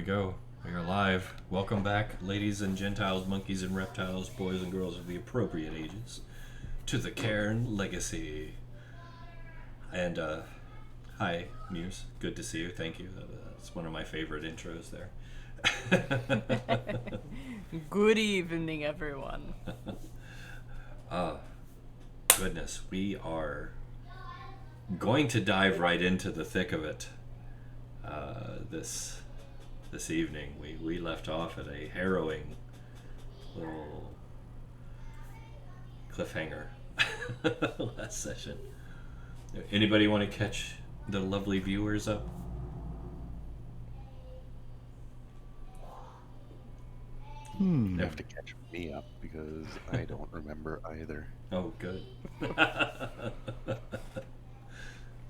go. We are live. Welcome back, ladies and gentiles, monkeys and reptiles, boys and girls of the appropriate ages, to the Cairne Legacy. And, hi, Muse. Good to see you. Thank you. That's one of my favorite intros there. Good evening, everyone. Goodness, we are going to dive right into the thick of it this evening. We left off at a harrowing little cliffhanger last session. Anybody want to catch the lovely viewers up? You have to catch me up because I don't remember either. Oh, good.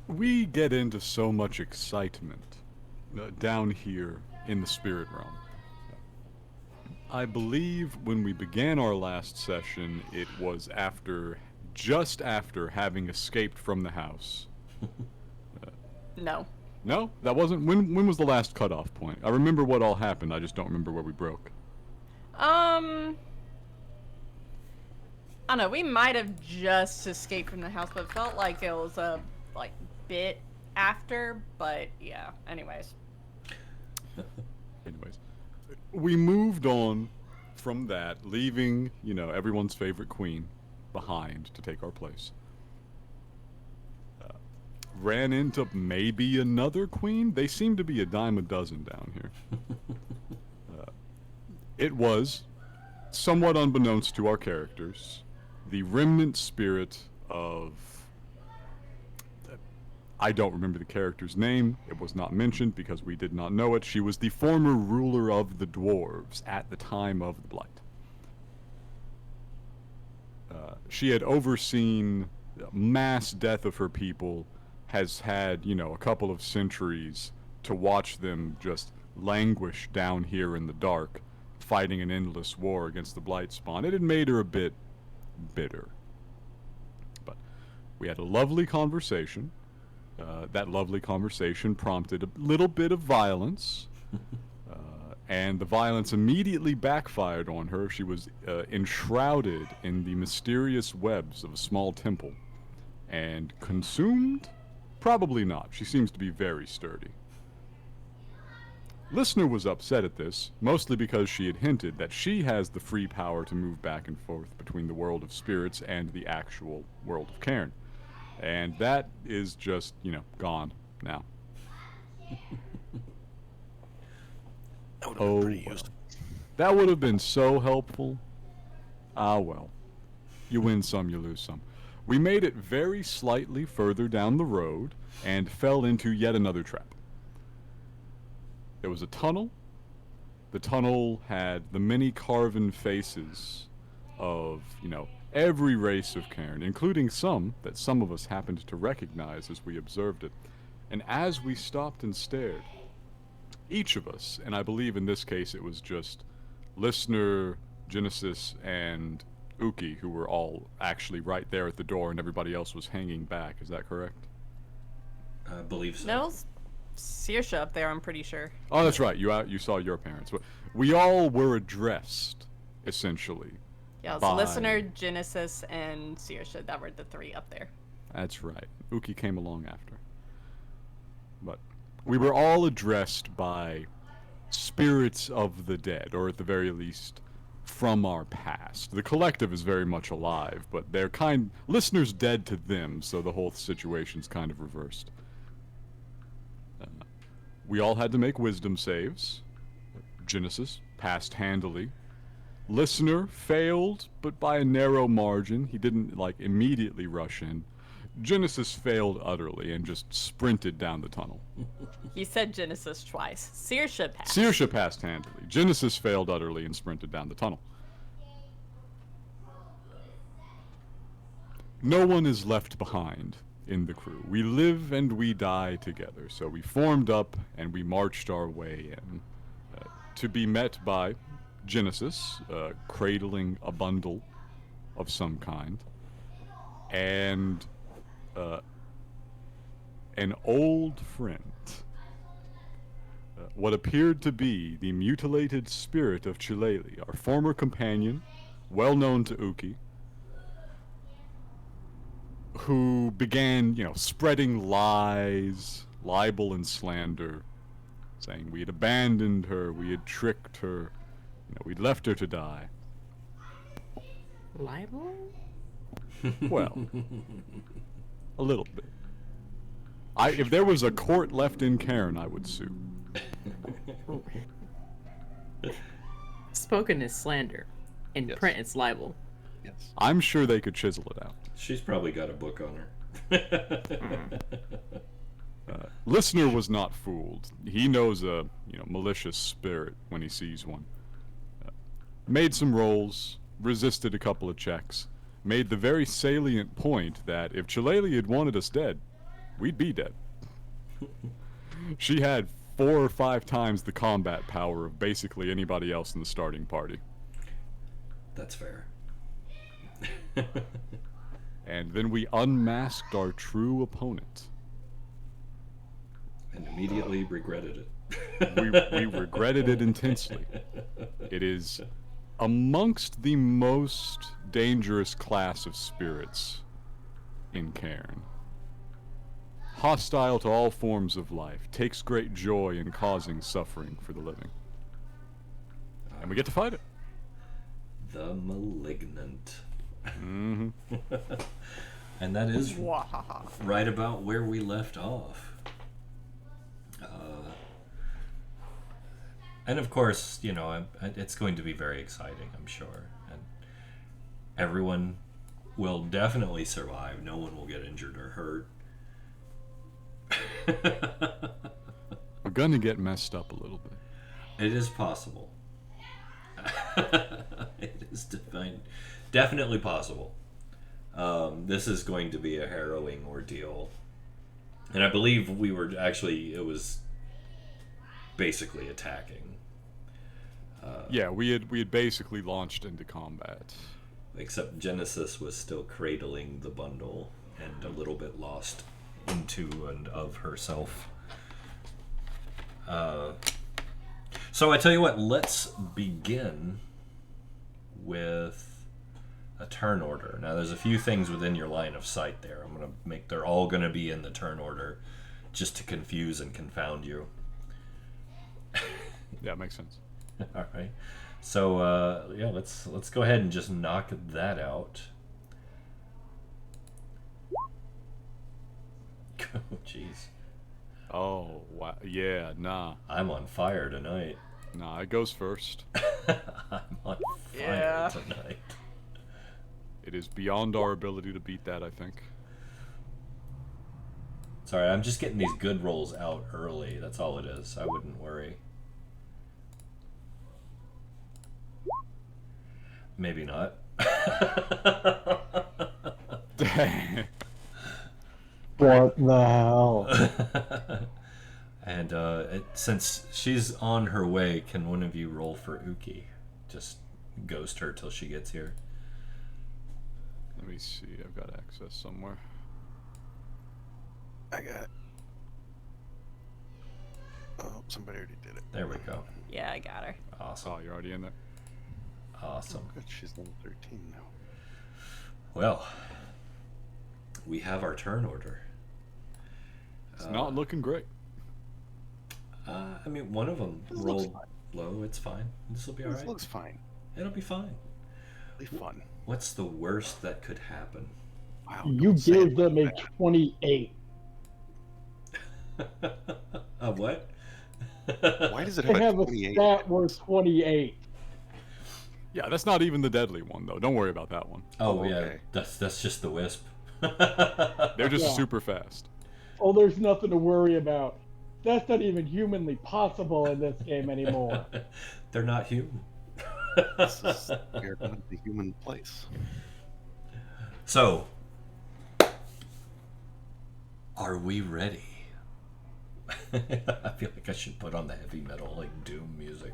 We get into so much excitement down here in the spirit realm. I believe when we began our last session, it was just after having escaped from the house. No. No, that wasn't. When was the last cutoff point? I remember what all happened. I just don't remember where we broke. I don't know. We might have just escaped from the house, but it felt like it was a bit after. But yeah. Anyways, we moved on from that, leaving everyone's favorite queen behind to take our place. Ran into maybe another queen. They seem to be a dime a dozen down here. It was, somewhat unbeknownst to our characters, the remnant spirit of... I don't remember the character's name. It was not mentioned because we did not know it. She was the former ruler of the dwarves at the time of the Blight. She had overseen mass death of her people, has had, a couple of centuries to watch them just languish down here in the dark, fighting an endless war against the Blight spawn. It had made her a bit bitter. But we had a lovely conversation. That lovely conversation prompted a little bit of violence, and the violence immediately backfired on her. She was enshrouded in the mysterious webs of a small temple, and consumed? Probably not. She seems to be very sturdy. Listener was upset at this, mostly because she had hinted that she has the free power to move back and forth between the world of spirits and the actual world of Cairne. And that is just, gone now. That would have been pretty useful. That would have been so helpful. Ah, well. You win some, you lose some. We made it very slightly further down the road and fell into yet another trap. There was a tunnel. The tunnel had the many carven faces of, every race of Cairne, including some that some of us happened to recognize as we observed it. And as we stopped and stared, each of us, and I believe in this case it was just Listener, Genesis, and Uki, who were all actually right there at the door and everybody else was hanging back. Is that correct? I believe so. no, Saoirse up there. I'm pretty sure. Oh, that's right. You saw your parents. We all were addressed, essentially. Yeah, it was by... Listener, Genesis, and Saoirse. That were the three up there. That's right. Uki came along after. But we were all addressed by spirits of the dead, or at the very least, from our past. The collective is very much alive, but they're Listener's dead to them, so the whole situation's kind of reversed. We all had to make wisdom saves. Genesis passed handily. Listener failed, but by a narrow margin. He didn't, immediately rush in. Genesis failed utterly and just sprinted down the tunnel. He said Genesis twice. Saoirse passed. Saoirse passed handily. Genesis failed utterly and sprinted down the tunnel. No one is left behind in the crew. We live and we die together, so we formed up and we marched our way in, to be met by Genesis, cradling a bundle of some kind, and an old friend what appeared to be the mutilated spirit of Chileli, our former companion, well known to Uki, who began, spreading lies, libel, and slander, saying we had abandoned her, we had tricked her, we'd left her to die. Libel? Well, a little bit. If there was a court left in Cairn, I would sue. Spoken is slander. In Yes. print, it's libel. Yes. I'm sure they could chisel it out. She's probably got a book on her. Listener was not fooled. He knows a malicious spirit when he sees one. Made some rolls, resisted a couple of checks, made the very salient point that if Chileli had wanted us dead, we'd be dead. She had 4 or 5 times the combat power of basically anybody else in the starting party. That's fair. And then we unmasked our true opponent. And immediately regretted it. We regretted it intensely. It is amongst the most dangerous class of spirits in Cairn. Hostile to all forms of life, takes great joy in causing suffering for the living. And we get to fight it. The Malignant. Mm-hmm. And that is Wahaha. right about where we left off. And of course, it's going to be very exciting, I'm sure. And everyone will definitely survive. No one will get injured or hurt. We're gonna get messed up a little bit. It is possible. It is definitely possible. This is going to be a harrowing ordeal. And I believe it was basically attacking. Yeah, we had basically launched into combat. Except Genesis was still cradling the bundle and a little bit lost into and of herself. So I tell you what, let's begin with a turn order. Now there's a few things within your line of sight there. They're all gonna be in the turn order just to confuse and confound you. Yeah, makes sense. All right. So let's go ahead and just knock that out. Oh, jeez. Oh, wow. Yeah, nah. I'm on fire tonight. Nah, it goes first. I'm on fire Yeah. tonight. It is beyond our ability to beat that, I think. Sorry, I'm just getting these good rolls out early. That's all it is. I wouldn't worry. Maybe not. What the hell? And since she's on her way, can one of you roll for Uki? Just ghost her till she gets here. Let me see. I've got access somewhere. I got it. Oh, somebody already did it. There we go. Yeah, I got her. Awesome. Oh, you're already in there. Awesome. Good, she's level 13 now. Well, we have our turn order. It's not looking great. I mean, one of them This looks rolled fine. low. It's fine. This will be This alright. looks fine. It'll be fine. Really fun. What's the worst that could happen? Wow. You don't say gave it them like a that. 28. A what? Why does it They have have a a 28? stat worth 28. Yeah, that's not even the deadly one, though. Don't worry about that one. Oh, Oh, yeah, okay. that's just the wisp. They're just Yeah. super fast. Oh, there's nothing to worry about. That's not even humanly possible in this game anymore. They're not human. We're going to the human place. So, are we ready? I feel like I should put on the heavy metal, like doom music.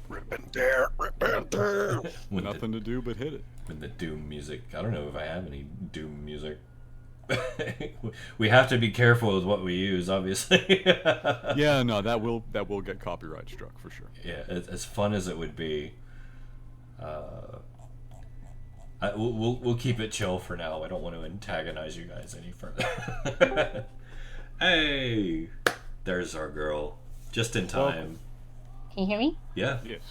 Rip and tear, rip and tear. When Nothing to do but hit it. the doom music. I don't know if I have any doom music. we have to be careful with what we use, obviously. Yeah, no, that will get copyright struck for sure. Yeah, as fun as it would be, we'll keep it chill for now. I don't want to antagonize you guys any further. Hey, there's our girl, just in time. Welcome. Can you hear me? Yeah, Yes.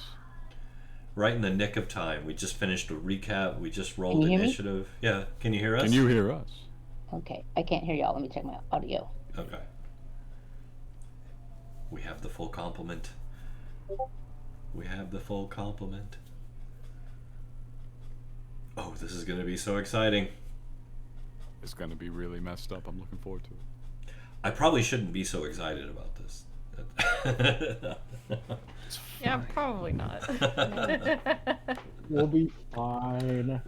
right in the nick of time. We just finished a recap. We just rolled you hear me? initiative. Yeah, can you hear us? Can you hear us? Okay, I can't hear y'all. Let me check my audio. Okay. We have the full complement. We have the full complement. Oh, this is going to be so exciting. It's gonna be really messed up. I'm looking forward to it. I probably shouldn't be so excited about this. Yeah, probably not. We'll be fine.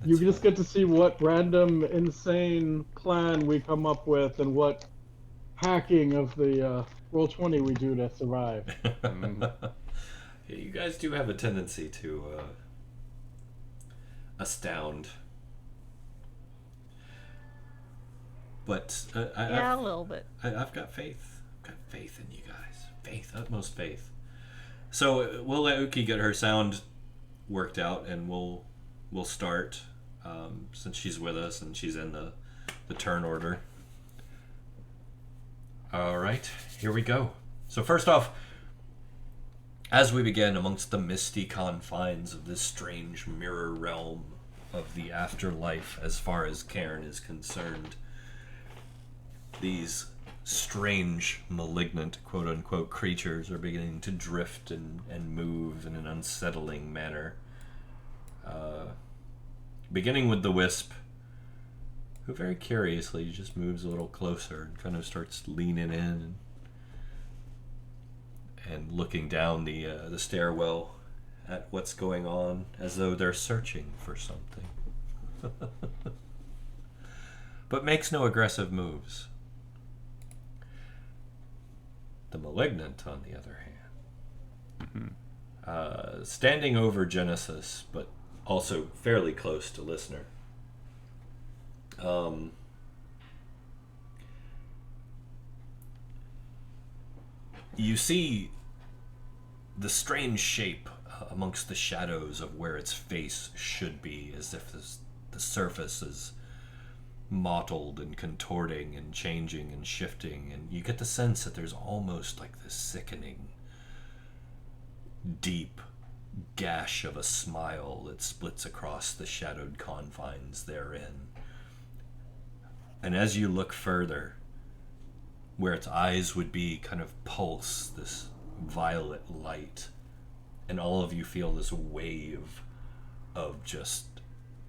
You just get to see what random insane plan we come up with and what hacking of the Roll20 we do to survive. Yeah, you guys do have a tendency to astound. But Yeah, a little bit. I've got faith. I've got faith in you guys. Faith, utmost faith. So we'll let Uki get her sound worked out, and we'll start since she's with us and she's in the turn order. All right, here we go. So first off, as we begin amongst the misty confines of this strange mirror realm of the afterlife, as far as Cairne is concerned, these strange, malignant, quote-unquote, creatures are beginning to drift and move in an unsettling manner. Beginning with the Wisp, who very curiously just moves a little closer and kind of starts leaning in and looking down the stairwell at what's going on, as though they're searching for something. But makes no aggressive moves. The Malignant, on the other hand, standing over Genesis, but also fairly close to Listener. You see the strange shape amongst the shadows of where its face should be, as if the surface is mottled and contorting and changing and shifting, and you get the sense that there's almost like this sickening, deep gash of a smile that splits across the shadowed confines therein. And as you look further, where its eyes would be kind of pulse this violet light, and all of you feel this wave of just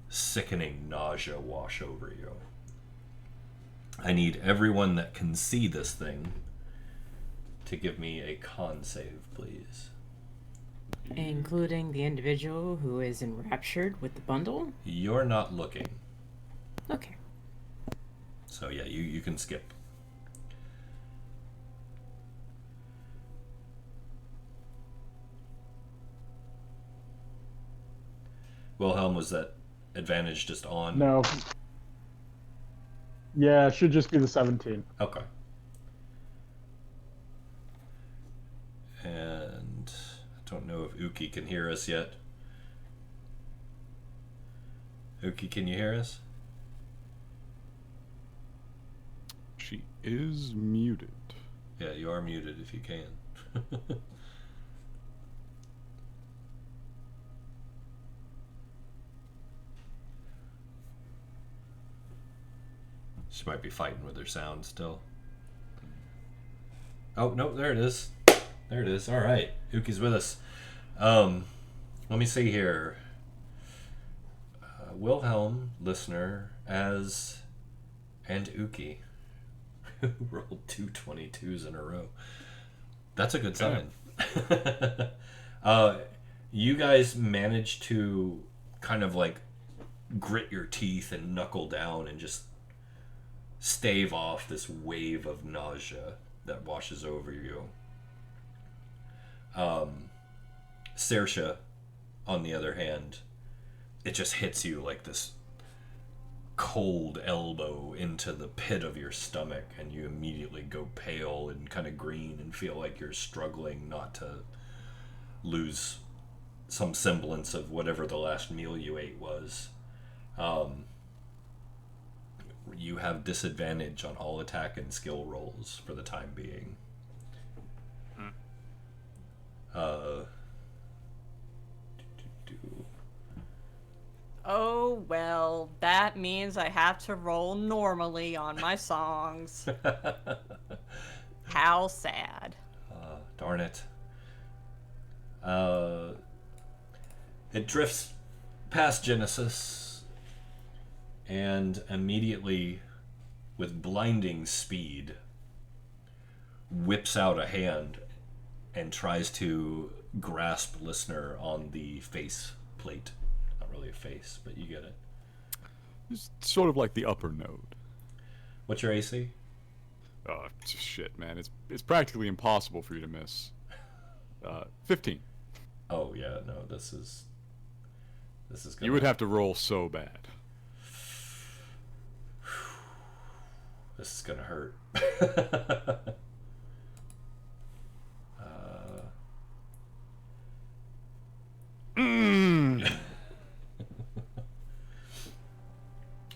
sickening nausea wash over you. I need everyone that can see this thing to give me a con save, please. Including the individual who is enraptured with the bundle? You're not looking, Okay. so yeah, you can skip. Wilhelm, was that advantage just on? No. Yeah, it should just be the 17. Okay. And I don't know if Uki can hear us yet. Uki, can you hear us? She is muted. Yeah, you are muted if you can. She might be fighting with her sound still. Oh, no, there it is. There it is. All right. Uki's with us. Let me see here. Wilhelm, Listener, and Uki, who rolled 2 22s in a row. That's a good sign. You guys managed to kind of like grit your teeth and knuckle down and just stave off this wave of nausea that washes over you. Saoirse, on the other hand, it just hits you like this cold elbow into the pit of your stomach, and you immediately go pale and kind of green and feel like you're struggling not to lose some semblance of whatever the last meal you ate was. You have disadvantage on all attack and skill rolls for the time being. Oh, well, that means I have to roll normally on my songs. How sad. Darn it. It drifts past Genesis and immediately, with blinding speed, whips out a hand and tries to grasp Listener on the face plate. Not really a face, but you get it. It's sort of like the upper node. What's your AC? Oh, shit, man. It's practically impossible for you to miss. 15. Oh, yeah, no, this is gonna... You would have to roll so bad. This is gonna hurt.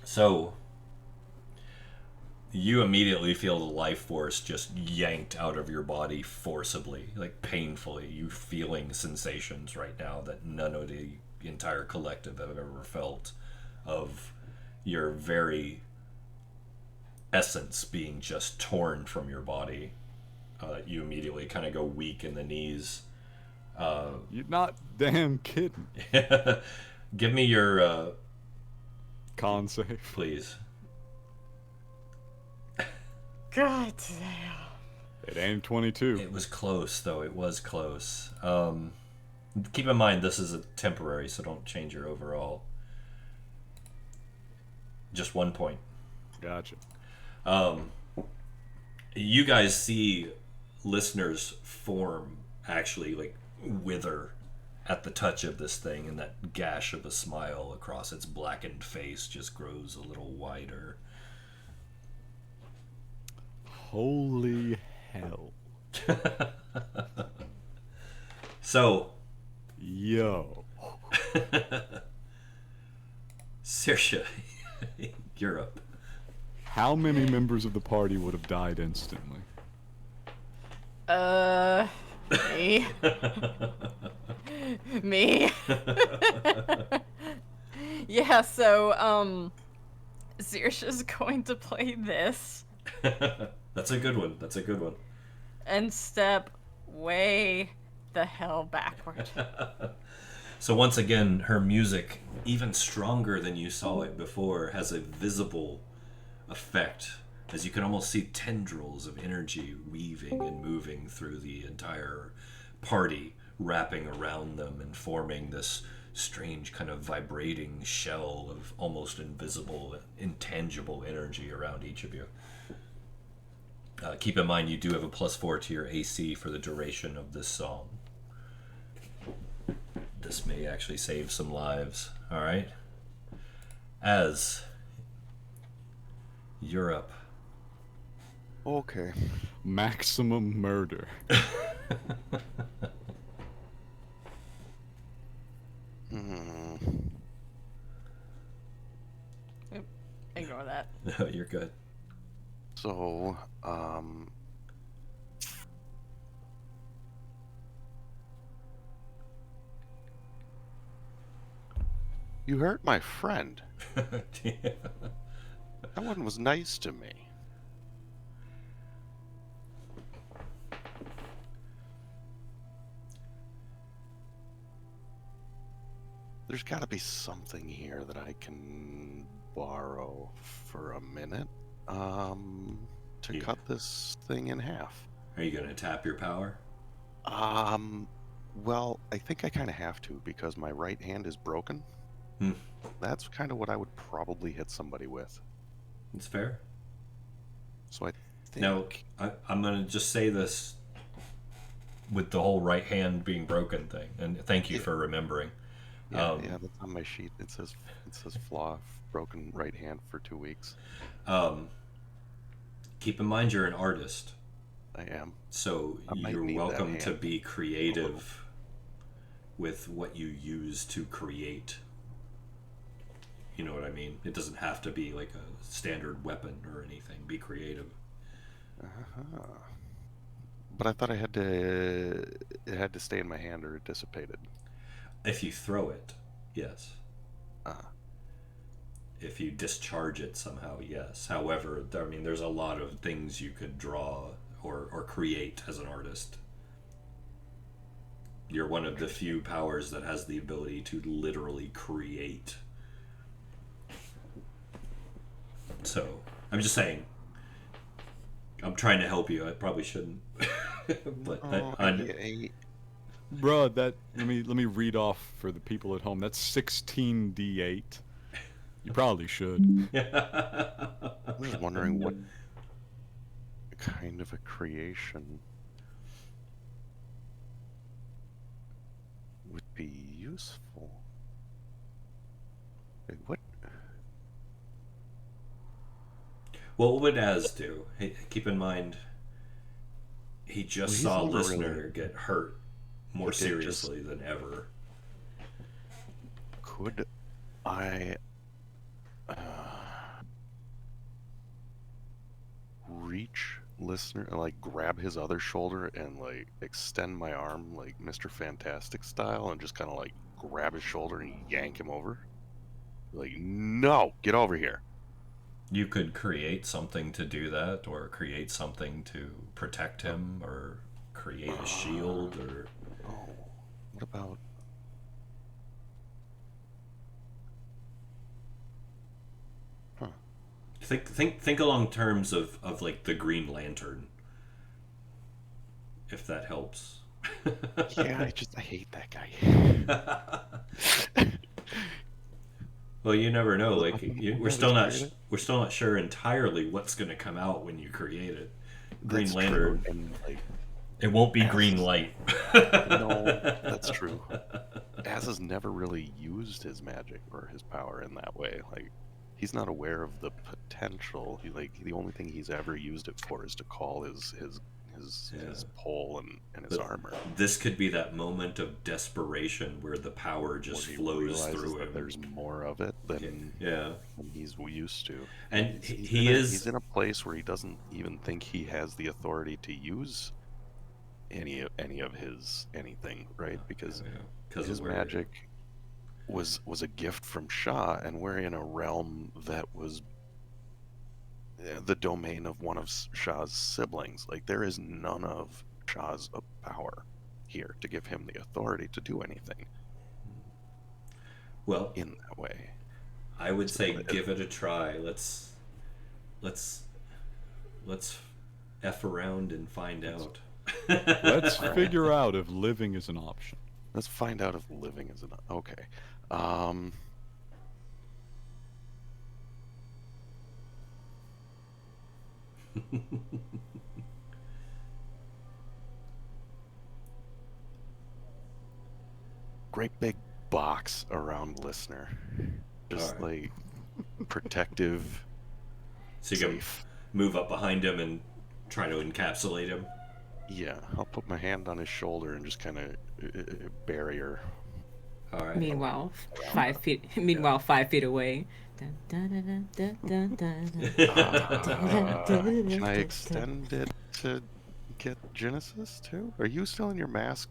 So, you immediately feel the life force just yanked out of your body forcibly, like painfully. You feeling sensations right now that none of the entire collective have ever felt, of your very essence being just torn from your body. You immediately kind of go weak in the knees. You're not damn kidding. Give me your Con save. please. God damn. It aimed 22. It was close, though. It was close. Keep in mind, this is a temporary, so don't change your overall. Just 1 point. Gotcha. You guys see Listener's form actually, like, wither at the touch of this thing, and that gash of a smile across its blackened face just grows a little wider. Holy hell. So, Yo. Saoirse, you're up. How many members of the party would have died instantly? Me. Me. Yeah, so, Saoirse's going to play this. That's a good one. That's a good one. And step way the hell backward. So once again, her music, even stronger than you saw it before, has a visible effect, as you can almost see tendrils of energy weaving and moving through the entire party, wrapping around them and forming this strange kind of vibrating shell of almost invisible, intangible energy around each of you. Keep in mind, you do have a +4 to your AC for the duration of this song. This may actually save some lives. All right. As you're up. Okay. Maximum murder. Ignore that. No, you're good. So, you hurt my friend. Yeah. That one was nice to me. There's got to be something here that I can borrow for a minute, to Yeah. cut this thing in half. Are you going to tap your power? Well, I think I kind of have to because my right hand is broken. That's kind of what I would probably hit somebody with. It's fair. So I think... Now, I'm going to just say this with the whole right hand being broken thing, and thank you for remembering. Yeah, that's on my sheet. It says flaw, broken right hand for 2 weeks. Keep in mind you're an artist, I am. so I might you're need that welcome to hand. be creative with what you use to create. You know what I mean? It doesn't have to be like a standard weapon or anything. Be creative. Uh-huh. But I thought it had to stay in my hand or it dissipated. If you throw it, yes. Ah. If you discharge it somehow, yes. However, I mean, there's a lot of things you could draw or create as an artist. You're one of the few powers that has the ability to literally create. So, I'm just saying. I'm trying to help you. I probably shouldn't. But Bruh, that let me read off for the people at home. That's 16d8. You probably should. I'm just wondering what kind of a creation would be useful. Like, what? What would Az do? Hey, keep in mind, he just he's saw never Listener really- get hurt more He did just- seriously than ever. Could I reach Listener and like grab his other shoulder and like extend my arm like Mr. Fantastic style and just kind of like grab his shoulder and yank him over? Like, no, get over here. You could create something to do that, or create something to protect him, or create a shield, or... Oh, what about... Huh. Think along terms of like the Green Lantern, if that helps. Yeah, I hate that guy. Well, you never know. Like we're still not create it? we're still not sure entirely what's going to come out when you create it. Green That's Lantern. true, and, like, It won't be Az- green light. No, that's true. Az has never really used his magic or his power in that way. Like, he's not aware of the potential. The only thing he's ever used it for is to call his pole and his But armor. this could be that moment of desperation where the power just When he flows realizes through that him. there's more of it than Yeah, he's used to. and He's in a place where he doesn't even think he has the authority to use any of his anything, right? Because his magic was a gift from Shah, and we're in a realm that was the domain of one of Shah's siblings. Like, there is none of Shah's power here to give him the authority to do anything Well, in that way. I would say give it a try. Let's F around and find out. Let's figure out if living is an option. Let's find out if living is enough. Okay. Great big box around Listener. Just Alright. like protective, So you can safe. move up behind him and try to encapsulate him. Yeah, I'll put my hand on his shoulder and just kind of barrier. All right. Meanwhile, 5 feet. Meanwhile, 5 feet away. Dun, dun, dun, dun, dun, dun, dun. Can I extend it to get Genesis too? Are you still in your mask?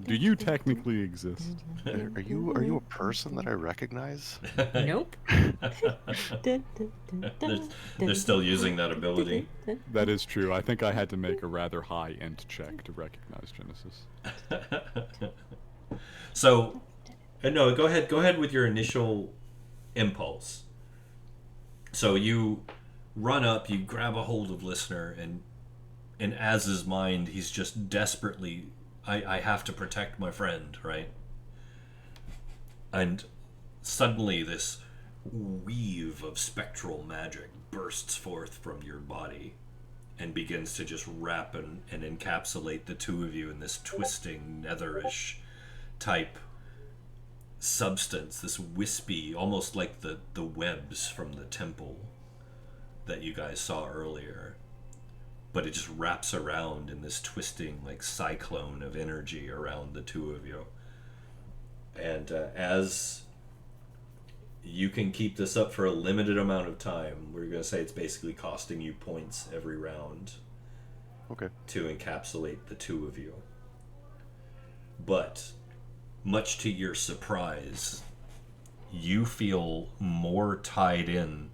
Do you technically exist? Are you a person that I recognize? Nope. They're still using that ability. That is true. I think I had to make a rather high int check to recognize Genesis. So, no, go ahead with your initial impulse. So you run up, you grab a hold of Listener, and in Az's mind, he's just desperately, I have to protect my friend, right? And suddenly this weave of spectral magic bursts forth from your body and begins to just wrap and encapsulate the two of you in this twisting, netherish type substance, this wispy, almost like the webs from the temple that you guys saw earlier, but it just wraps around in this twisting like cyclone of energy around the two of you. And as you can keep this up for a limited amount of time, we're going to say it's basically costing you points every round. Okay. To encapsulate the two of you. But much to your surprise, you feel more tied in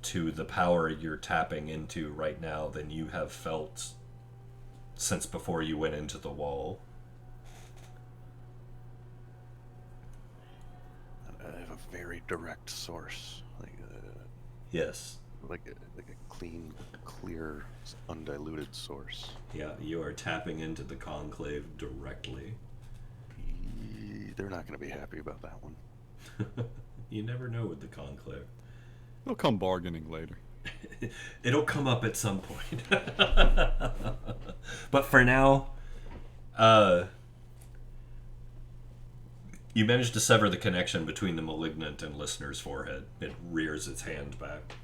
to the power you're tapping into right now than you have felt since before you went into the wall. I have a very direct source, Yes. like a clean, clear, undiluted source. Yeah, you are tapping into the conclave directly. They're not going to be happy about that one. You never know with the conclave. They'll come bargaining later. It'll come up at some point. But for now, you managed to sever the connection between the malignant and listener's forehead. It rears its hand back.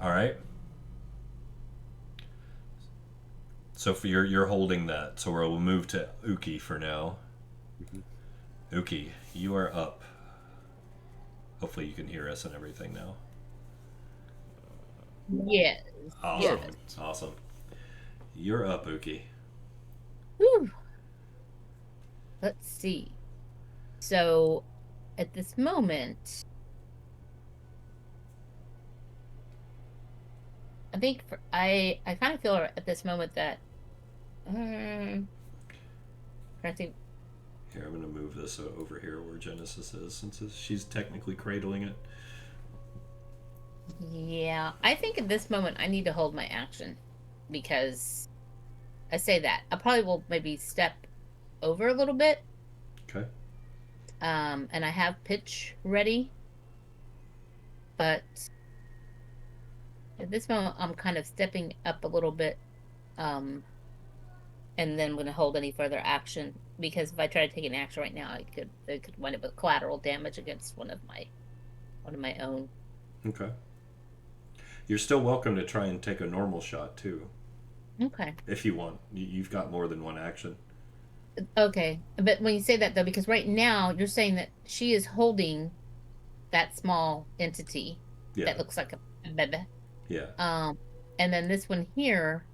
All right. So for you're holding that. So we'll move to Uki for now. Mm-hmm. Uki, you are up. Hopefully you can hear us and everything now. Yes. Awesome. Yes. Awesome. You're up, Uki. Whew. Let's see. So, at this moment, I think I kind of feel at this moment that I think. Here, I'm going to move this over here where Genesis is, since she's technically cradling it. Yeah, I think at this moment I need to hold my action, because I say that I probably will maybe step over a little bit. Okay. And I have pitch ready, but at this moment I'm kind of stepping up a little bit, and then I'm going to hold any further action, because if I try to take an action right now, it could wind up with collateral damage against one of my own. Okay. You're still welcome to try and take a normal shot too. Okay. If you want, you've got more than one action. Okay, but when you say that though, because right now you're saying that she is holding that small entity that looks like a baby. Yeah. And then this one here,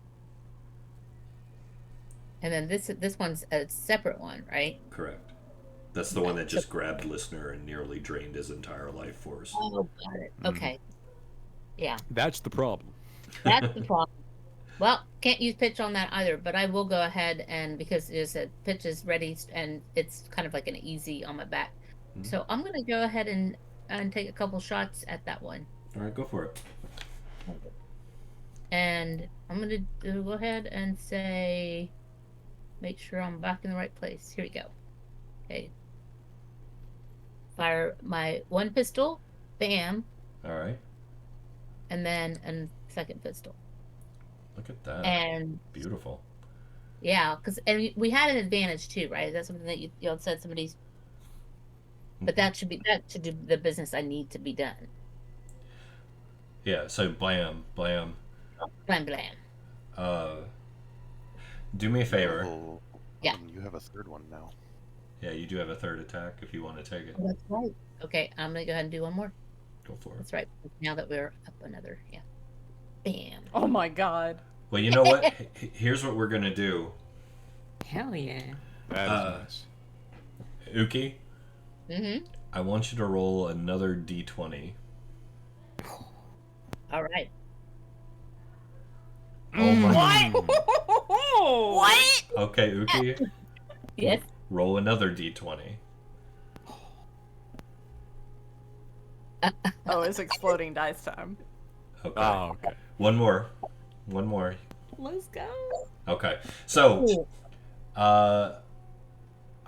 and then this one's a separate one, right? Correct. That's the one that just grabbed Listener and nearly drained his entire life force. Oh, got it. Okay. Yeah. That's the problem. That's the problem. Well, can't use pitch on that either, but I will go ahead and, because it said pitch is ready and it's kind of like an easy on my back. Mm-hmm. So I'm going to go ahead and take a couple shots at that one. All right, go for it. And I'm going to go ahead and say, make sure I'm back in the right place. Here we go. Okay. Fire my one pistol. Bam. All right. And then a second pistol. Look at that. And beautiful. Yeah, and we had an advantage too, right? That's something that you said somebody's. But that should do the business I need to be done. Yeah. So blam. Blam blam. Do me a favor. Oh, yeah. You have a third one now. Yeah, you do have a third attack if you want to take it. Oh, that's right. Okay, I'm gonna go ahead and do one more. Go for it. That's right. Now that we're up another, yeah. Bam. Oh my god. Well, you know what? Here's what we're gonna do. Hell yeah. That is nice. Uki. Mm-hmm. I want you to roll another d20. All right. Oh my. What? Okay, Uki. Yes. Roll another d20. Oh, it's exploding dice time. Okay. Oh, okay. One more. Let's go. Okay. So, I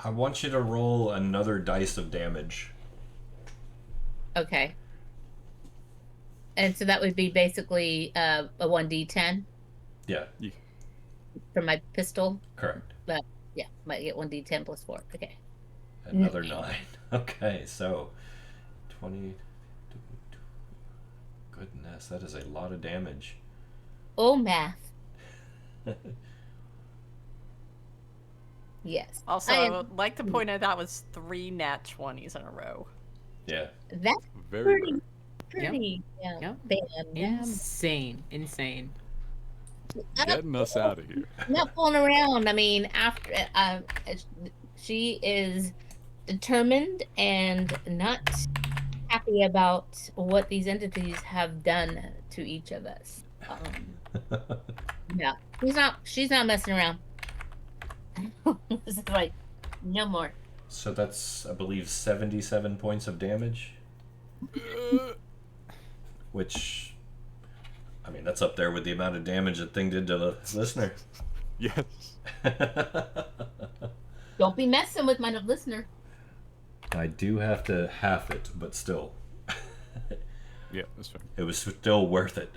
want you to roll another dice of damage. Okay. And so that would be basically a 1d10? Yeah. For my pistol? Correct. Yeah, might get 1d10 plus 4. Okay. Another 9. Okay, so 20. Goodness, that is a lot of damage. Oh, math. Yes. Also, I would like to point out that was 3 nat 20s in a row. Yeah. That's Very pretty Yep. bad. Insane. getting us out of here. Not fooling around. I mean, after she is determined and not happy about what these entities have done to each of us. Yeah, she's not messing around. This is like no more. So that's, I believe, 77 points of damage. Which, I mean, that's up there with the amount of damage that thing did to the listener. Yes. Don't be messing with my listener. I do have to half it, but still. Yeah, that's fair. It was still worth it.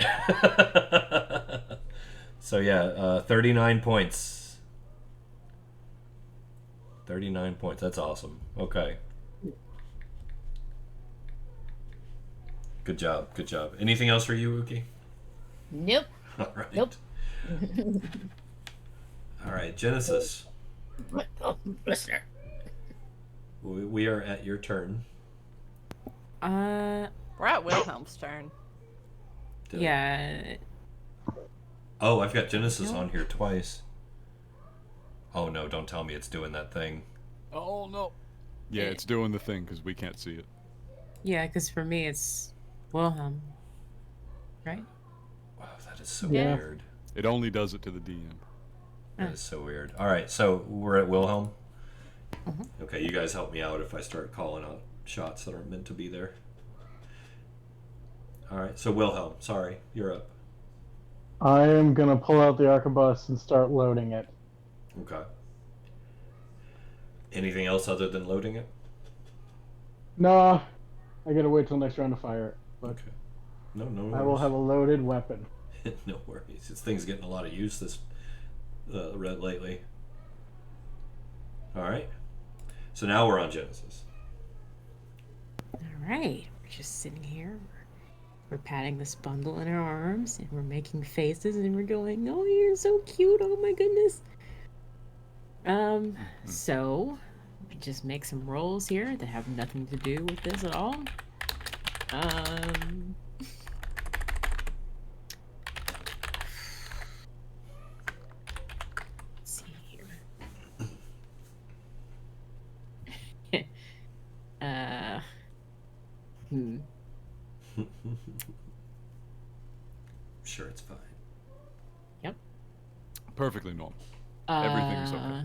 So yeah, 39 points. 39 points. That's awesome. Okay. Good job. Good job. Anything else for you, Uki? Nope. All right. Nope. All right, Genesis. Listener. We are at your turn. We're at Wilhelm's turn. Yeah. Oh, I've got Genesis on here twice. Oh no, don't tell me it's doing that thing. Oh no. Yeah, it's doing the thing because we can't see it. Yeah, because for me it's Wilhelm. Right? Wow, that is so Yeah. weird. It only does it to the DM. That is so weird. All right, so we're at Wilhelm. Okay, you guys help me out if I start calling out shots that aren't meant to be there. All right, so Wilhelm, sorry, you're up. I am gonna pull out the arquebus and start loading it. Okay. Anything else other than loading it? Nah, I gotta wait till next round to fire it. But Okay. No worries. I will have a loaded weapon. No worries. This thing's getting a lot of use lately. All right. So now we're on Genesis. All right. We're just sitting here. We're patting this bundle in our arms, and we're making faces, and we're going, "Oh, you're so cute! Oh my goodness!" So we just make some rolls here that have nothing to do with this at all. Let's see here. Sure, it's fine. Yep. Perfectly normal. Everything's okay.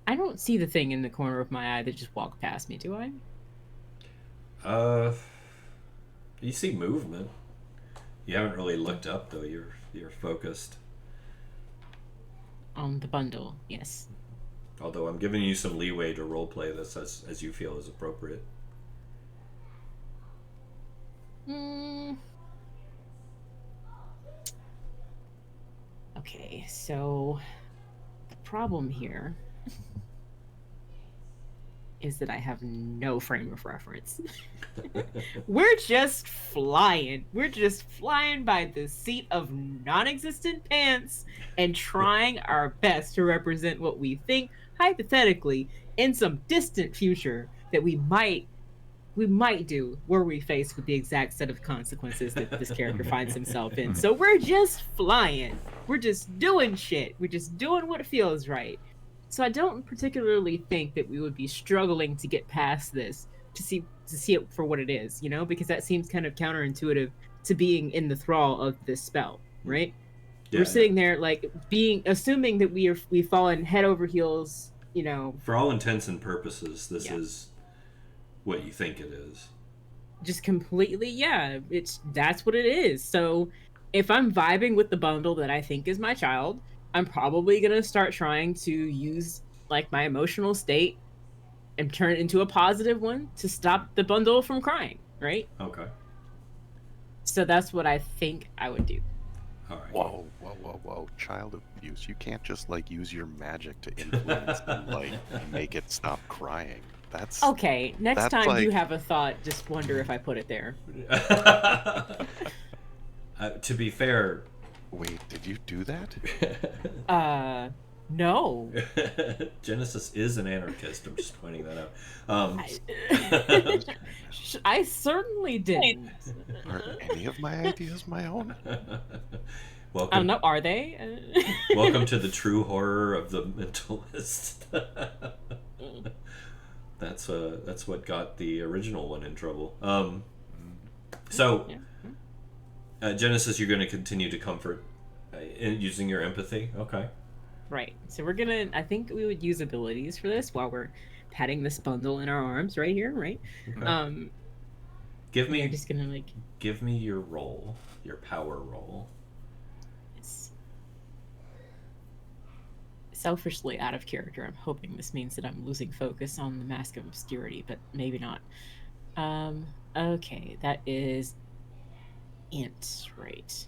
I don't see the thing in the corner of my eye that just walked past me, do I? You see movement. You haven't really looked up though. You're focused. On the bundle, yes. Although I'm giving you some leeway to roleplay this as you feel is appropriate. Okay, so the problem here is that I have no frame of reference. We're just flying. We're just flying by the seat of non-existent pants and trying our best to represent what we think, hypothetically, in some distant future that we might do were we faced with the exact set of consequences that this character finds himself in. So we're just flying. We're just doing shit. We're just doing what feels right. So I don't particularly think that we would be struggling to get past this to see it for what it is, you know, because that seems kind of counterintuitive to being in the thrall of this spell, right? Yeah, we're sitting there like assuming that we've fallen head over heels, you know. For all intents and purposes, this is what you think it is. Just completely, that's what it is. So if I'm vibing with the bundle that I think is my child, I'm probably gonna start trying to use like my emotional state and turn it into a positive one to stop the bundle from crying, right? Okay. So that's what I think I would do. All right. Whoa. Child abuse. You can't just, like, use your magic to influence and, like, make it stop crying. That's... Okay, next that's time you like- have a thought, just wonder if I put it there. To be fair, Wait, did you do that? No. Genesis is an anarchist. I'm just pointing that out. I certainly didn't. Are any of my ideas my own? I Welcome, don't know, are they? welcome to the true horror of the mentalist. That's what got the original one in trouble. So, Genesis, you're going to continue to comfort using your empathy. Okay. Right. So we're gonna. I think we would use abilities for this while we're patting this bundle in our arms right here. Right. Okay. Give We're me just gonna like. Give me your roll, your power roll. It's selfishly out of character. I'm hoping this means that I'm losing focus on the Mask of Obscurity, but maybe not. Okay, that is int, right?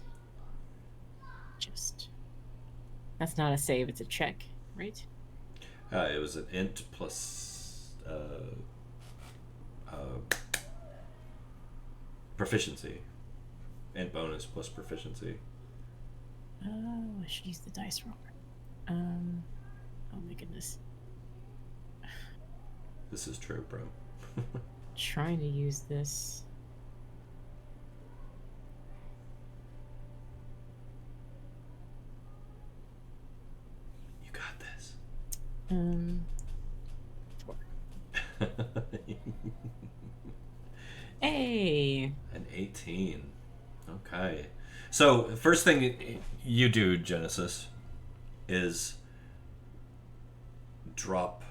Just. That's not a save, it's a check, right? It was an int plus proficiency. Int bonus plus proficiency. Oh, I should use the dice roller. Oh my goodness. This is true, bro. Trying to use this. You got this. 4. Hey! An 18. Okay. So, first thing you do, Genesis, is drop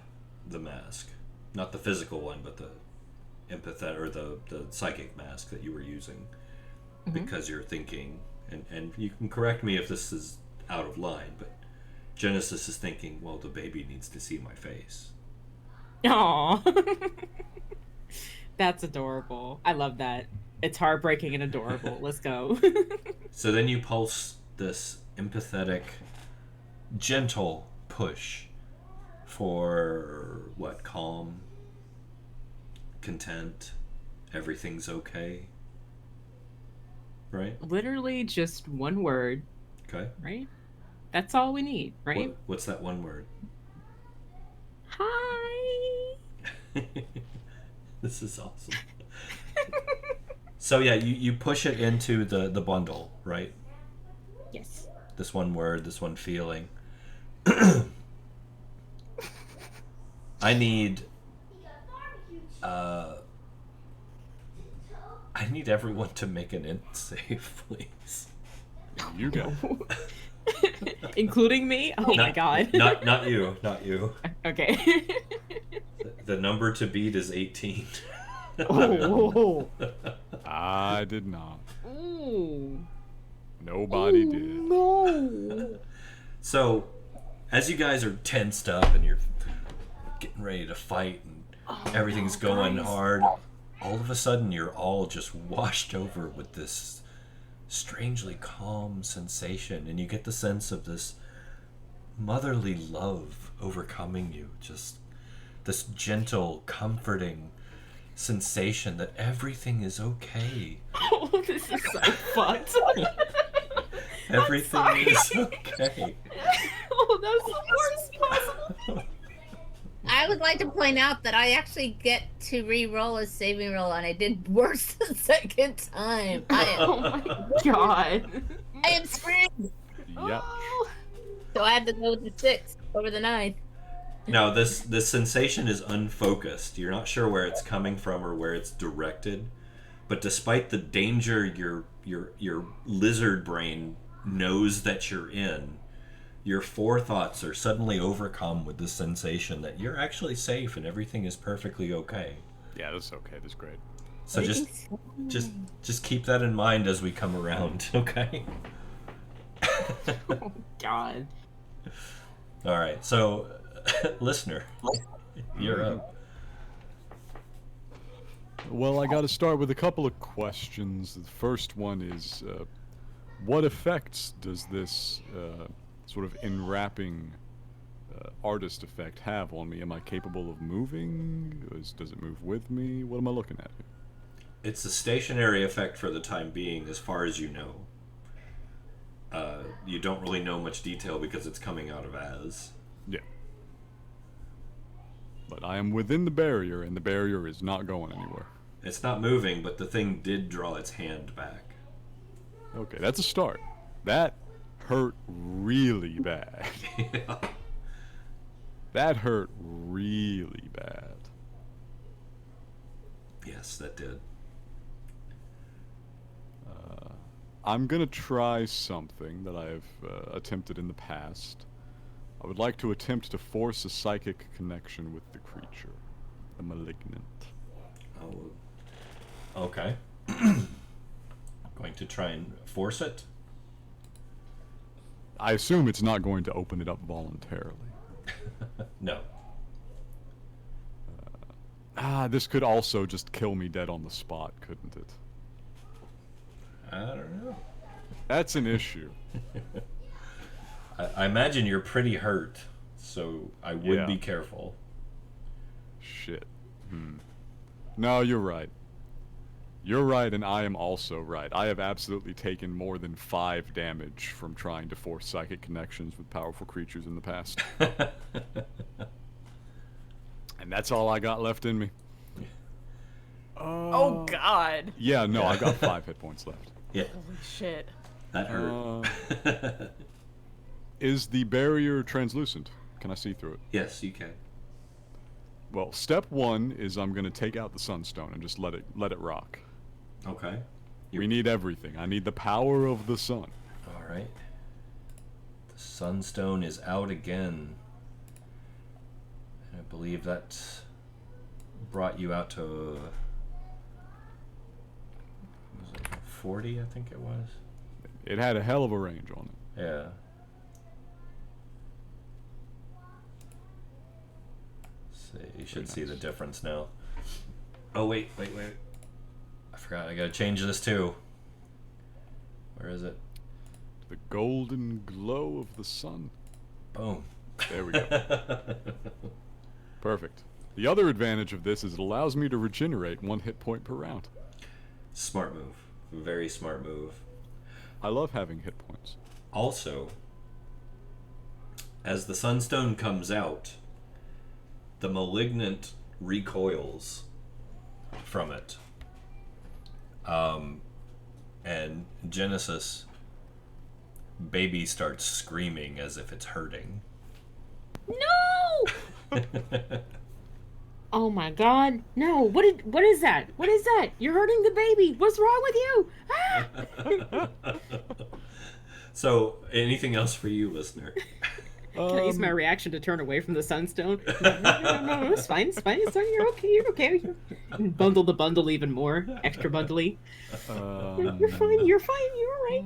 the mask. Not the physical one, but the empathetic or the psychic mask that you were using. Because you're thinking, and you can correct me if this is out of line, but Genesis is thinking, well, the baby needs to see my face. Aww. That's adorable. I love that. It's heartbreaking and adorable. Let's go. So then you pulse this empathetic, gentle push for what? Calm, content, everything's okay. Right? Literally just one word, Okay. right? That's all we need, right? What's that one word? Hi. This is awesome. So yeah, you push it into the bundle, right? Yes. This one word, this one feeling. I need everyone to make an int save, please. You go. Including me? Oh my god. Not you. Okay. The number to beat is 18. Oh. I did not. Ooh. Nobody did. No. So, as you guys are tensed up and you're getting ready to fight and everything's going hard, all of a sudden you're all just washed over with this strangely calm sensation, and you get the sense of this motherly love overcoming you, just this gentle, comforting sensation that everything is okay. Oh, this is so fucked. Everything is okay. Oh, that's the worst possible. I would like to point out that I actually get to re-roll a saving roll, and I did worse the second time. Oh my god. I am screwed. Yep. So I had to go with the 6 over the 9. Now this sensation is unfocused. You're not sure where it's coming from or where it's directed. But despite the danger your lizard brain knows that you're in, your forethoughts are suddenly overcome with the sensation that you're actually safe and everything is perfectly okay. Yeah, that's okay. That's great. So just keep that in mind as we come around, okay? Oh god. All right. So, listener, you're up. Well, I got to start with a couple of questions. The first one is, What effects does this sort of enwrapping artist effect have on me? Am I capable of moving? Does it move with me? What am I looking at here? It's a stationary effect for the time being, as far as you know. You don't really know much detail because it's coming out of Az. Yeah. But I am within the barrier, and the barrier is not going anywhere. It's not moving, but the thing did draw its hand back. Okay, that's a start. That hurt really bad. Yeah. That hurt really bad. Yes, that did. I'm gonna try something that I've attempted in the past. I would like to attempt to force a psychic connection with the creature, the malignant. Oh, okay. Going to try and force it? I assume it's not going to open it up voluntarily. No. This could also just kill me dead on the spot, couldn't it? I don't know. That's an issue. I imagine you're pretty hurt, so I would Yeah. be careful. Shit. No, you're right. You're right, and I am also right. I have absolutely taken more than 5 damage from trying to force psychic connections with powerful creatures in the past. And that's all I got left in me. Oh God. Yeah, no, I've got 5 hit points left. Yeah, Holy shit. that hurt. Is the barrier translucent? Can I see through it? Yes, you can. Well, step 1 is I'm going to take out the sunstone and just let it rock. Okay. We need everything. I need the power of the sun. All right. The sunstone is out again. And I believe that brought you out to... was it 40, I think it was? It had a hell of a range on it. Yeah. See, you should see the difference now. Oh, wait. I forgot. I gotta change this too. Where is it? The golden glow of the sun. Boom. There we go. Perfect. The other advantage of this is it allows me to regenerate 1 hit point per round. Smart move. Very smart move. I love having hit points. Also, as the sunstone comes out, the malignant recoils from it. And Genesis, baby, starts screaming as if it's hurting. No! Oh my God! No! What is that? What is that? You're hurting the baby. What's wrong with you? Ah! So, anything else for you, listener? Can I use my reaction to turn away from the sunstone? No, it's fine. It's fine. It's fine. You're okay. You're okay. Bundle the bundle even more. Extra bundly. You're fine. You're fine. You're all right.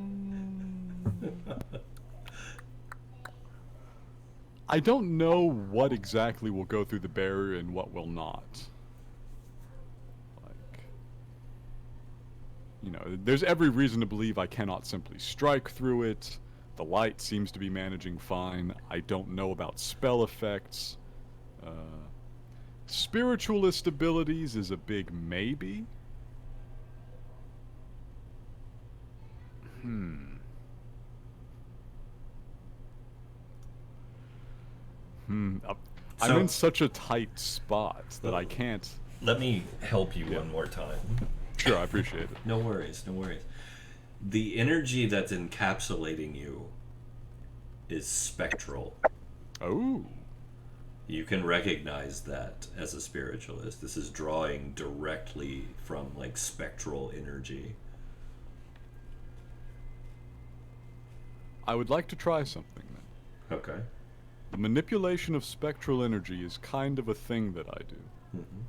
I don't know what exactly will go through the barrier and what will not. Like, you know, there's every reason to believe I cannot simply strike through it. The light seems to be managing fine. I don't know about spell effects. Spiritualist abilities is a big maybe. I'm in such a tight spot that I can't... Let me help you one more time. Sure, I appreciate it. No worries, no worries. The energy that's encapsulating you is spectral. Oh. You can recognize that as a spiritualist. This is drawing directly from, like, spectral energy. I would like to try something then. Okay. The manipulation of spectral energy is kind of a thing that I do. Mm-hmm.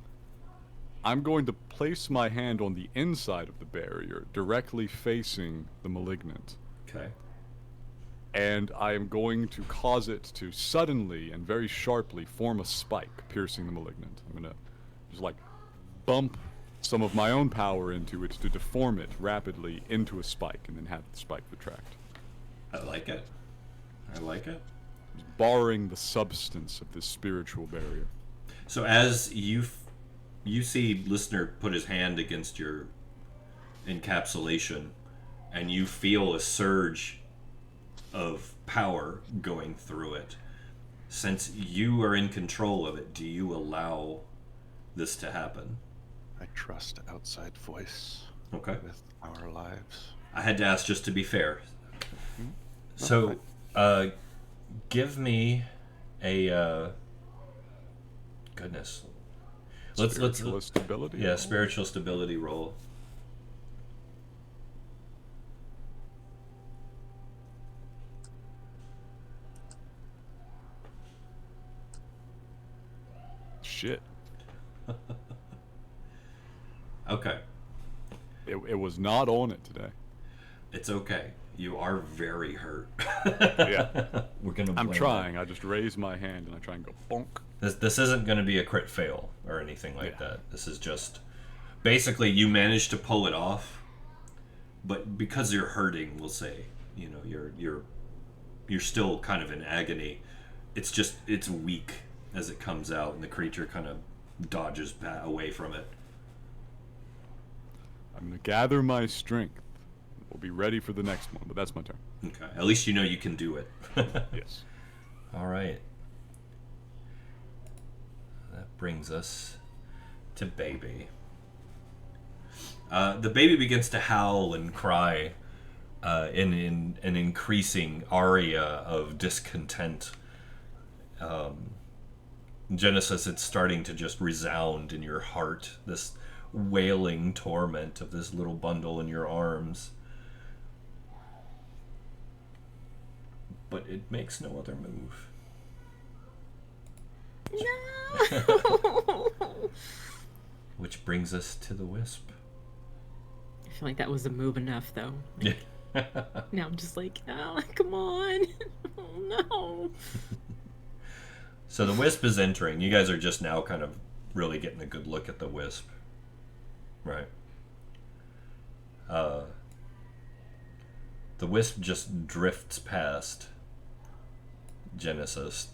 I'm going to place my hand on the inside of the barrier, directly facing the malignant. Okay. And I am going to cause it to suddenly and very sharply form a spike, piercing the malignant. I'm going to just, like, bump some of my own power into it to deform it rapidly into a spike and then have the spike retract. I like it. I like it. Barring the substance of this spiritual barrier. So as you see Listener put his hand against your encapsulation, and you feel a surge of power going through it. Since you are in control of it, do you allow this to happen? I trust outside voice. Okay. With our lives. I had to ask just to be fair. Mm-hmm. So, give me a goodness. Spiritual stability. Yeah, spiritual stability roll. Shit. Okay. It was not on it today. It's okay. You are very hurt. Yeah. We're gonna. I'm blame trying. that. I just raise my hand and I try and go bonk. This isn't going to be a crit fail or anything like that. This is just basically you managed to pull it off, but because you're hurting, we'll say, you know, you're still kind of in agony. It's weak as it comes out, and the creature kind of dodges away from it. I'm gonna gather my strength. We'll be ready for the next one, but that's my turn. Okay. At least you know you can do it. Yes. All right. That brings us to Baby. The baby begins to howl and cry in an increasing aria of discontent. Genesis, it's starting to just resound in your heart, this wailing torment of this little bundle in your arms. But it makes no other move. No. Which brings us to the wisp. I feel like that was a move enough, though. Yeah. Now I'm just like, oh, come on. Oh, no. So the wisp is entering. You guys are just now kind of really getting a good look at the wisp. Right. The wisp just drifts past Genesis.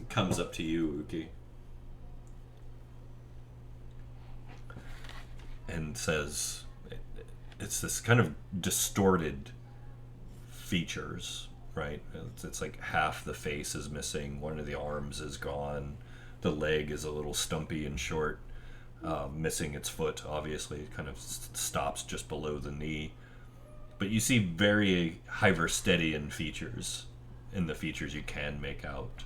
It comes up to you, Uki. And says, it's this kind of distorted features, right? It's like half the face is missing, one of the arms is gone, the leg is a little stumpy and short, missing its foot, obviously. It kind of stops just below the knee. But you see very Hyverstedian features in the features you can make out.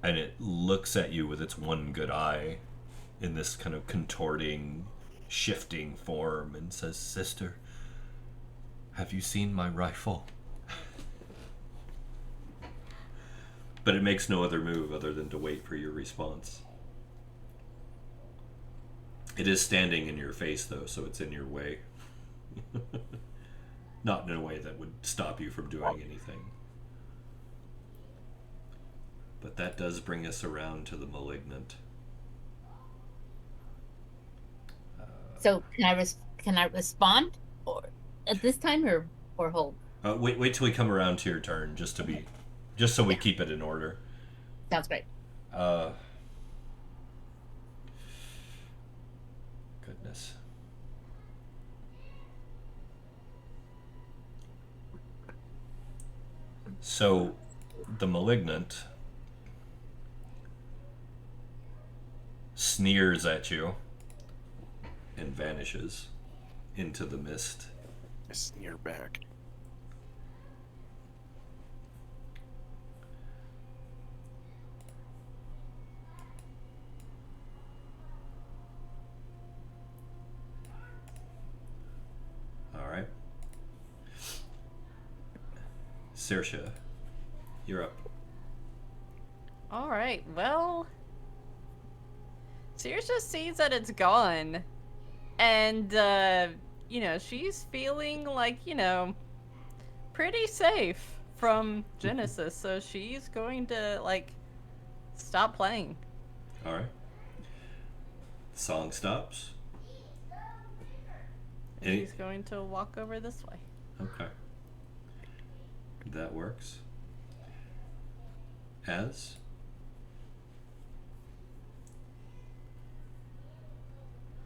And it looks at you with its one good eye in this kind of contorting, shifting form and says, "Sister, have you seen my rifle?" But it makes no other move other than to wait for your response. It is standing in your face, though, so it's in your way. Not in a way that would stop you from doing anything. But that does bring us around to the malignant. So can I respond, or at this time, or hold? Wait till we come around to your turn, just so we keep it in order. Sounds great. Goodness. So, the malignant sneers at you and vanishes into the mist. I sneer back. All right. Saoirse, you're up. All right. Well, Saoirse sees that it's gone, and she's feeling like pretty safe from Genesis, so she's going to stop playing. All right. The song stops. And he's going to walk over this way. Okay. That works. As?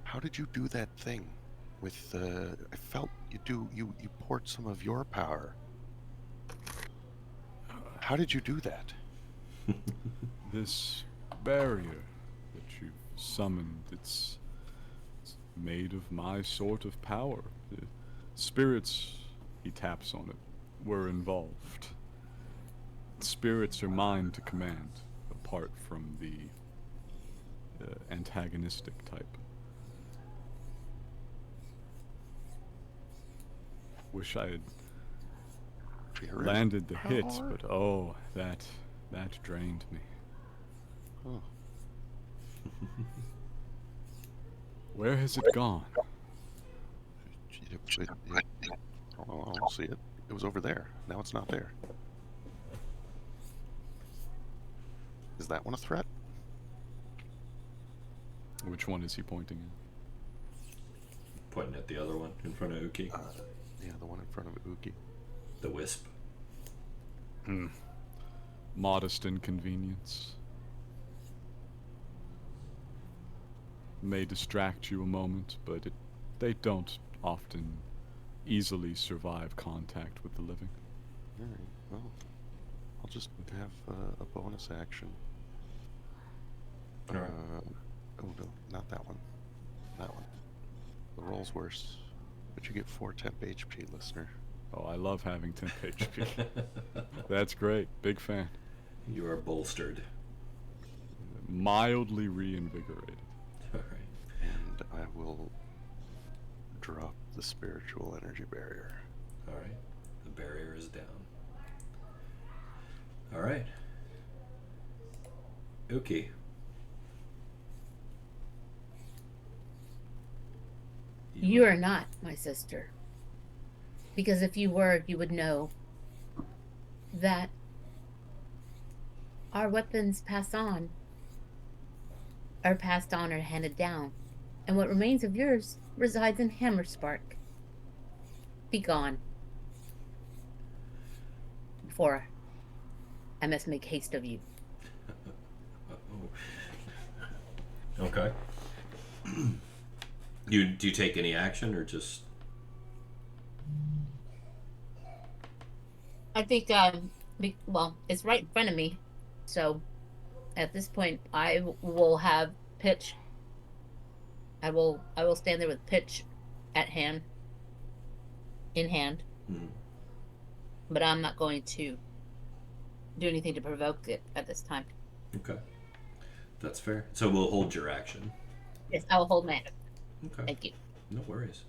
How did you do that thing with I felt you poured some of your power. How did you do that? This barrier that you've summoned, it's made of my sort of power. The spirits, he taps on it, were involved. Spirits are mine to command, apart from the antagonistic type. Wish I had landed the hit, but oh, that drained me. Oh. Where has it gone? I don't see it. It was over there. Now it's not there. Is that one a threat? Which one is he pointing at? Pointing at the other one in front of Uki. Yeah, the one in front of Uki. The wisp. Modest inconvenience. May distract you a moment, but they don't often easily survive contact with the living. Alright, well, I'll just have a bonus action. Alright. Oh no, not that one. That one. The roll's worse, but you get 4 temp HP, listener. Oh, I love having temp HP. That's great. Big fan. You are bolstered. Mildly reinvigorated. Alright. And I will drop the spiritual energy barrier. Alright. The barrier is down. Alright. Uki. You are not my sister. Because if you were, you would know that our weapons are passed on or handed down. And what remains of yours resides in Hammerspark. Be gone. Before I must make haste of you. Okay. Do you take any action or just? I think, well, it's right in front of me. So, at this point, I will have Pitch. I will stand there with Pitch at hand. In hand. Mm-hmm. But I'm not going to do anything to provoke it at this time. Okay. That's fair. So we'll hold your action. Yes, I will hold my hand. Okay. Thank you. No worries.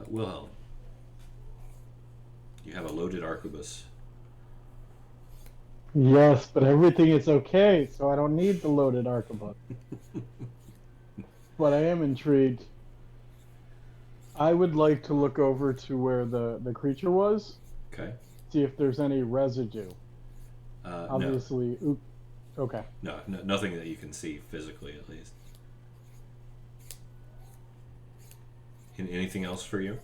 Wilhelm. You have a loaded arquebus. Yes, but everything is okay, so I don't need the loaded arquebus. But I am intrigued. I would like to look over to where the creature was. Okay. See if there's any residue. Obviously, no. Okay. No, nothing that you can see physically, at least. Anything else for you?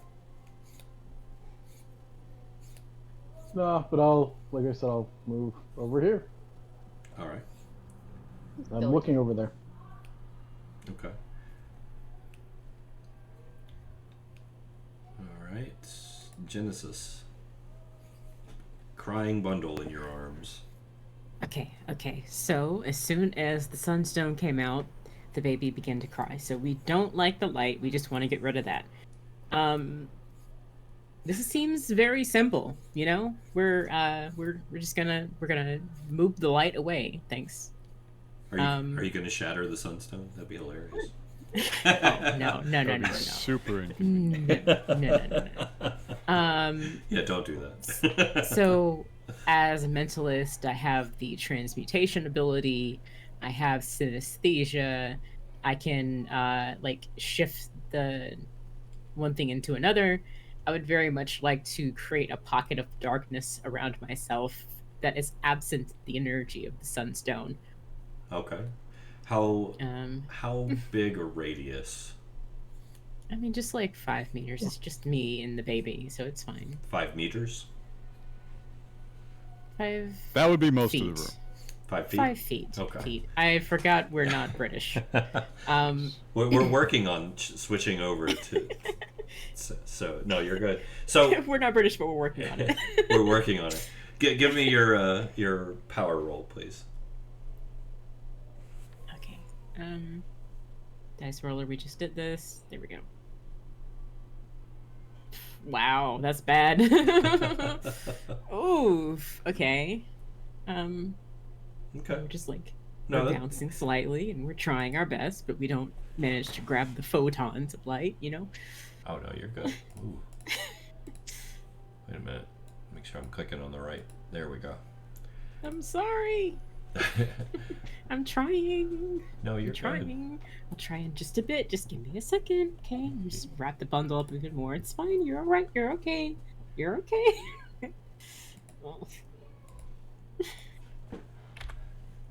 No, but like I said, I'll move over here. All right. I'm looking over there. Okay. All right. Genesis. Crying bundle in your arms. Okay. So, as soon as the sunstone came out, the baby began to cry. So, we don't like the light. We just want to get rid of that. This seems very simple, you know? We're just gonna move the light away. Thanks. Are you gonna shatter the sunstone? That'd be hilarious. No. Super No. Yeah, don't do that. So, as a mentalist, I have the transmutation ability. I have synesthesia. I can shift the one thing into another. I would very much like to create a pocket of darkness around myself that is absent the energy of the sunstone. Okay. How big a radius? I mean, just like 5 meters. It's just me and the baby, so it's fine. 5 meters? 5. That would be most feet. of the room. 5 feet? 5 feet. Okay. Feet. I forgot we're not British. We're working on switching over to. So no, you're good. So we're not British, but we're working on it. we're working on it. Give me your power roll, please. Okay. Dice roller. We just did this. There we go. Wow, that's bad. Oof. Okay. Okay. We're just like No, we're bouncing slightly, and we're trying our best, but we don't manage to grab the photons of light. Oh no, you're good. Ooh. Wait a minute. Make sure I'm clicking on the right. There we go. I'm sorry. I'm trying. No, you're I'm trying. I'm trying just a bit. Just give me a second, okay? Just wrap the bundle up a bit more. It's fine. You're all right. You're okay. You're okay.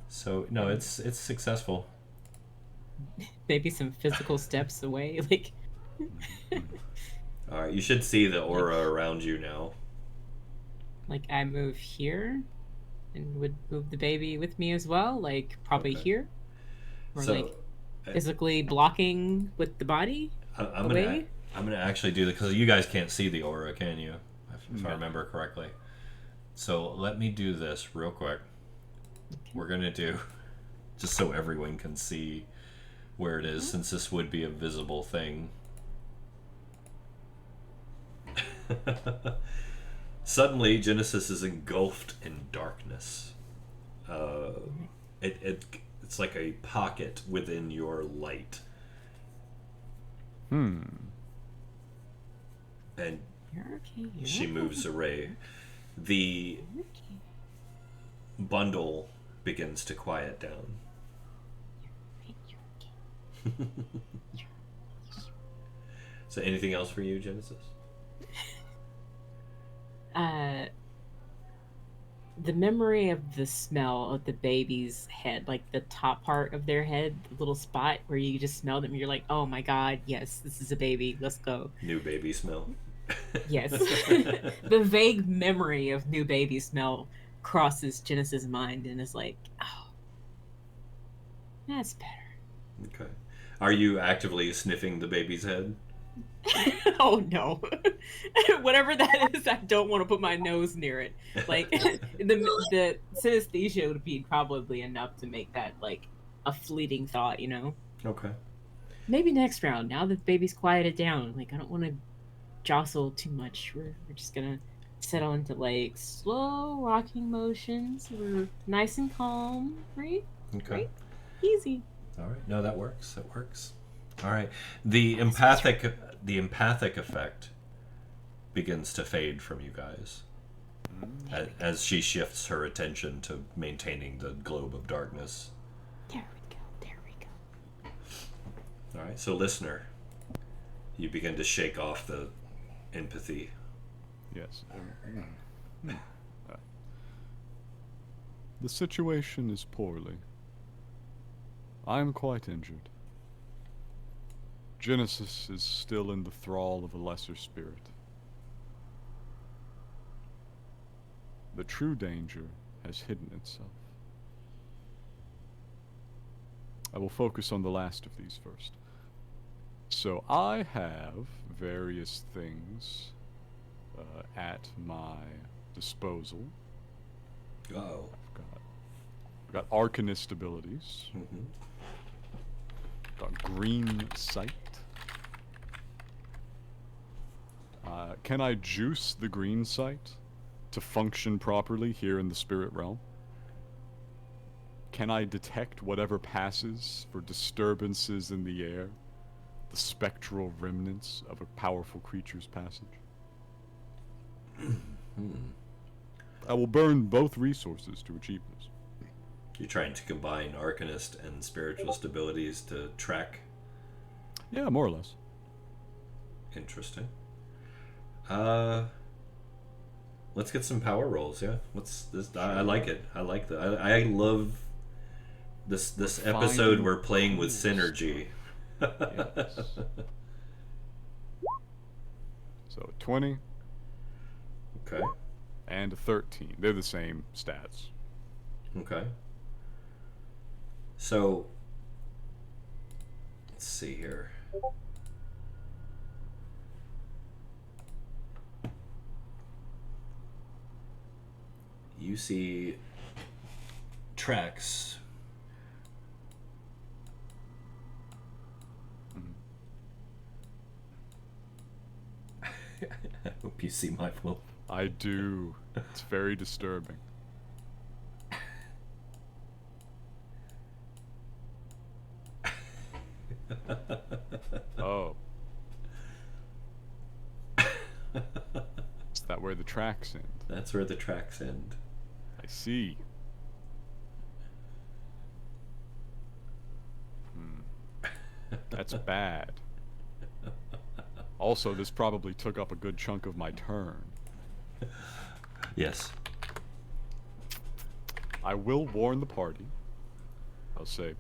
So no, it's successful. Maybe some physical steps away, like. All right, you should see the aura around you now. Like I move here, and would move the baby with me as well. Like probably Okay. here, or So, like physically blocking with the body. I'm gonna actually do that because you guys can't see the aura, can you? If I remember correctly. So let me do this real quick. Okay. We're gonna do just so everyone can see where it is, since this would be a visible thing. Suddenly, Genesis is engulfed in darkness. It's like a pocket within your light. And You're okay. she moves away. The bundle begins to quiet down. So anything else for you, Genesis? The memory of the smell of the baby's head, like the top part of their head, the little spot where you just smell them, and you're like, oh my god, yes, this is a baby, let's go. New baby smell. Yes. The vague memory of new baby smell crosses Genesis' mind and is like, oh, that's better. Okay. Are you actively sniffing the baby's head? Oh no. Whatever that is, I don't want to put my nose near it. Like the synesthesia would be probably enough to make that like a fleeting thought, Okay. Maybe next round, now that the baby's quieted down. Like I don't want to jostle too much. We're just gonna settle into like slow rocking motions. We're nice and calm, right? Okay. Right? Easy. All right. No, that works. That works. All right. The empathic effect begins to fade from you guys as she shifts her attention to maintaining the globe of darkness. There we go. There we go. All right. So, listener, you begin to shake off the empathy. Yes. The situation is poorly. I am quite injured. Genesis is still in the thrall of a lesser spirit. The true danger has hidden itself. I will focus on the last of these first. So I have various things at my disposal. Uh-oh. I've got Arcanist abilities. Mm-hmm. Got Green Sight. Can I juice the Green Sight to function properly here in the spirit realm? Can I detect whatever passes for disturbances in the air? The spectral remnants of a powerful creature's passage? I will burn both resources to achieve this. You're trying to combine Arcanist and spiritualist abilities to track. Yeah, more or less. Interesting. Let's get some power rolls. Yeah, let's this. I like it. I like that. I love This episode we're playing with synergy. Yes. So 20. Okay. And a 13. They're the same stats. Okay. So let's see here. You see tracks. I hope you see my film. I do. It's very disturbing. Oh. Is that where the tracks end? That's where the tracks end. I see. That's bad. Also, this probably took up a good chunk of my turn. Yes. I will warn the party. I'll say,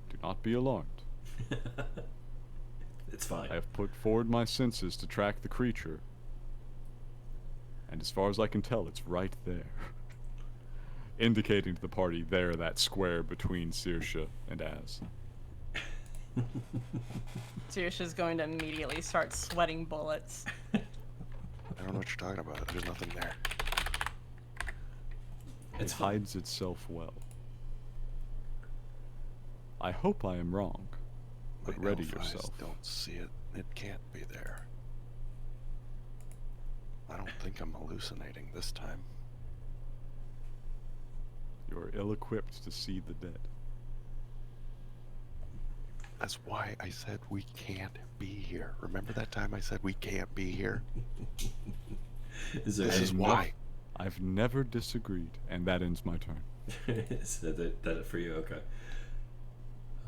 do not be alarmed. It's fine. I have put forward my senses to track the creature. And as far as I can tell, it's right there. Indicating to the party there, that square between Saoirse and Az. Saoirse's going to immediately start sweating bullets. I don't know what you're talking about. There's nothing there. It hides itself well. I hope I am wrong, but My ready elf eyes yourself. don't see it. It can't be there. I don't think I'm hallucinating this time. You are ill-equipped to see the dead. That's why I said we can't be here. Remember that time I said we can't be here? This is why. I've never disagreed, and that ends my turn. Is that it for you? Okay.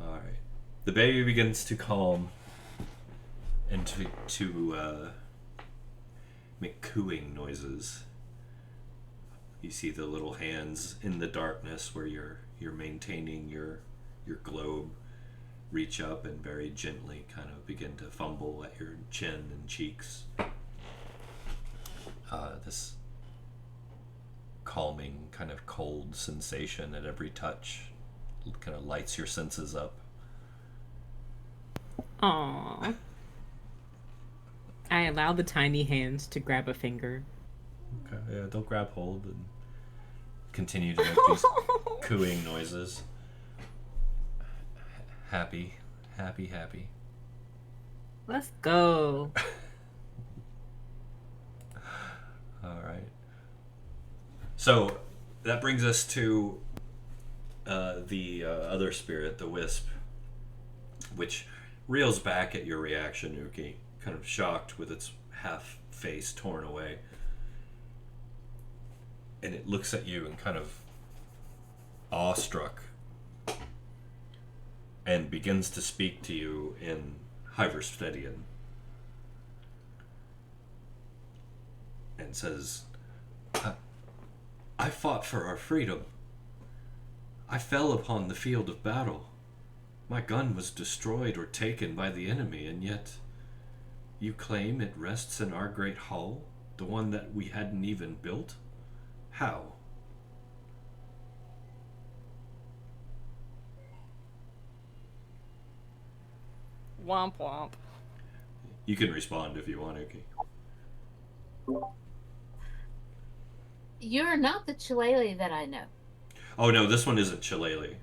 Alright. The baby begins to calm and to make cooing noises. You see the little hands in the darkness where you're maintaining your globe reach up and very gently kind of begin to fumble at your chin and cheeks. This calming, kind of cold sensation at every touch kind of lights your senses up. Aww. I allow the tiny hands to grab a finger. Okay, yeah, they'll grab hold and continue to make these cooing noises. Happy, happy, happy. Let's go. Alright. So, that brings us to the other spirit, the wisp, which reels back at your reaction, Uki, kind of shocked with its half face torn away. And it looks at you and kind of awestruck and begins to speak to you in Hyverstedian and says, I fought for our freedom. I fell upon the field of battle. My gun was destroyed or taken by the enemy, and yet you claim it rests in our great hall, the one that we hadn't even built? How? Womp womp. You can respond if you want, Uki. You're not the Shillelagh that I know. Oh no, this one isn't Shillelagh.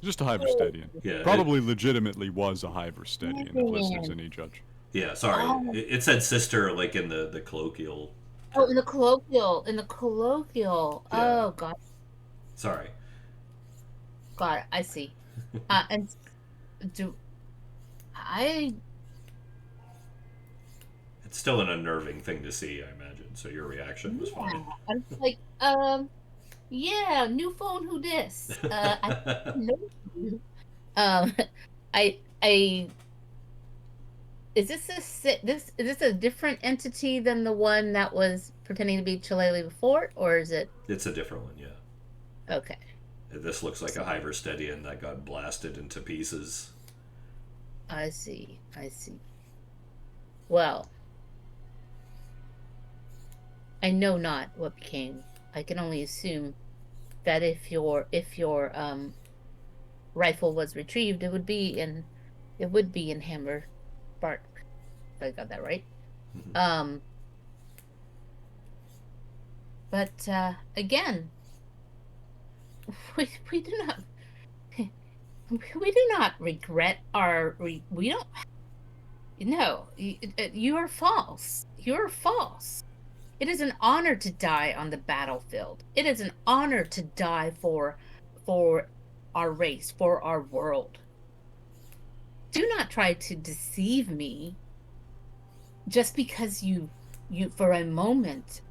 Just a Hyverstedian. Yeah, Probably legitimately was a Hyverstedian, if listeners any judge. Yeah, sorry. Oh. It said sister like in the colloquial. Oh, in the colloquial. Yeah. Oh, God. Sorry. God, I see. And do I... It's still an unnerving thing to see, I imagine. So your reaction was fine. I'm like, yeah, new phone, who dis? I know you. I Is this is this a different entity than the one that was pretending to be Chilele before, or is it? It's a different one, yeah. Okay. This looks like a Hyverstedian that got blasted into pieces. I see. I see. Well, I know not what became. I can only assume that if your rifle was retrieved, it would be in Hammer Bart. If I got that right. But again, we do not we do not regret our we don't. No, you are false. You are false. It is an honor to die on the battlefield. It is an honor to die for our race, for our world. Do not try to deceive me just because you for a moment,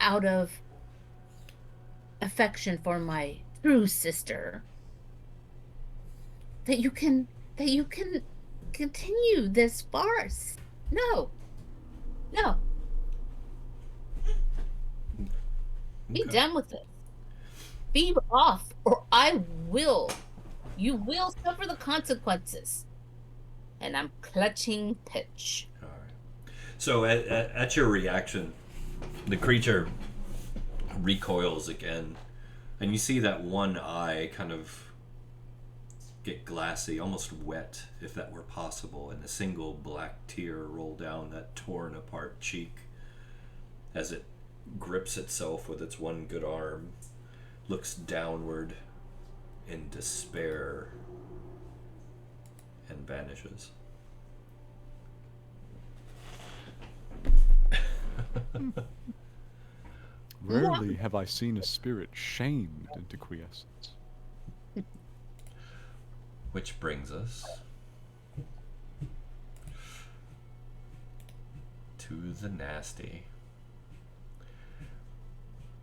out of affection for my true sister, that you can continue this farce. No. Be done with it. Be off, or you will suffer the consequences. And I'm clutching Pitch. All right. So at your reaction, the creature recoils again, and you see that one eye kind of get glassy, almost wet, if that were possible, and a single black tear roll down that torn apart cheek as it grips itself with its one good arm, looks downward in despair, and vanishes. Rarely have I seen a spirit shamed into quiescence. Which brings us to the nasty,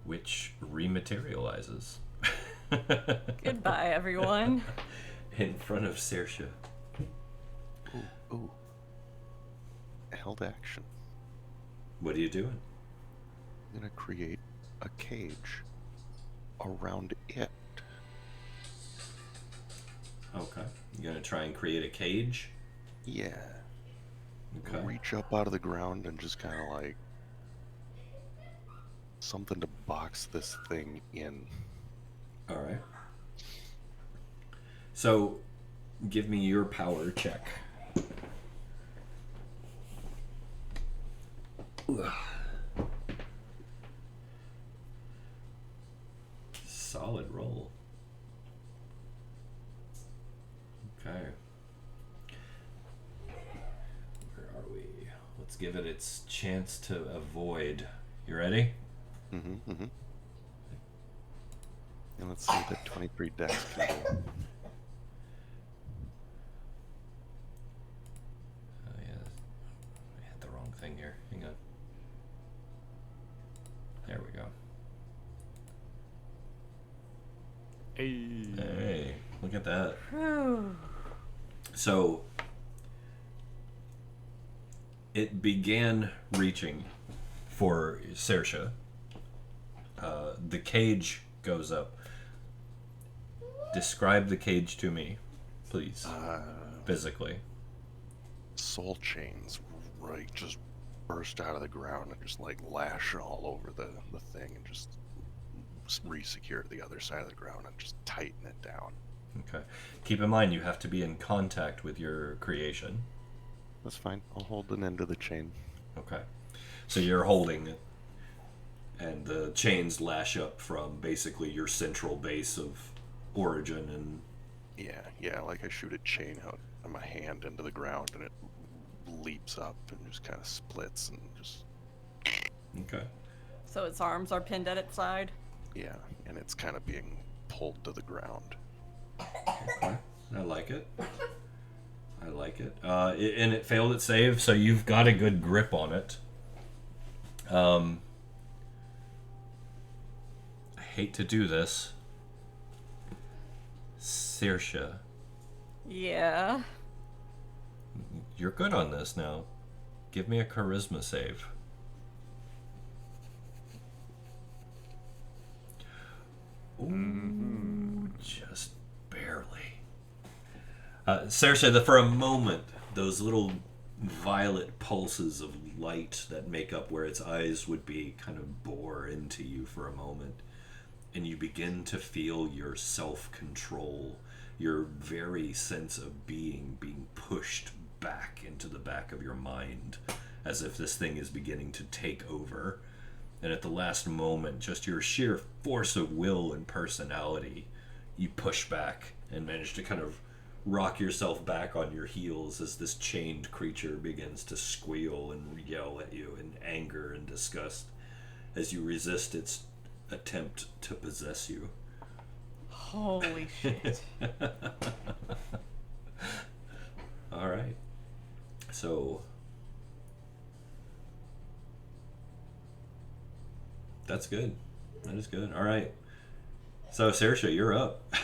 which rematerializes. Goodbye, everyone. In front of Saoirse. Ooh. Held action. What are you doing? I'm gonna create a cage around it. Okay. You're gonna try and create a cage? Yeah. Okay. Reach up out of the ground and just kind of like something to box this thing in. All right. So, give me your power check. Ugh. Solid roll. Okay. Where are we? Let's give it its chance to avoid. You ready? Mm-hmm. And let's see what 23 dex can do. Oh yeah, I hit the wrong thing here. Hang on. There we go. Hey, look at that. So it began reaching for Saoirse. The cage goes up. Describe the cage to me, please. Physically. Soul chains, right, just burst out of the ground and just like lash all over the thing and just re-secure the other side of the ground and just tighten it down. Okay. Keep in mind you have to be in contact with your creation. That's fine. I'll hold an end of the chain. Okay. So you're holding it, and the chains lash up from basically your central base of origin, and Yeah, like I shoot a chain out of my hand into the ground and it leaps up and just kind of splits and just... okay. So its arms are pinned at its side? Yeah, and it's kind of being pulled to the ground. Okay. I like it. And it failed its save, so you've got a good grip on it. I hate to do this. Saoirse. Yeah. You're good on this now. Give me a charisma save. Ooh, just barely. Saoirse, for a moment, those little violet pulses of light that make up where its eyes would be kind of bore into you for a moment. And you begin to feel your self-control, your very sense of being pushed back into the back of your mind, as if this thing is beginning to take over. And at the last moment, just your sheer force of will and personality, you push back and manage to kind of rock yourself back on your heels as this chained creature begins to squeal and yell at you in anger and disgust as you resist its attempt to possess you. Holy shit. All right. So that's good. That is good. All right. So Saoirse, you're up.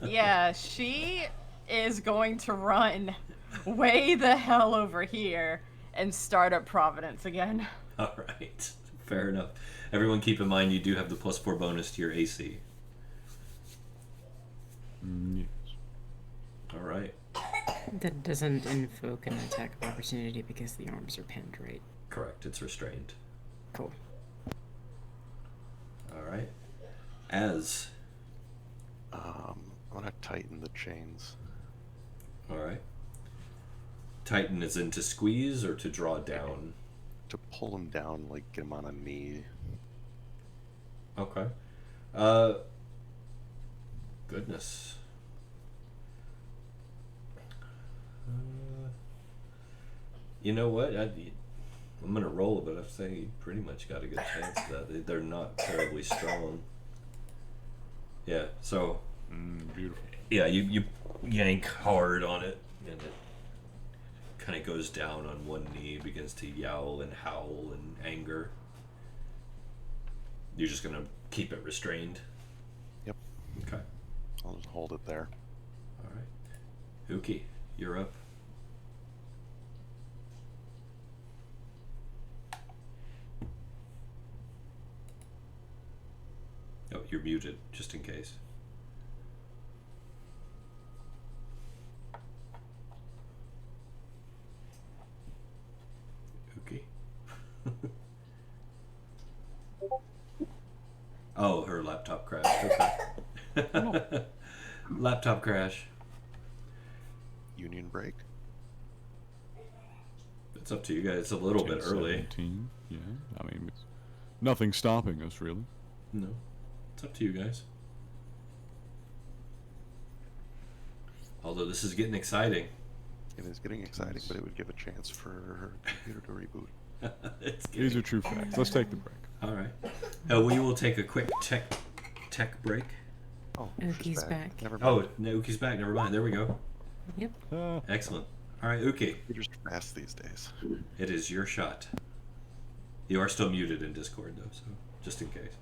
Yeah, she is going to run way the hell over here and start up Providence again. All right. Fair enough. Everyone keep in mind you do have the +4 bonus to your AC. Yes. All right. That doesn't invoke an attack of opportunity because the arms are pinned, right? Correct. It's restrained. Cool. All right. As. I'm gonna tighten the chains. All right. Tighten is in to squeeze or to draw down? To pull him down, like get him on a knee. Okay. Goodness. You know what? I'm gonna roll, but I'd say you pretty much got a good chance of that. They're not terribly strong. Yeah. So. Beautiful. Yeah, you yank hard on it, and it kind of goes down on one knee, begins to yowl and howl in anger. You're just gonna keep it restrained? Yep. Okay. I'll just hold it there. All right. Uki, you're up. Oh, you're muted, just in case. Uki. Oh, her laptop crashed. Okay. Laptop crash. Union break. It's up to you guys. It's a little bit early. 17, yeah. I mean, it's nothing stopping us, really. No. It's up to you guys. Although this is getting exciting. It is getting exciting, but it would give a chance for her computer to reboot. These are true facts. Let's take the break. All right. We will take a quick tech break. Oh, Uki's back. Never mind. Oh, no, Uki's back. Never mind. There we go. Yep. Excellent. All right, Uki. Computers are fast these days. It is your shot. You are still muted in Discord, though, so just in case.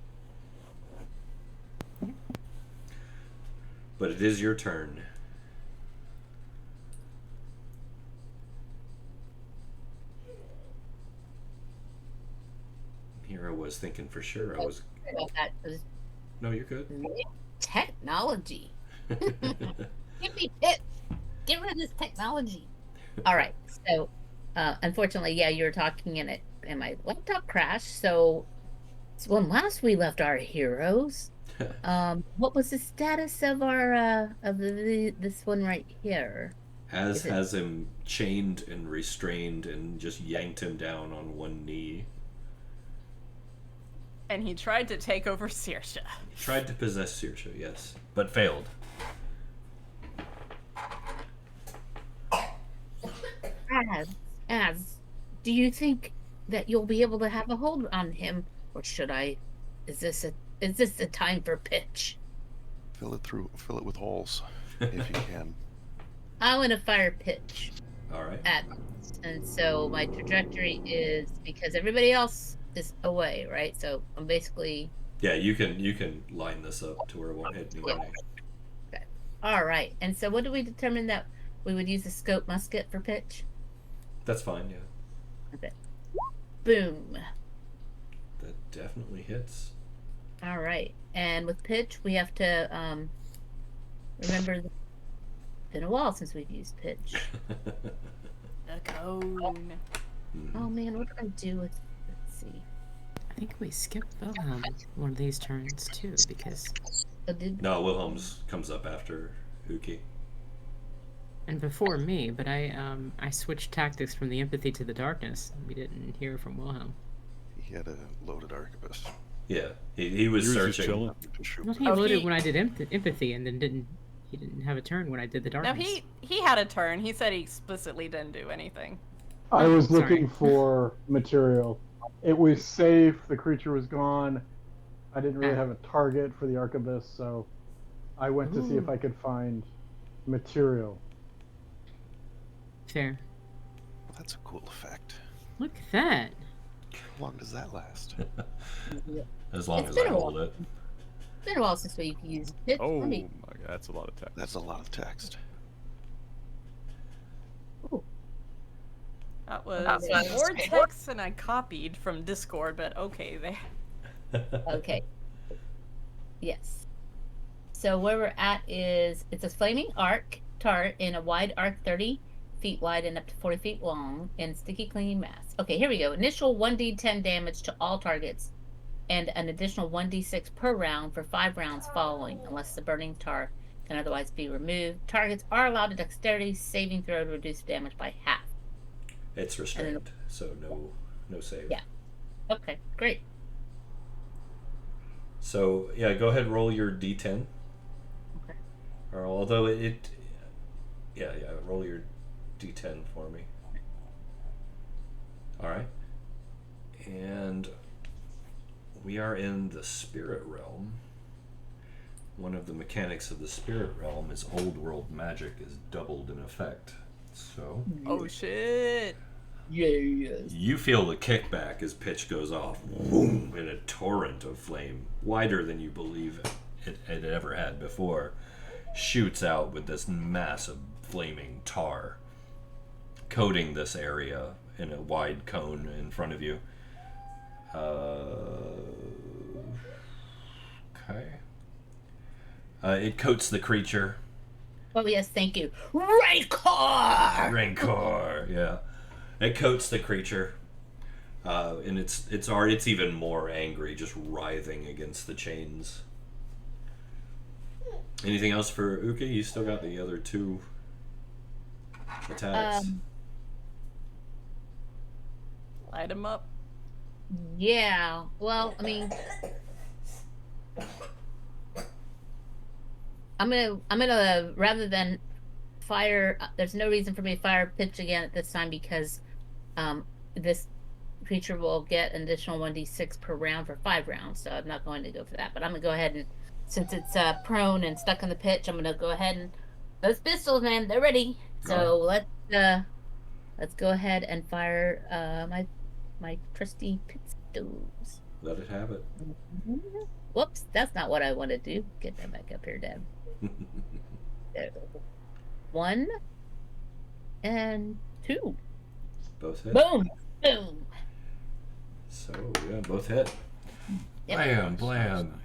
But it is your turn. Here I was thinking for sure I was... About that, 'cause No, you're good. technology. Give me tips. Get rid of this technology. All right. So, unfortunately, yeah, you were talking and my laptop crashed. So when last we left our heroes, what was the status of our this one right here? Az has him chained and restrained and just yanked him down on one knee. And he tried to take over Saoirse. Tried to possess Saoirse, yes, but failed. As, do you think that you'll be able to have a hold on him, or should I? Is this a time for pitch? Fill it with holes, if you can. I want to fire pitch All right. at, and so my trajectory is because everybody else is away, right? So I'm basically. Yeah, you can line this up to where it won't hit anybody. Okay. All right. And so what do we determine that we would use a scope musket for pitch. That's fine, yeah. Okay. Boom. That definitely hits. All right. And with pitch, we have to remember it's been a while since we've used pitch. The cone. Oh man, what did I do with? Let's see. I think we skipped Wilhelm one of these turns too, because. No, Wilhelm's comes up after Uki. And before me, but I switched tactics from the empathy to the darkness. We didn't hear from Wilhelm. He had a loaded arquebus. Yeah, he was searching. Well, he loaded when I did empathy, and then he didn't have a turn when I did the No, darkness. he had a turn. He said he explicitly didn't do anything. I was looking for material. It was safe. The creature was gone. I didn't really have a target for the arquebus, so I went to see if I could find material. Fair. Well, that's a cool effect. Look at that. How long does that last? As long It's as been I a hold while. it. It's been a while since we've used pitch. Oh, Let me- my God, that's a lot of text. That's a lot of text. That was more text than I copied from Discord, but okay there. Okay. Yes. So where we're at is it's a flaming arc tart in a wide arc 30 feet wide and up to 40 feet long and sticky clinging mass. Okay, here we go. Initial 1d10 damage to all targets and an additional 1d6 per round for 5 rounds following, unless the burning tar can otherwise be removed. Targets are allowed a dexterity saving throw to reduce damage by half. It's restrained, so no save. Yeah. Okay, great. So yeah, go ahead and roll your d10. Okay. Or although yeah, roll your d10 for me. All right. And we are in the spirit realm. One of the mechanics of the spirit realm is old world magic is doubled in effect. So Oh shit. Yes. you feel the kickback as pitch goes off, boom, in a torrent of flame, wider than you believe it ever had before, shoots out with this massive flaming tar, coating this area in a wide cone in front of you. Okay. It coats the creature. Oh yes, thank you. Rancor! Rancor, yeah. It coats the creature, and it's even more angry, just writhing against the chains. Anything else for Uki? You still got the other 2 attacks. Light him up. Yeah. Well, I mean, I'm gonna rather than fire. There's no reason for me to fire pitch again at this time because this creature will get an additional 1d6 per round for 5 rounds. So I'm not going to go for that. But I'm gonna go ahead and since it's prone and stuck on the pitch, I'm gonna go ahead and those pistols, man, they're ready. So let's go ahead and fire my trusty pistols. Let it have it. Whoops, that's not what I want to do. Get that back up here, Deb. 1 and 2. Both hit. Boom! Boom! So, yeah, both hit. Yep. Blam, blam.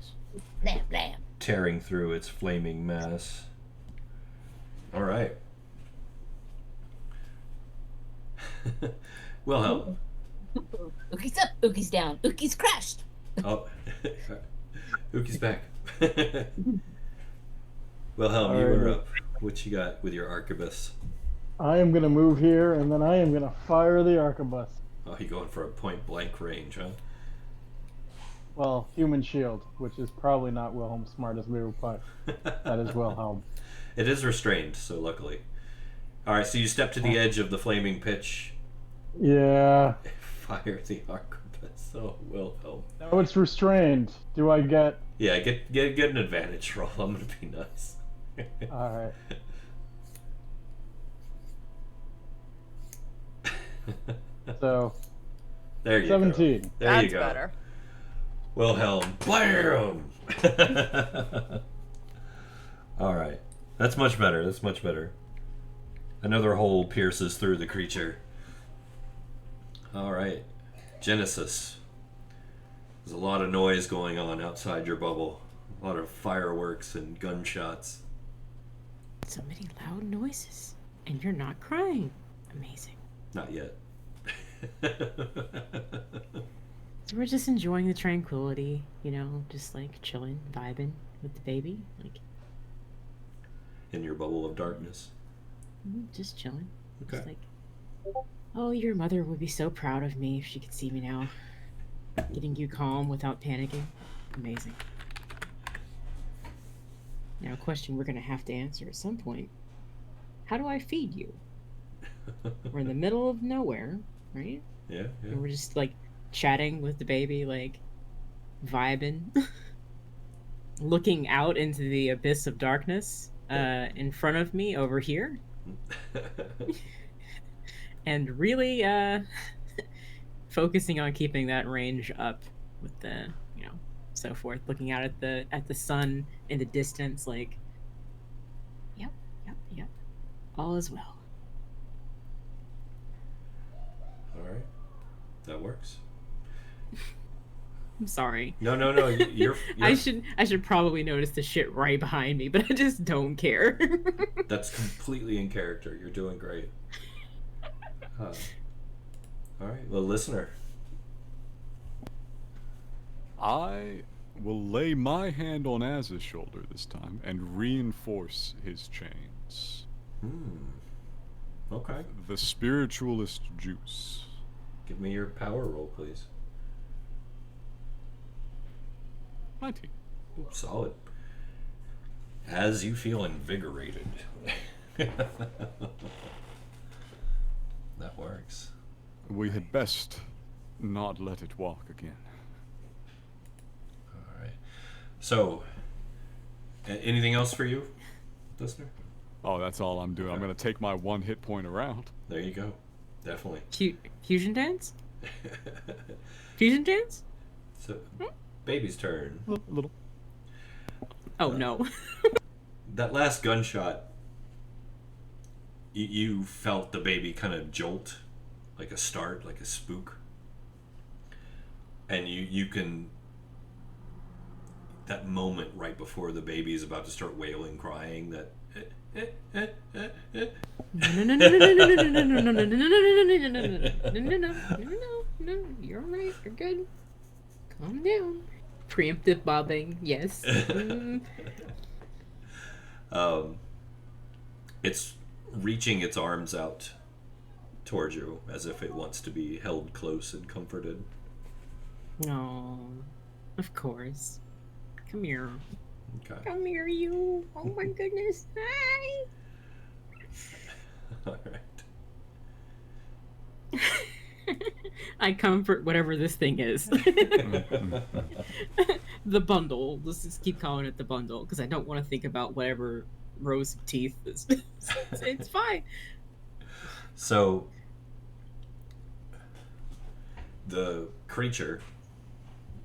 Blam, blam. Tearing through its flaming mass. All right. Wilhelm. Uki's up, Uki's down, Uki's crashed. Oh, Uki's back. Wilhelm, you Alright. were up. What you got with your arquebus? I am going to move here, and then I am going to fire the arquebus. Oh, you going for a point blank range, huh? Well, human shield, which is probably not Wilhelm's smartest move, but that is Wilhelm. It is restrained, so luckily. All right, so you step to the edge of the flaming pitch. Yeah. Fire the arquebus. Oh, Wilhelm. No, it's restrained. Do I get... Yeah, get an advantage roll. I'm gonna be nice. Alright. So, There you 17. go. There That's you go. better. Wilhelm, blam! All right, that's much better. That's much better. Another hole pierces through the creature. All right, Genesis. There's a lot of noise going on outside your bubble. A lot of fireworks and gunshots. So many loud noises. And you're not crying. Amazing. Not yet. So we're just enjoying the tranquility, you know, just like chilling, vibing with the baby. Like, in your bubble of darkness. just chilling. Okay. Just like, oh, your mother would be so proud of me if she could see me now. Getting you calm without panicking. Amazing. Now, a question we're going to have to answer at some point. How do I feed you? We're in the middle of nowhere, right? Yeah. And we're just, like, chatting with the baby, like, vibing. Looking out into the abyss of darkness in front of me over here. And really focusing on keeping that range up with the, you know, so forth. Looking out at the sun in the distance, like, yep. All is well. All right. That works. I'm sorry. No. You're I should probably notice the shit right behind me, but I just don't care. That's completely in character. You're doing great. All right. Well, listener. I will lay my hand on Az's shoulder this time and reinforce his chains. Okay. The spiritualist juice. Give me your power roll, please. 19. Ooh, solid. As you feel invigorated. That works. We had best not let it walk again. All right. So, anything else for you, listener? Oh, that's all I'm doing. I'm going to take my 1 hit point around. There you go. Definitely. Fusion dance? Fusion dance? So, baby's turn. A little. Oh, no. That last gunshot, you felt the baby kind of jolt, like a start, like a spook. And you can, that moment right before the baby is about to start wailing, crying, that No, you're alright, you're good. Calm down. Preemptive bobbing, yes. It's reaching its arms out towards you as if it wants to be held close and comforted. No, of course. Come here. Okay. Come here, you. Oh my goodness. Hi. All right. I comfort whatever this thing is. The bundle. Let's just keep calling it the bundle because I don't want to think about whatever rows of teeth is. It's fine. So, the creature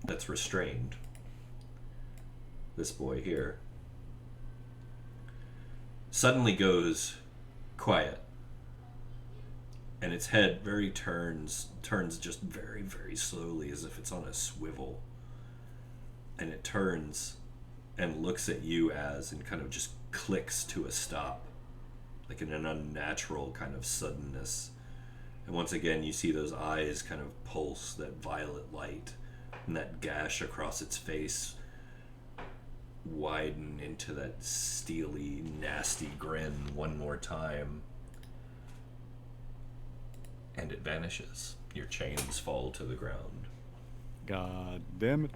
that's restrained, this boy here, suddenly goes quiet. And its head turns just very, very slowly as if it's on a swivel. And it turns and looks at you and kind of just clicks to a stop, like in an unnatural kind of suddenness. And once again, you see those eyes kind of pulse that violet light, and that gash across its face widen into that steely, nasty grin one more time. And it vanishes. Your chains fall to the ground. God damn it.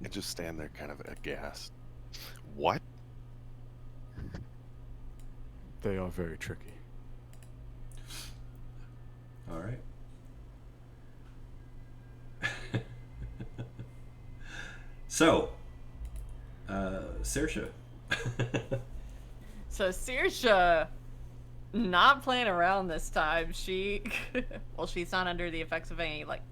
I just stand there kind of aghast. What? They are very tricky. All right. So, Saoirse. So Saoirse not playing around this time. She, well, she's not under the effects of any like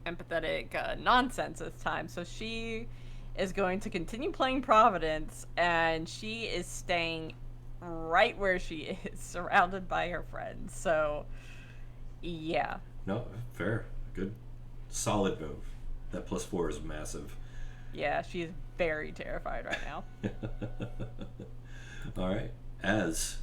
empathetic nonsense this time. So she is going to continue playing Providence, and she is staying right where she is, surrounded by her friends. So, yeah. No, fair, good, solid move. That +4 is massive. Yeah, she's very terrified right now. All right, Az.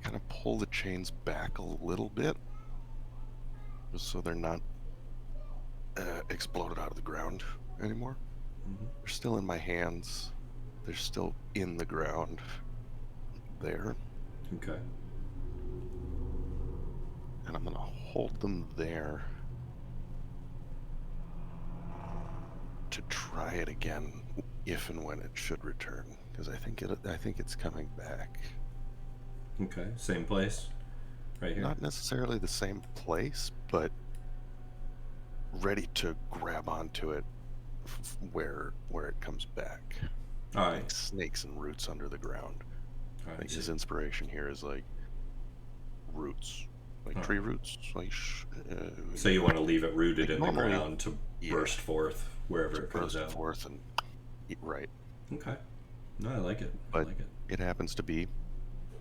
Kind of pull the chains back a little bit, just so they're not exploded out of the ground anymore. Mm-hmm. They're still in my hands. They're still in the ground there. Okay. And I'm gonna hold them there to try it again if and when it should return, because I think it's coming back. Okay, same place, right here. Not necessarily the same place, but ready to grab onto it where it comes back. All right. Like snakes and roots under the ground. All right. Like his inspiration here is like roots, like tree roots. Like so you want to leave it rooted like in the normally, ground to burst forth wherever it comes out. Forth and right. Okay. No, I like it. But I like it. It happens to be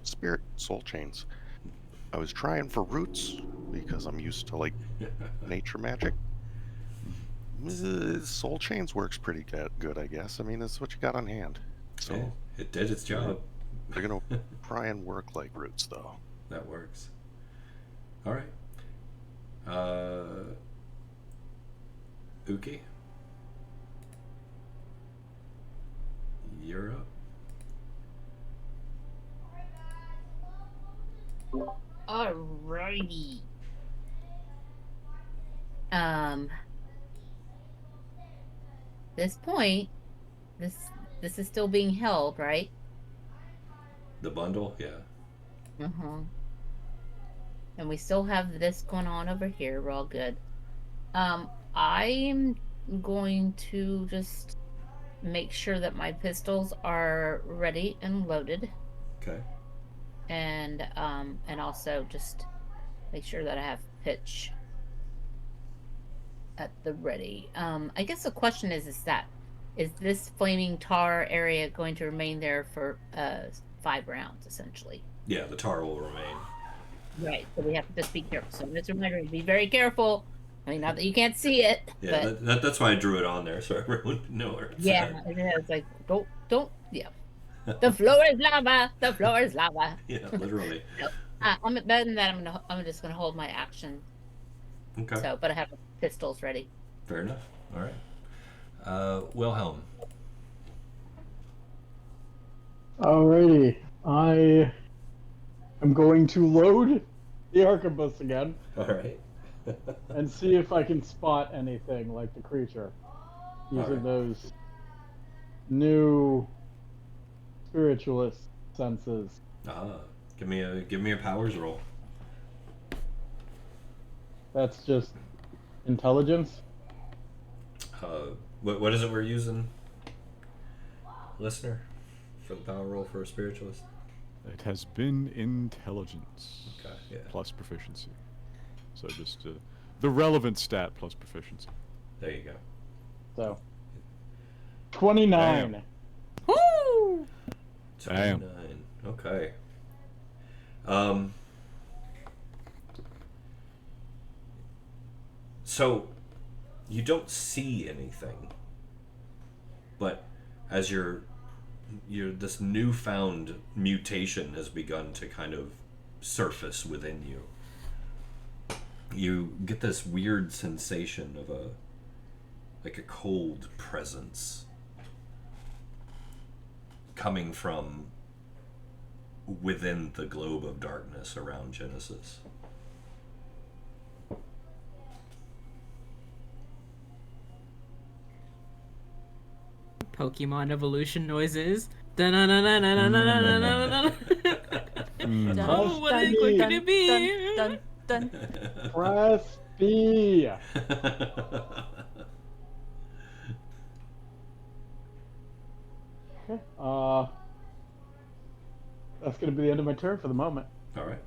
spirit soul chains. I was trying for roots because I'm used to like nature magic. Soul chains works pretty good, I guess. I mean, that's what you got on hand. So yeah, it did its job. They're gonna try and work like roots, though. That works. All right. Uki, you're up. Alrighty. This point, this is still being held, right? The bundle, yeah. And we still have this going on over here. We're all good. I'm going to just make sure that my pistols are ready and loaded. Okay. And also just make sure that I have pitch at the ready. I guess the question is this flaming tar area going to remain there for 5 rounds, essentially? Yeah, the tar will remain. Right, so we have to just be careful. So let's remember to be very careful. I mean, not that you can't see it. Yeah, but... that's why I drew it on there, so everyone would know where it's at. It's like, don't, yeah. The floor is lava. The floor is lava. Yeah, literally. So, better than that, I'm just gonna hold my action. Okay. So, but I have pistols ready. Fair enough. All right. Wilhelm. Alrighty, I am going to load the arquebus again. All right. And see if I can spot anything like the creature using those new spiritualist senses. Give me a powers roll. That's just intelligence. What is it we're using, listener, for the power roll for a spiritualist? It has been intelligence. Okay, yeah. Plus proficiency. So just the relevant stat plus proficiency. There you go. So 29. Damn. Woo! 29. Okay. So you don't see anything, but as your this newfound mutation has begun to kind of surface within you. You get this weird sensation of a cold presence coming from within the globe of darkness around Genesis. Pokemon evolution noises. Oh, what could it be? Dun. Press Yeah. Okay. That's going to be the end of my turn for the moment. All right.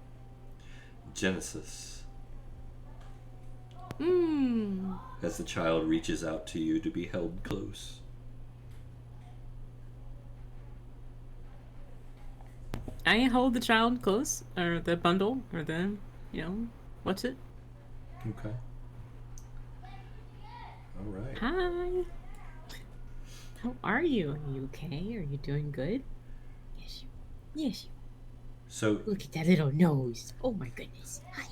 Genesis. As the child reaches out to you to be held close. I hold the child close, or the bundle, or the, what's it? Okay. All right. Hi. How are you? Are you okay? Are you doing good? Yes, you. So Look at that little nose. Oh my goodness. Hi.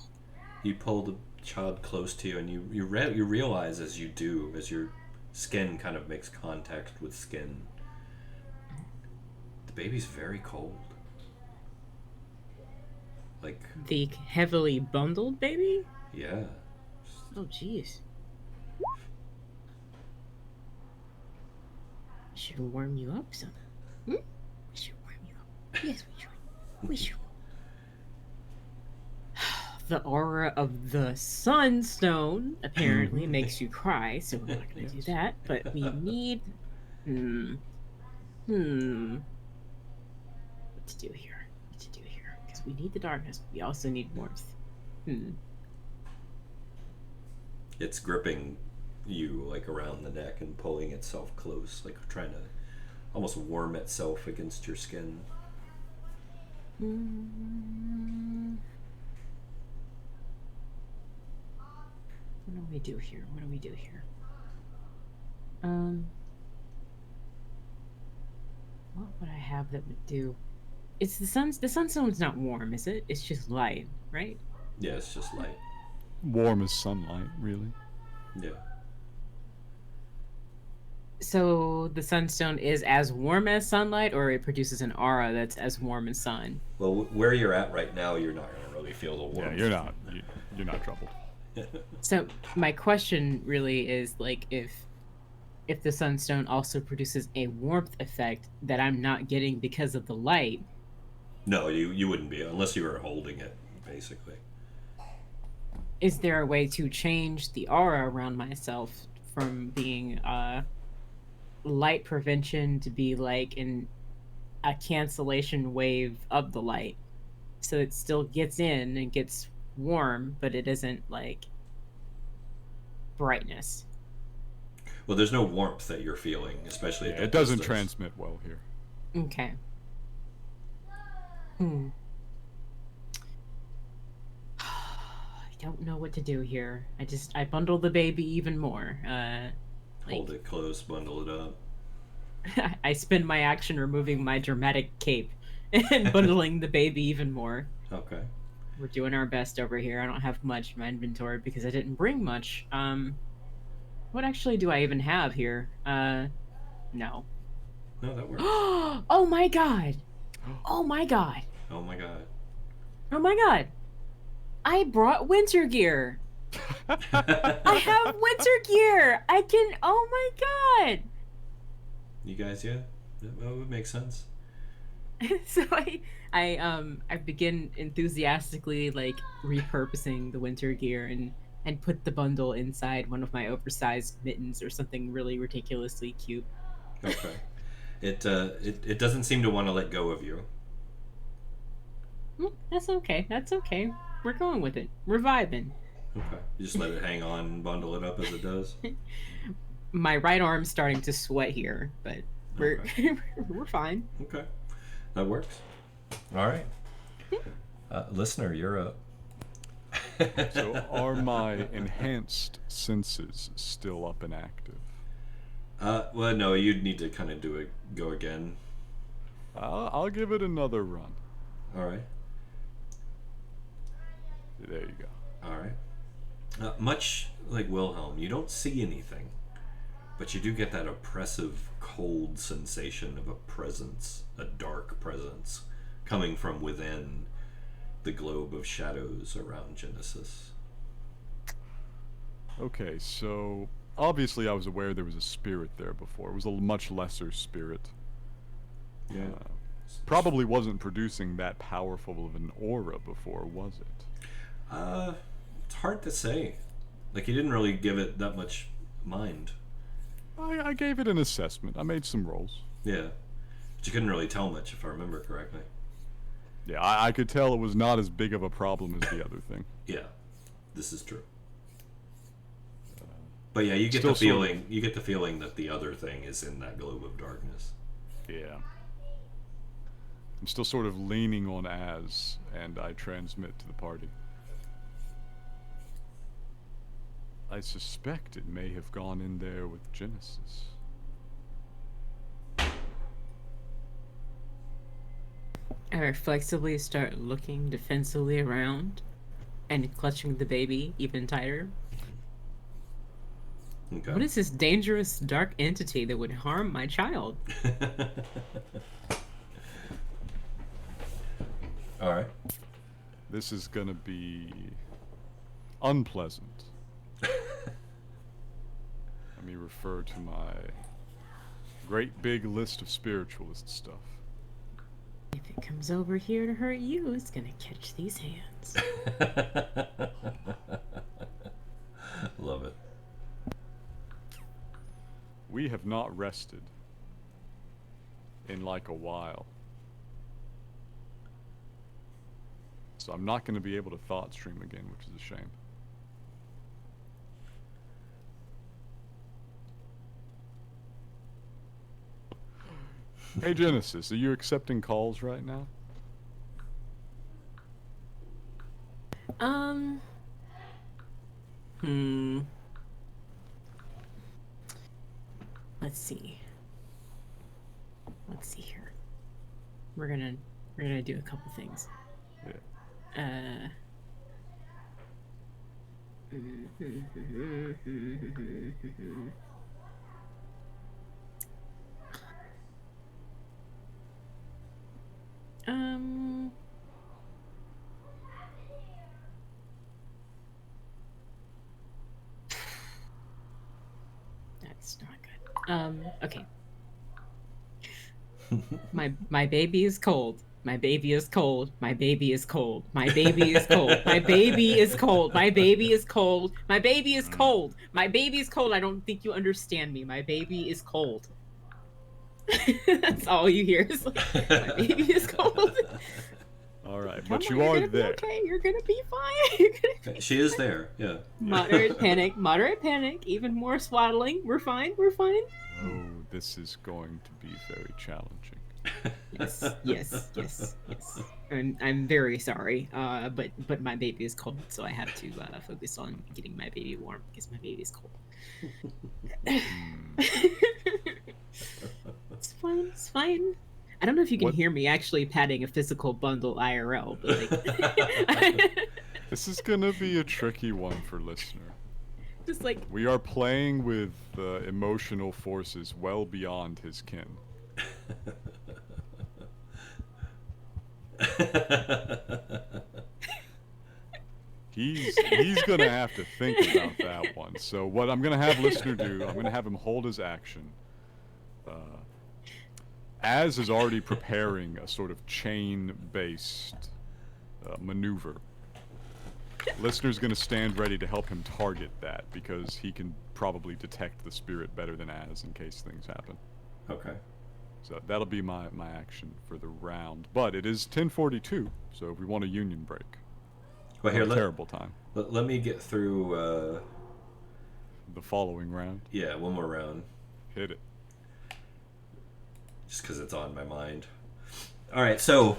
you pull the child close to you, and you realize as you do, as your skin kind of makes contact with skin, the baby's very cold. Like The heavily bundled baby? yeah. Oh jeez. I should warm you up some. I should warm you up. Yes, we should. We should. The aura of the sunstone apparently makes you cry, so we're not going to do that. But we need. What to do here? Because we need the darkness, but we also need warmth. It's gripping you like around the neck and pulling itself close, like trying to almost warm itself against your skin. What do we do here? What would I have that would do? It's the sunstone's not warm, is it? It's just light, right? Yeah, it's just light. Warm as sunlight, really. Yeah. So the sunstone is as warm as sunlight, or it produces an aura that's as warm as sun? Well, where you're at right now, you're not going to really feel the warmth. Yeah, you're not troubled. So my question really is, like, if the sunstone also produces a warmth effect that I'm not getting because of the light. No, you wouldn't be, unless you were holding it, basically. Is there a way to change the aura around myself from being light prevention to be like a cancellation wave of the light, so it still gets in and gets warm, but it isn't like brightness? Well, there's no warmth that you're feeling, especially at that it doesn't distance. transmit well here. Okay. I don't know what to do here. I bundle the baby even more. Hold it close, bundle it up. I spend my action removing my dramatic cape and bundling the baby even more. Okay. We're doing our best over here. I don't have much in my inventory because I didn't bring much. What actually do I even have here? No. No, that works. Oh my god! Oh my god! Oh my god. Oh my god! I brought winter gear! I have winter gear! I can... Oh my god! You guys, yeah? That would make sense. So I begin enthusiastically like repurposing the winter gear and put the bundle inside one of my oversized mittens or something really ridiculously cute. Okay. It doesn't seem to want to let go of you. That's okay. That's okay. We're going with it. We're vibing. Okay. You just let it hang on and bundle it up as it does. My right arm's starting to sweat here, but we're we're fine. Okay. That works. All right. Listener, you're up. So are my enhanced senses still up and active? Well, no, you'd need to kind of go again. I'll give it another run. All right. There you go. All right. Much like Wilhelm, you don't see anything, but you do get that oppressive, cold sensation of a presence, a dark presence, coming from within the globe of shadows around Genesis. Okay, so obviously I was aware there was a spirit there before. It was a much lesser spirit. Yeah. Probably wasn't producing that powerful of an aura before, was it? It's hard to say. Like, you didn't really give it that much mind. I gave it an assessment. I made some rolls. Yeah. But you couldn't really tell much, if I remember correctly. Yeah, I could tell it was not as big of a problem as the other thing. Yeah, this is true. But yeah, you get Still the feeling. You get the feeling that the other thing is in that globe of darkness. Yeah. I'm still sort of leaning on Az, and I transmit to the party. I suspect it may have gone in there with Genesis. I reflexively start looking defensively around and clutching the baby even tighter. Okay. What is this dangerous dark entity that would harm my child? All right. This is gonna be unpleasant. Let me refer to my great big list of spiritualist stuff. If it comes over here to hurt you, it's gonna catch these hands. Love it. We have not rested in like a while. So I'm not going to be able to thought stream again, which is a shame. Hey Genesis, are you accepting calls right now? Let's see. Let's see here. We're gonna do a couple things. Yeah. That's not good. Okay. My baby is cold. My baby is cold. My baby is cold. My baby is cold. My baby is cold. My baby is cold. My baby is cold. My baby is cold. I don't think you understand me. My baby is cold. That's all you hear is like, my baby is cold. All right, Come but on, you are you're gonna there. Be okay, you're gonna be fine. You're gonna be She is there. Yeah. Moderate panic. Moderate panic. Even more swaddling. We're fine. We're fine. Oh, this is going to be very challenging. Yes, yes, yes, yes. I'm very sorry, but my baby is cold, so I have to focus on getting my baby warm because my baby is cold. It's fine. It's fine. I don't know if you can hear me actually patting a physical bundle IRL, but like, This is gonna be a tricky one for listener. just like We are playing with emotional forces well beyond his kin. He's gonna have to think about that one. So what I'm gonna have listener do, I'm gonna have him hold his action. Az is already preparing a sort of chain-based maneuver. Listener's gonna stand ready to help him target that because he can probably detect the spirit better than Az in case things happen. Okay. So that'll be my action for the round. But it is 10:42, so if we want a union break. Well, here, terrible time. Let me get through. The following round. Yeah, one more round. Hit it. Just because it's on my mind. All right, so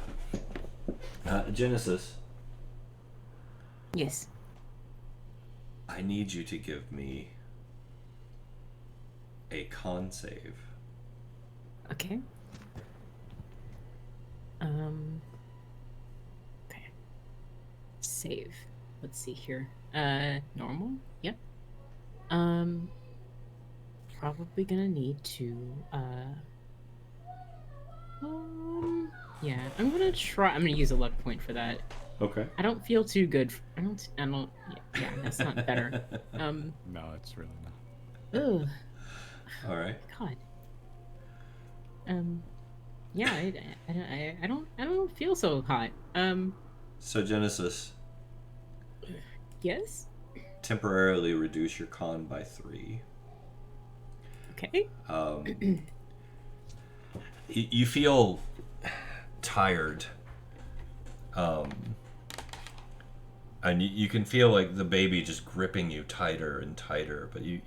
Genesis, yes. I need you to give me a con save. Okay. Okay. Save. Let's see here. Normal? Yep. Probably gonna need to, yeah, I'm gonna use a luck point for that. Okay. I don't feel too good. I don't, yeah, that's not better. No, it's really not. Ugh. All right. God. Yeah, I don't feel so hot. So Genesis, Yes? temporarily reduce your con by 3. Okay. You feel tired. And you can feel like the baby just gripping you tighter and tighter, but you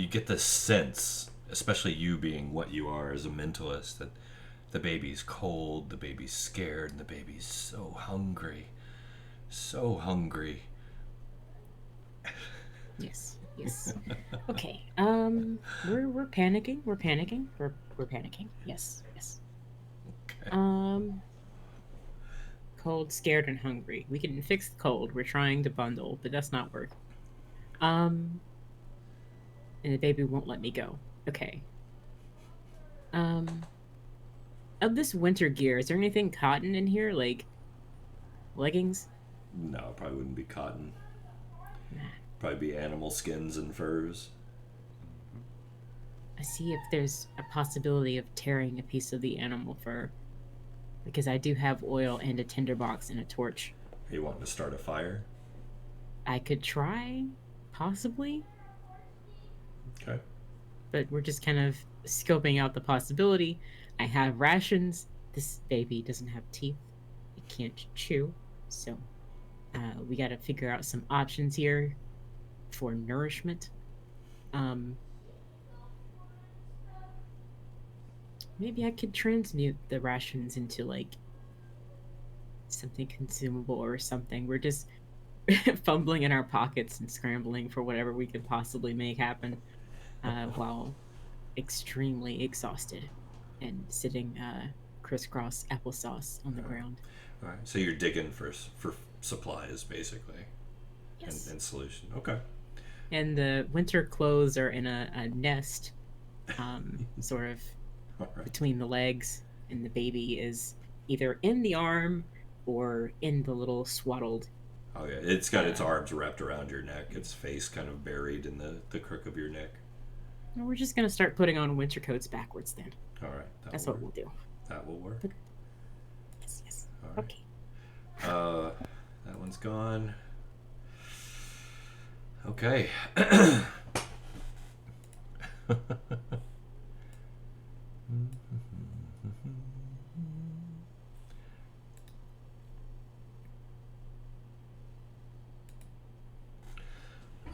get this sense, especially you being what you are as a mentalist, that the baby's cold, the baby's scared, and the baby's so hungry. So hungry. Yes. Okay. We're panicking. We're panicking. We're panicking. Yes. Okay. Cold, scared, and hungry. We can fix the cold. We're trying to bundle, but that's not working. And the baby won't let me go. Okay. Of this winter gear, is there anything cotton in here, like leggings? No, it probably wouldn't be cotton. Probably be animal skins and furs. I see if there's a possibility of tearing a piece of the animal fur, because I do have oil and a tinderbox and a torch. Are you wanting to start a fire? I could try, possibly. Okay. But we're just kind of scoping out the possibility. I have rations. This baby doesn't have teeth. It can't chew. So we got to figure out some options here for nourishment. Maybe I could transmute the rations into like something consumable or something. We're just fumbling in our pockets and scrambling for whatever we could possibly make happen while extremely exhausted and sitting crisscross applesauce on the ground. All right. So you're digging for supplies, basically. Yes. And solution. Okay. And the winter clothes are in a nest, sort of Right. between the legs, and the baby is either in the arm or in the little swaddled. Oh yeah, it's got its arms wrapped around your neck, its face kind of buried in the crook of your neck. We're just gonna start putting on winter coats backwards then. All right, That's what we'll do. That will work. Yes. All right. Okay. That one's gone. Okay.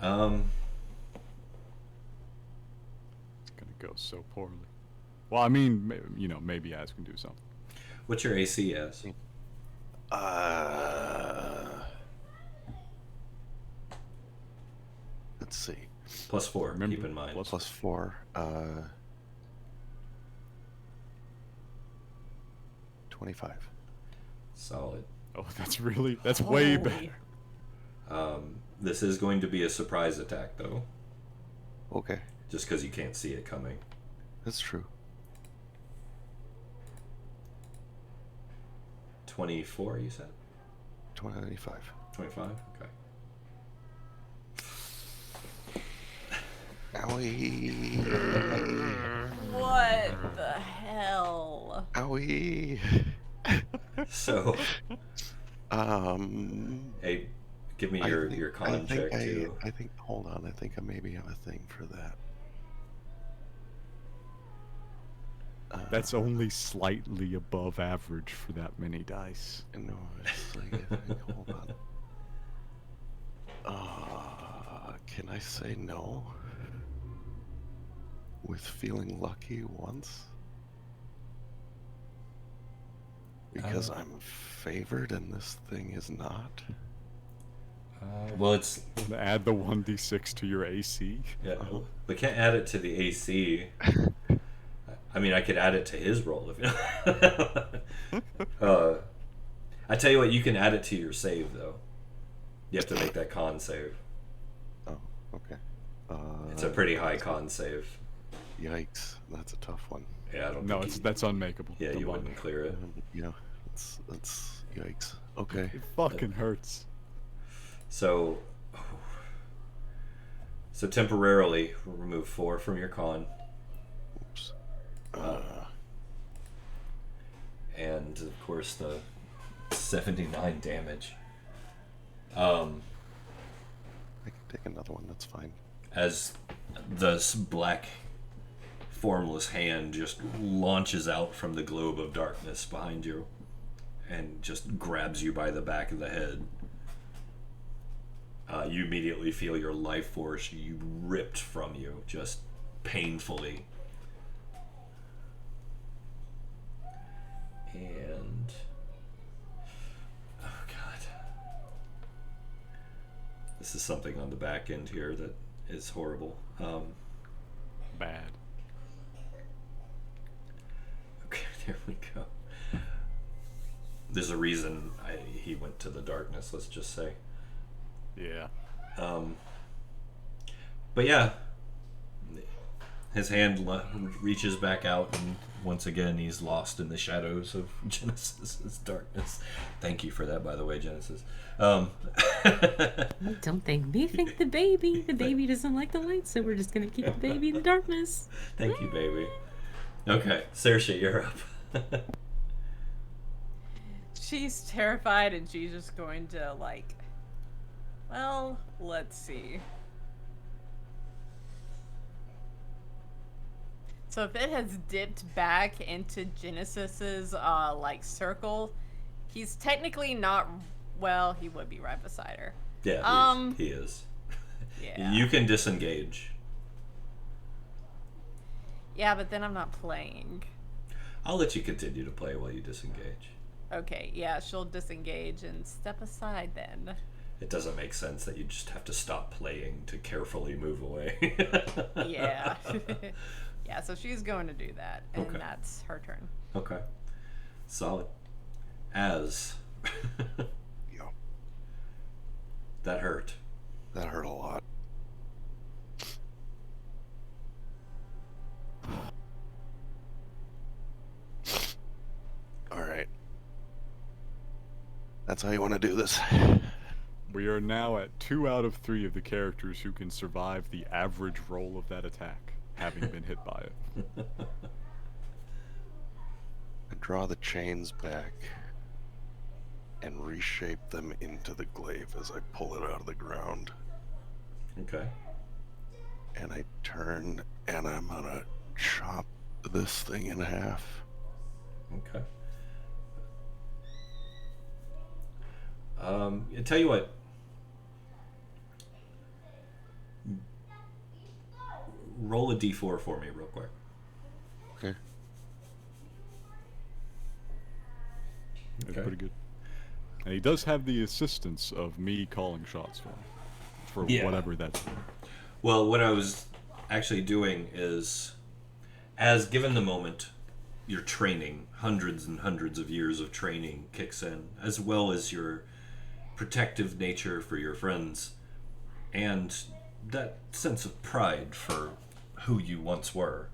It's gonna go so poorly. Well, I mean, maybe Az can do something. What's your AC as? Let's see. +4. Remember, keep in mind. +4. 25. Solid. Oh, that's way better. This is going to be a surprise attack, though. Okay, Just because you can't see it coming. that's true. 24, you said? 25. 25? Okay. Owie. What the hell? Owie. So, hey, give me your con check, too. I think, hold on, I think I maybe have a thing for that. That's only slightly above average for that many dice. No, it's like, I think, hold on. Can I say no? With feeling lucky once? Because I'm favored and this thing is not? Well, it's... Add the 1d6 to your AC. Yeah, we can't add it to the AC. I mean, I could add it to his roll if I tell you what, you can add it to your save, though. You have to make that con save. Oh, okay. It's a pretty high con save. Yikes, that's a tough one. Yeah, I don't No, think that's unmakeable. Yeah, Don't you bother. wouldn't clear it. Yeah, that's yikes. Okay. It fucking hurts. So temporarily remove 4 from your con. Oops. And of course the 79 damage. take another one. That's fine. As this black, formless hand just launches out from the globe of darkness behind you and just grabs you by the back of the head. You immediately feel your life force ripped from you, just painfully. And... oh god. This is something on the back end here that is horrible. Bad. Okay, there we go. There's a reason he went to the darkness, let's just say. Yeah. But yeah, his hand reaches back out, and once again he's lost in the shadows of Genesis's darkness. Thank you for that, by the way, Genesis. Don't think me. Think the baby. The baby doesn't like the light, so we're just gonna keep the baby in the darkness. Thank you, baby. Okay, Saoirse, you're up. She's terrified, and she's just going to, like... well, let's see. So if it has dipped back into Genesis's, like, circle, he's technically not... well, he would be right beside her. Yeah, he is. Yeah. You can disengage. Yeah, but then I'm not playing. I'll let you continue to play while you disengage. Okay, yeah, she'll disengage and step aside then. It doesn't make sense that you just have to stop playing to carefully move away. Yeah. Yeah, so she's going to do that, and Okay. that's her turn. Okay. Solid. As. Yeah. That hurt. That hurt a lot. All right. That's how you want to do this. We are now at 2 out of 3 of the characters who can survive the average roll of that attack, having been hit by it. I draw the chains back and reshape them into the glaive as I pull it out of the ground. Okay. And I turn and I'm gonna chop this thing in half. Okay. I tell you what. Roll a d4 for me real quick. Okay. That's pretty good. And he does have the assistance of me calling shots for Yeah. whatever that's. Well, what I was actually doing is, as given the moment, your training, hundreds and hundreds of years of training kicks in, as well as your protective nature for your friends, and that sense of pride for who you once were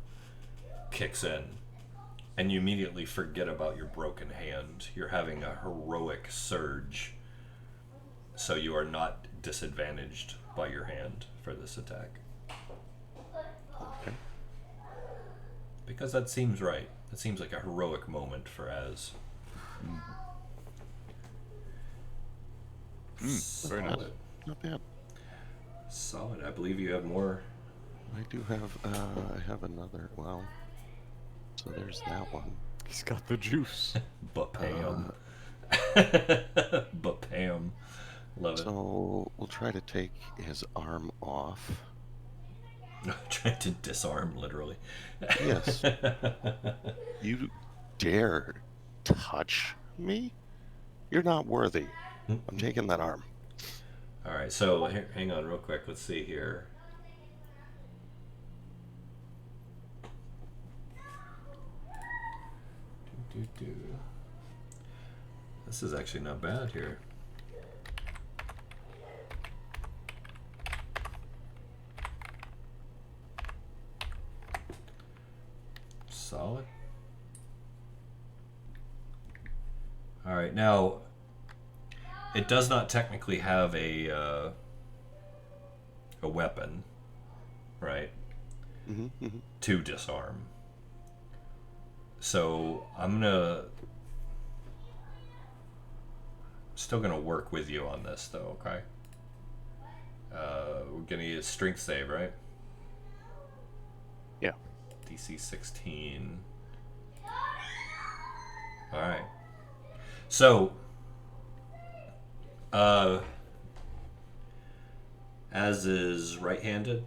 kicks in, and you immediately forget about your broken hand. You're having a heroic surge, so you are not disadvantaged by your hand for this attack. Okay. Because that seems right. It seems like a heroic moment for Az. Very nice. Solid. Not bad. Solid. I believe you have more. I do have, I have another, well, so there's that one. He's got the juice. But Pam. But Pam. Love it. So we'll try to take his arm off. Trying to disarm, literally. Yes. You dare touch me? You're not worthy. I'm taking that arm. Alright, so hang on real quick. Let's see here. This is actually not bad here. Solid. Alright, now it does not technically have a weapon, right? To disarm. So I'm still gonna work with you on this though, okay? gonna use strength save, right? Yeah. DC 16. All right. So, Az is right-handed.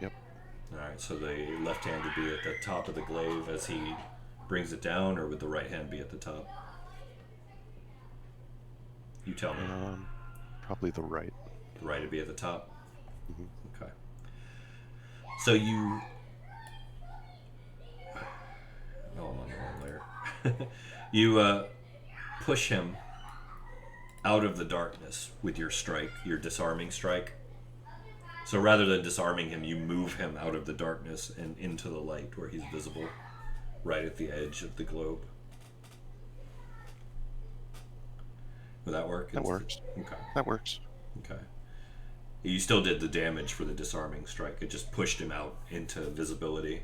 Yep. All right. So the left hand would be at the top of the glaive as he brings it down, or would the right hand be at the top? You tell me. Probably the right. The right would be at the top. Mm-hmm. Okay. So you. Oh, I'm on the wrong layer. You push him out of the darkness with your strike, your disarming strike. So rather than disarming him, you move him out of the darkness and into the light where he's visible, right at the edge of the globe. Would that work? That works. Okay. That works. Okay. You still did the damage for the disarming strike. It just pushed him out into visibility.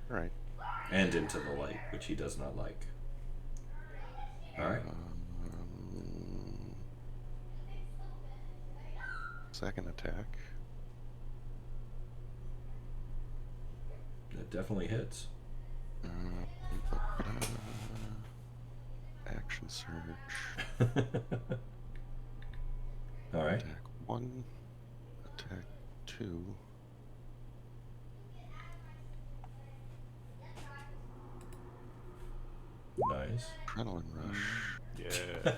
Right. And into the light, which he does not like. Alright. Second attack. That definitely hits. Action surge. Alright. Attack 1. Attack 2. Nice. Adrenaline rush. Yeah.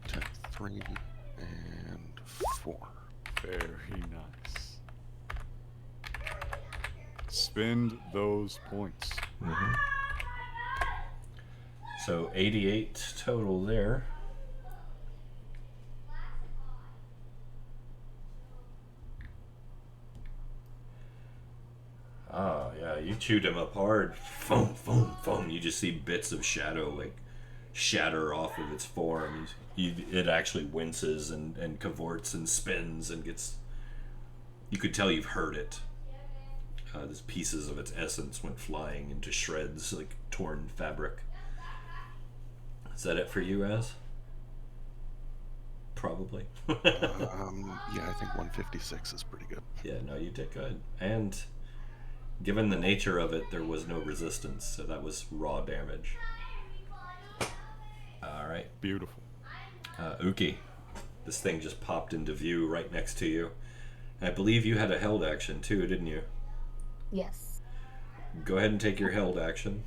Attack 3 and 4. Very nice. Spend those points. Mm-hmm. So 88 total there. Ah, yeah, you chewed him up hard. Foam, foam, foam. You just see bits of shadow like shatter off of its form. It actually winces and cavorts and spins and gets. You could tell you've heard it. There's pieces of its essence went flying into shreds like torn fabric. Is that it for you, Az? Probably. Yeah, I think 156 is pretty good. Yeah, no, you did good. And given the nature of it, there was no resistance, so that was raw damage. All right. Beautiful. Uki, this thing just popped into view right next to you. I believe you had a held action too, didn't you? Yes. Go ahead and take your held action,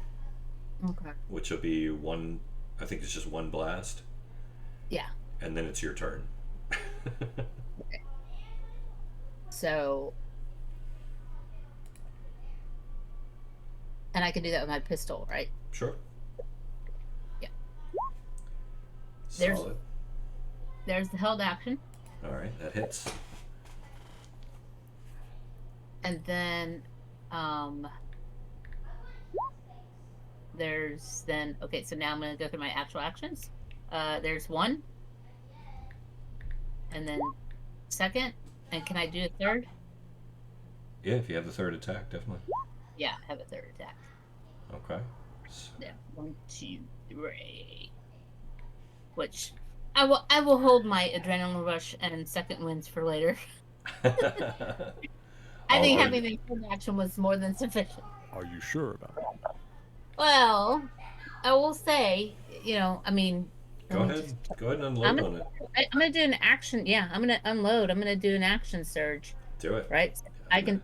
Okay. which will be one, I think it's just one blast, Yeah. and then it's your turn. Okay. So. And I can do that with my pistol, right? Sure. Yeah. There's- Solid. There's the held action. All right, that hits. And then, there's then, okay, so now I'm going to go through my actual actions. There's 1. And then 2nd. And can I do a 3rd? Yeah, if you have the third attack, definitely. Yeah, I have a 3rd attack. Okay. Yeah, 1, 2, 3. Which I will hold my adrenaline rush and second wins for later. I think having the third action was more than sufficient. Are you sure about that? Well, I will say, I mean. Go ahead and unload on it. I'm gonna do an action. Yeah, I'm gonna unload. I'm gonna do an action surge. Do it. Right. I can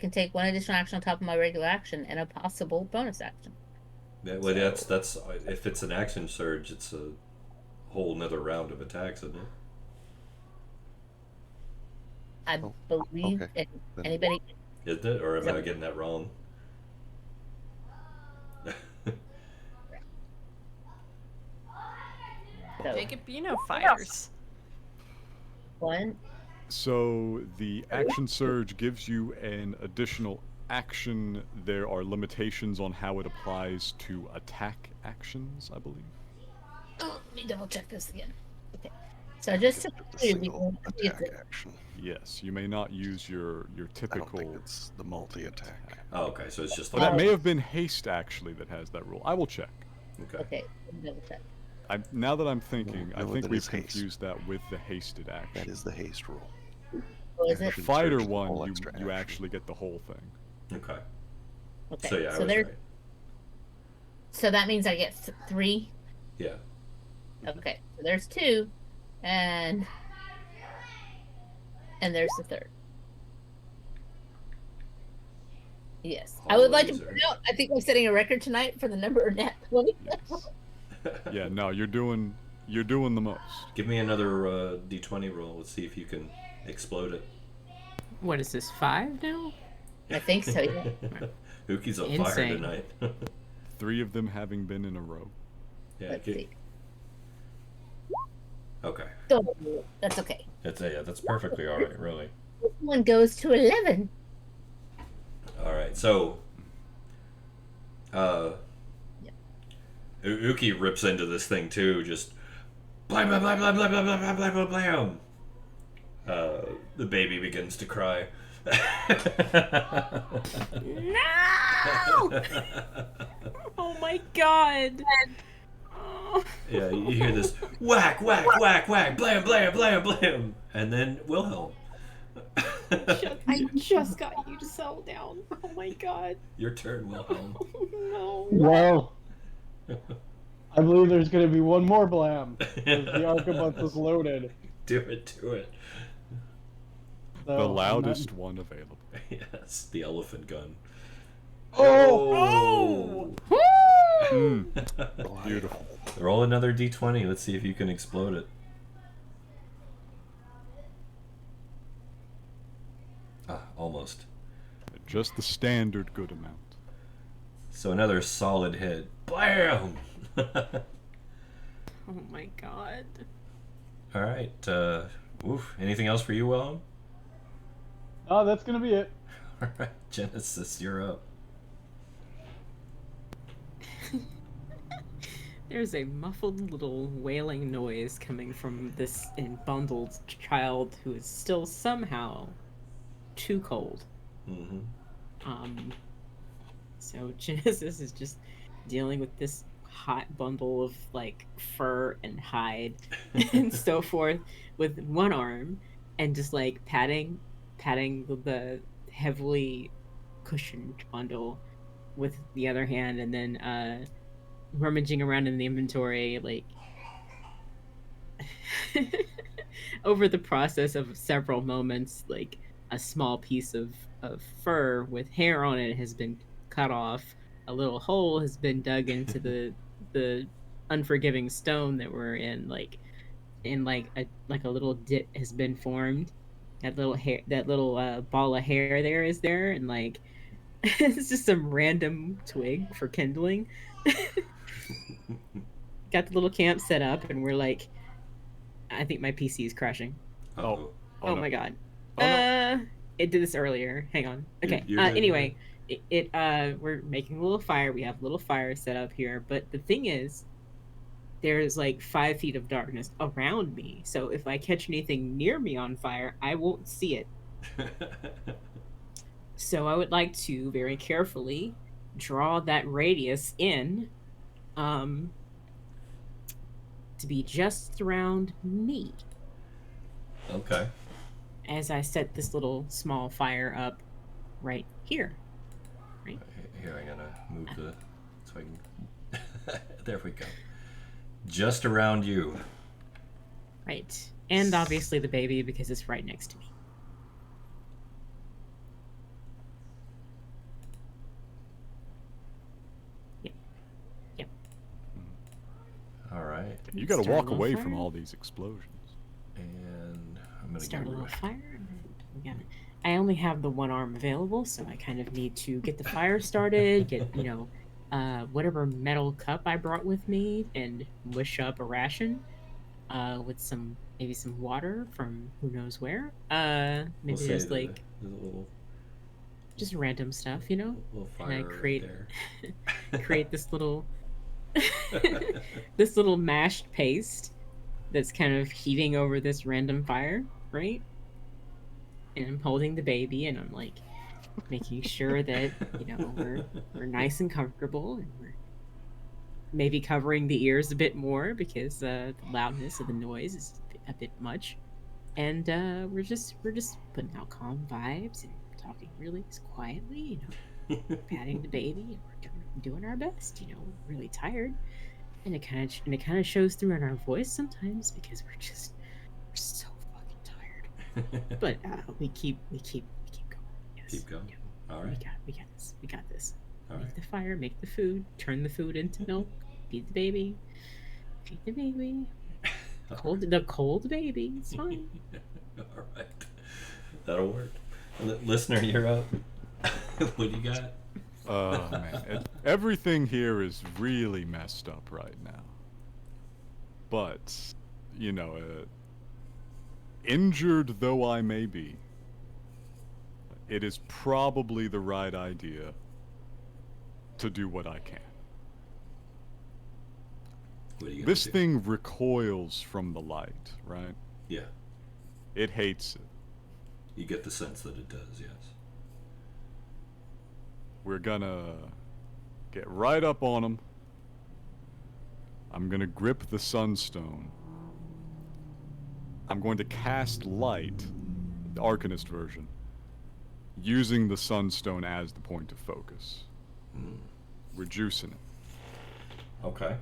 take one additional action on top of my regular action and a possible bonus action. Yeah, well, that's if it's an action surge, it's a whole nother round of attacks, isn't it? I believe okay. Anybody. Isn't it? Or am I getting that wrong? So, Jacob, fires. 1. So the action surge gives you an additional action. There are limitations on how it applies to attack actions, I believe. Oh, let me double check this again. Okay. So just to The single attack action. Yes, you may not use your I don't typical. think it's the multi-attack. Oh, okay, so it's just Oh, that may have been haste actually that has that rule. I will check. Okay. Okay, let me double check. Now that I'm thinking, No, I think that we've is haste. confused that with the hasted action. That is the haste rule. What is The it? fighter Search the whole one, extra you action. actually get the whole thing. Okay. Okay. So yeah, I was there's right. so that means I get 3. Yeah. Okay. So there's 2, and there's the third. Yes. I would like to point out, I think I'm setting a record tonight for the number of nat 20. Yes. Yeah, no, you're doing the most. Give me another d20 roll. Let's see if you can explode it. What is this, 5 now? I think so, yeah. Uki's on fire Insane. tonight. 3 of them having been in a row. Yeah. Let's see. Okay. So, that's okay. That's perfectly all right, really. This one goes to 11. All right. So, Uki rips into this thing too. Just blam blam blam blam blam blam blam blam blam blam. The baby begins to cry. No! Oh my god. Yeah, you hear this whack, whack, whack, whack, blam, blam, blam, blam, and then Wilhelm. I just got you to settle down. Oh my god. Your turn, Wilhelm. No. Well, I believe there's going to be one more blam. The arquebus is loaded. Do it. So The loudest one available. Yes, the elephant gun. Oh! Beautiful. Roll another d20. Let's see if you can explode it. Almost. Just the standard good amount. So another solid hit. Blam! Oh my god. All right. Oof. Anything else for you, Wilhelm? Oh, that's going to be it. All right, Genesis, you're up. There's a muffled little wailing noise coming from this bundled child who is still somehow too cold. Mm-hmm. So Genesis is just dealing with this hot bundle of like fur and hide and so forth with one arm, and just like patting the heavily cushioned bundle with the other hand, and then rummaging around in the inventory, like over the process of several moments, like a small piece of fur with hair on it has been cut off, a little hole has been dug into the unforgiving stone that we're in, like a little dip has been formed. That little ball of hair there, and like it's just some random twig for kindling. Got the little camp set up, and we're like, I think my PC is crashing. Oh Oh no. my god. Oh, no. It did this earlier. Hang on. Okay. You're good, Anyway, we're making a little fire. We have a little fire set up here, but the thing is, there's like 5 feet of darkness around me. So if I catch anything near me on fire, I won't see it. So I would like to very carefully draw that radius in, to be just around me. Okay. As I set this little small fire up right here. Here, I'm gonna move so I can. There we go. Just around you. Right. And obviously the baby, because it's right next to me. Yep. All right. You got to Start a walk little away fire. from all these explosions. And I'm gonna Start a get little rid. fire. And then we got, I only have the one arm available, so I kind of need to get the fire started, get, whatever metal cup I brought with me, and wish up a ration with maybe some water from who knows where. Maybe We'll say there's the- like there's a little just random stuff, you know? little And fire I right create there. create this little this little mashed paste that's kind of heating over this random fire, right? And I'm holding the baby, and I'm like making sure that we're nice and comfortable, and maybe covering the ears a bit more because the loudness of the noise is a bit much. And we're just putting out calm vibes and talking really quietly, patting the baby, and we're doing our best. We're really tired, and it kind of shows through in our voice sometimes because we're so fucking tired. But we keep going. Yes. Keep going. Yeah. All right. We got this. All Make right. the fire, make the food, turn the food into milk, feed the baby. The cold baby. It's fine. All right. That'll work. Listener, you're up. What do you got? Oh, man. Everything here is really messed up right now. But, injured though I may be, it is probably the right idea to do what I can. What are you gonna This do? thing recoils from the light, right? Yeah. It hates it. You get the sense that it does, yes. We're gonna get right up on him. I'm gonna grip the sunstone. I'm going to cast light, the Arcanist version, using the sunstone as the point of focus. We're juicing it. Okay.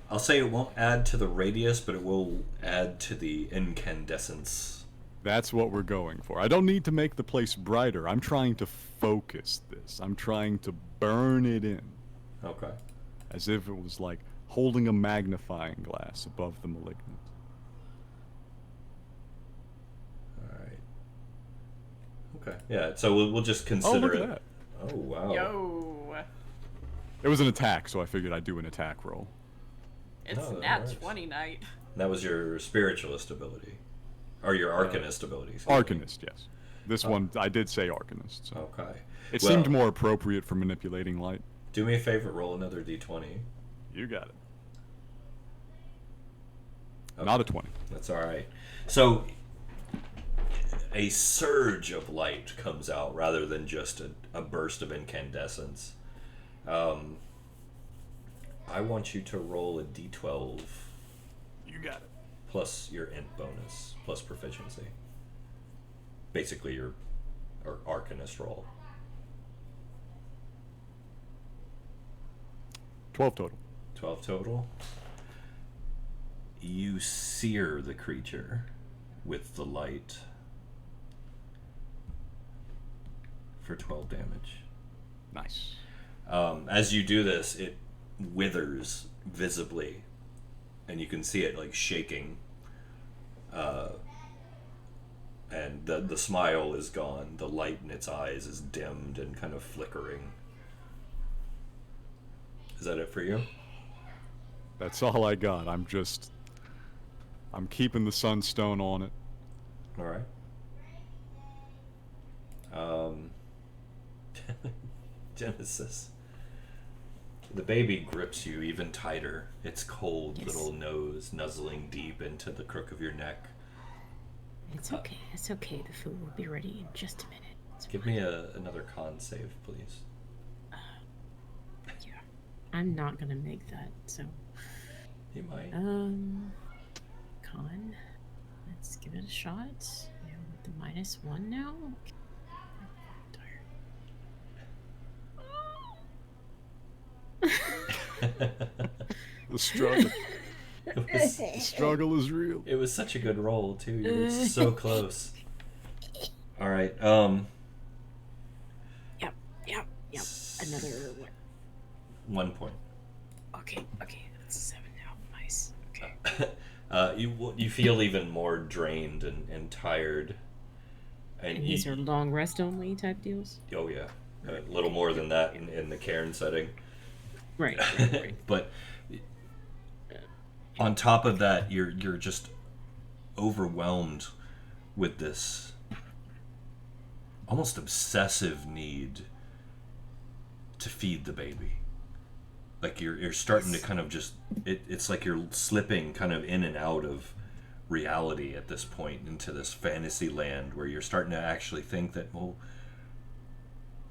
I'll say it won't add to the radius, but it will add to the incandescence. That's what we're going for. I don't need to make the place brighter. I'm trying to focus this. I'm trying to burn it in. Okay. As if it was like holding a magnifying glass above the malignant. All right. Okay. Yeah. So we'll just consider Oh, look it. at that. Oh wow. Yo, It was an attack, so I figured I'd do an attack roll. it's Oh, that nat works. 20 night. That was your spiritualist ability, or your arcanist ability. excuse me. Arcanist, yes. This one, I did say Arcanist. So. Okay. It Well, seemed more appropriate for manipulating light. Do me a favor. Roll another d20. You got it. Okay. Not a 20. That's all right. So a surge of light comes out rather than just a burst of incandescence. I want you to roll a d12 You got it. plus your int bonus plus proficiency. Basically your arcanist roll. 12 total. 12 total. You sear the creature with the light for 12 damage. Nice. As you do this, it withers visibly, and you can see it like shaking. And the smile is gone. The light in its eyes is dimmed and kind of flickering. Is that it for you? That's all I got. I'm keeping the sunstone on it. All right. Genesis. The baby grips you even tighter. Its cold Yes. little nose nuzzling deep into the crook of your neck. It's okay. It's okay. The food will be ready in just a minute. It's Give me another con save, please. Yeah. I'm not gonna make that. So, You might. con. Let's give it a shot. With the -1 now. The struggle. The struggle is real. It was such a good roll too. You were so close. All right. Yep. Another one. 1 point. Okay. That's 7 now. Nice. Okay. You feel even more drained and tired. And these are long rest only type deals. Oh yeah, a little more than that in the Cairn setting. Right. But on top of that, you're just overwhelmed with this almost obsessive need to feed the baby. Like you're starting to kind of just it's like you're slipping kind of in and out of reality at this point into this fantasy land where you're starting to actually think that, well,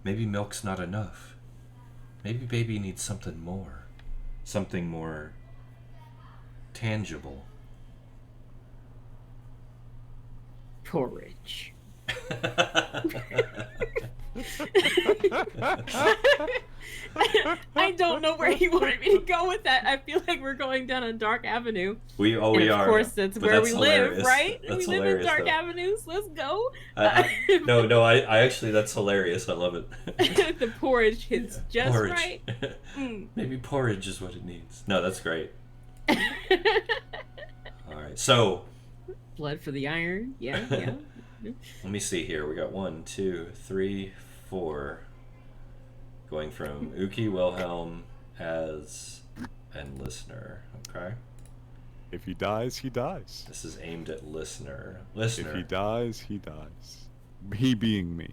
maybe milk's not enough. Maybe baby needs something more. something more tangible. Porridge. I don't know where he wanted me to go with that. I feel like we're going down a dark avenue. We are. Of course, that's where we hilarious. live, right? That's we live in dark though. avenues. Let's go. No, I actually, that's hilarious. I love it. The porridge hits just porridge. right. Maybe porridge is what it needs. No, that's great. All right, so blood for the iron. Yeah. let me see here. We got 1, 2, 3, 4. Going from Uki, Wilhelm, Az, and Listener. Okay. If he dies, he dies. This is aimed at Listener. If he dies, he dies. He being me.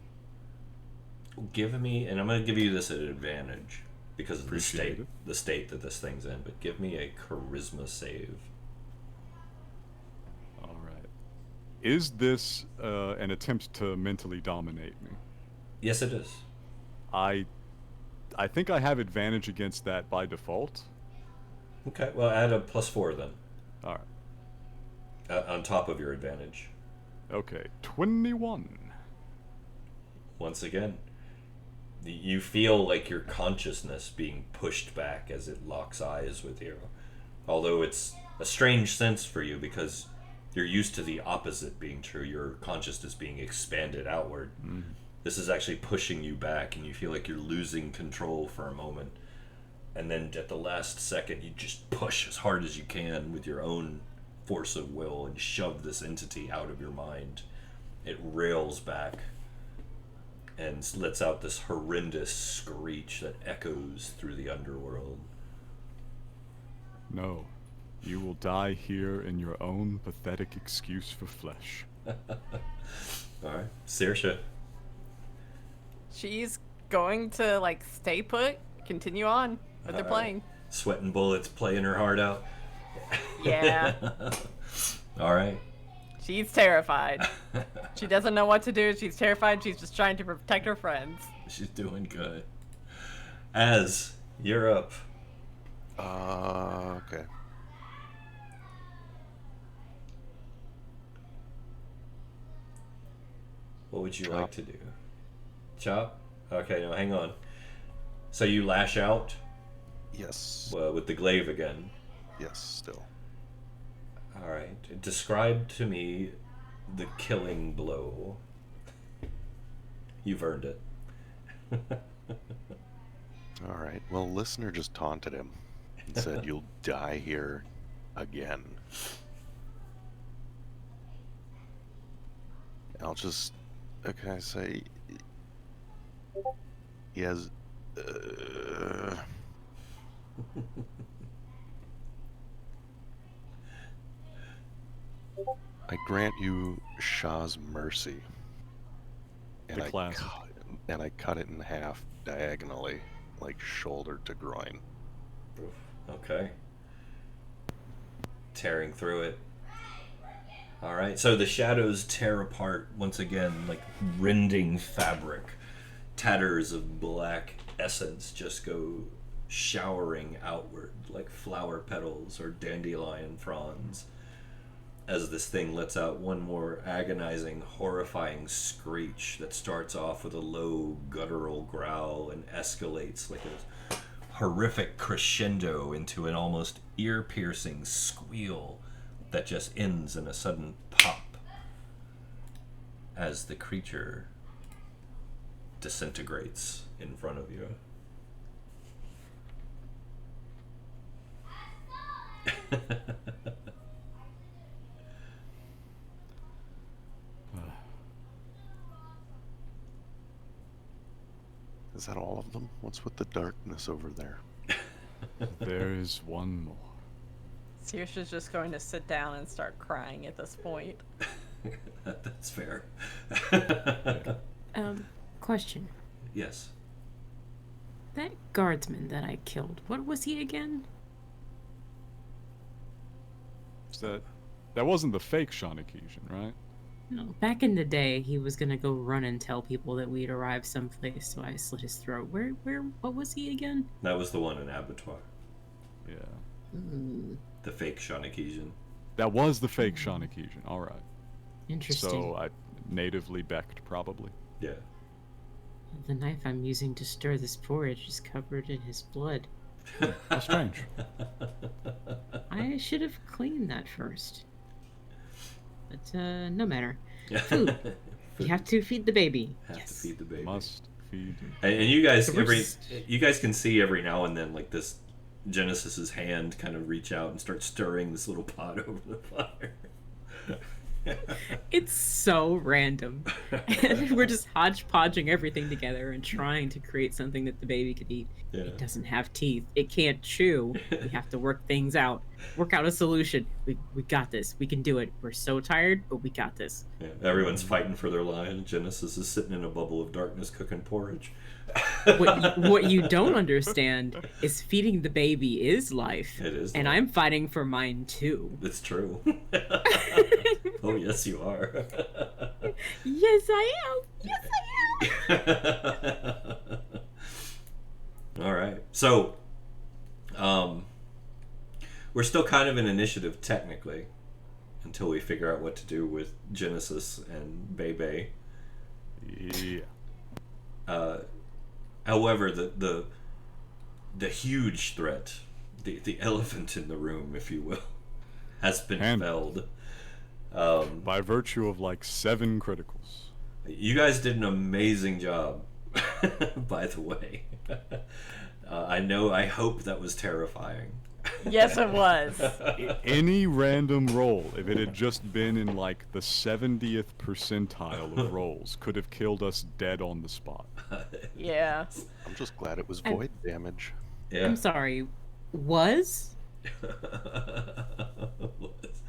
Give me, and I'm going to give you this at advantage because of Appreciate the state that this thing's in, but give me a charisma save. All right. Is this an attempt to mentally dominate me? Yes, it is. I think I have advantage against that by default. Okay, well, add a +4 then. All right. On top of your advantage. Okay, 21. Once again, you feel like your consciousness being pushed back as it locks eyes with you. Although it's a strange sense for you because you're used to the opposite being true, your consciousness being expanded outward. This is actually pushing you back, and you feel like you're losing control for a moment. And then at the last second, you just push as hard as you can with your own force of will and shove this entity out of your mind. It rails back and lets out this horrendous screech that echoes through the underworld. No, you will die here in your own pathetic excuse for flesh. Alright, Saoirse. She's going to, like, stay put, continue on with her playing. Sweating bullets, playing her heart out. Yeah. Alright. She's terrified. She doesn't know what to do. She's terrified. She's just trying to protect her friends. She's doing good. Az, you're up. Okay. What would you like to do? Chop? Okay, no, hang on. So you lash out Yes. with the glaive again. Yes, still. Alright. Describe to me the killing blow. You've earned it. Alright, well, listener just taunted him and said, "You'll die here again." I'll just, okay, say, he has, I grant you Shah's mercy. And The classic. I cut it in half diagonally, like shoulder to groin. Okay. Tearing through it. Alright, so the shadows tear apart once again, like rending fabric. Tatters of black essence just go showering outward like flower petals or dandelion fronds as this thing lets out one more agonizing, horrifying screech that starts off with a low, guttural growl and escalates like a horrific crescendo into an almost ear-piercing squeal that just ends in a sudden pop as the creature disintegrates in front of you. Is that all of them? What's with the darkness over there? There is one more. Saoirse's just going to sit down and start crying at this point. That's fair. Question. Yes. That guardsman that I killed, what was he again? That wasn't the fake Shaunakesian, right? No. Back in the day, he was gonna go run and tell people that we'd arrived someplace, so I slit his throat. What was he again? That was the one in Abattoir. Yeah. The fake Shawnakesian. That was the fake Shawnakesian. All right. Interesting. So I natively Becked, probably. Yeah. The knife I'm using to stir this porridge is covered in his blood. How strange. I should have cleaned that first. But no matter. Food. You have to feed the baby. Have to feed the baby. Must feed. And you guys, So we're just- you guys can see every now and then, like this Genesis's hand kind of reach out and start stirring this little pot over the fire. It's so random. And we're just hodgepodging everything together and trying to create something that the baby could eat. Yeah. It doesn't have teeth. It can't chew. We have to work things out. Work out a solution. We got this. We can do it. We're so tired, but we got this. Yeah, everyone's fighting for their life. Genesis is sitting in a bubble of darkness cooking porridge. What you don't understand is feeding the baby is life. It is And life. I'm fighting for mine too. It's true. Oh, yes, you are. Yes, I am. Yes, I am. All right. So, we're still kind of in initiative technically until we figure out what to do with Genesis and Bebe. Yeah. However, the huge threat, the elephant in the room, if you will, has been Handled. felled. By virtue of like 7 criticals. You guys did an amazing job, by the way. I hope that was terrifying. Yes, it was. Any random roll, if it had just been in like the 70th percentile of rolls, could have killed us dead on the spot. Yeah. I'm just glad it was void damage. Yeah. I'm sorry. Was?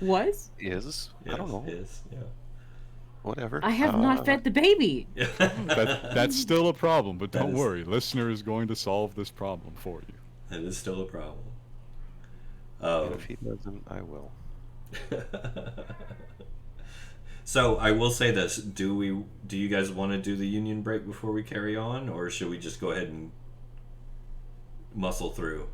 Was? Is? I don't know. Is, yeah. Whatever. I have not fed the baby. That's still a problem, but That don't is- worry. Listener is going to solve this problem for you. It is still a problem. And if he doesn't, I will. So I will say this: do you guys want to do the union break before we carry on, or should we just go ahead and muscle through?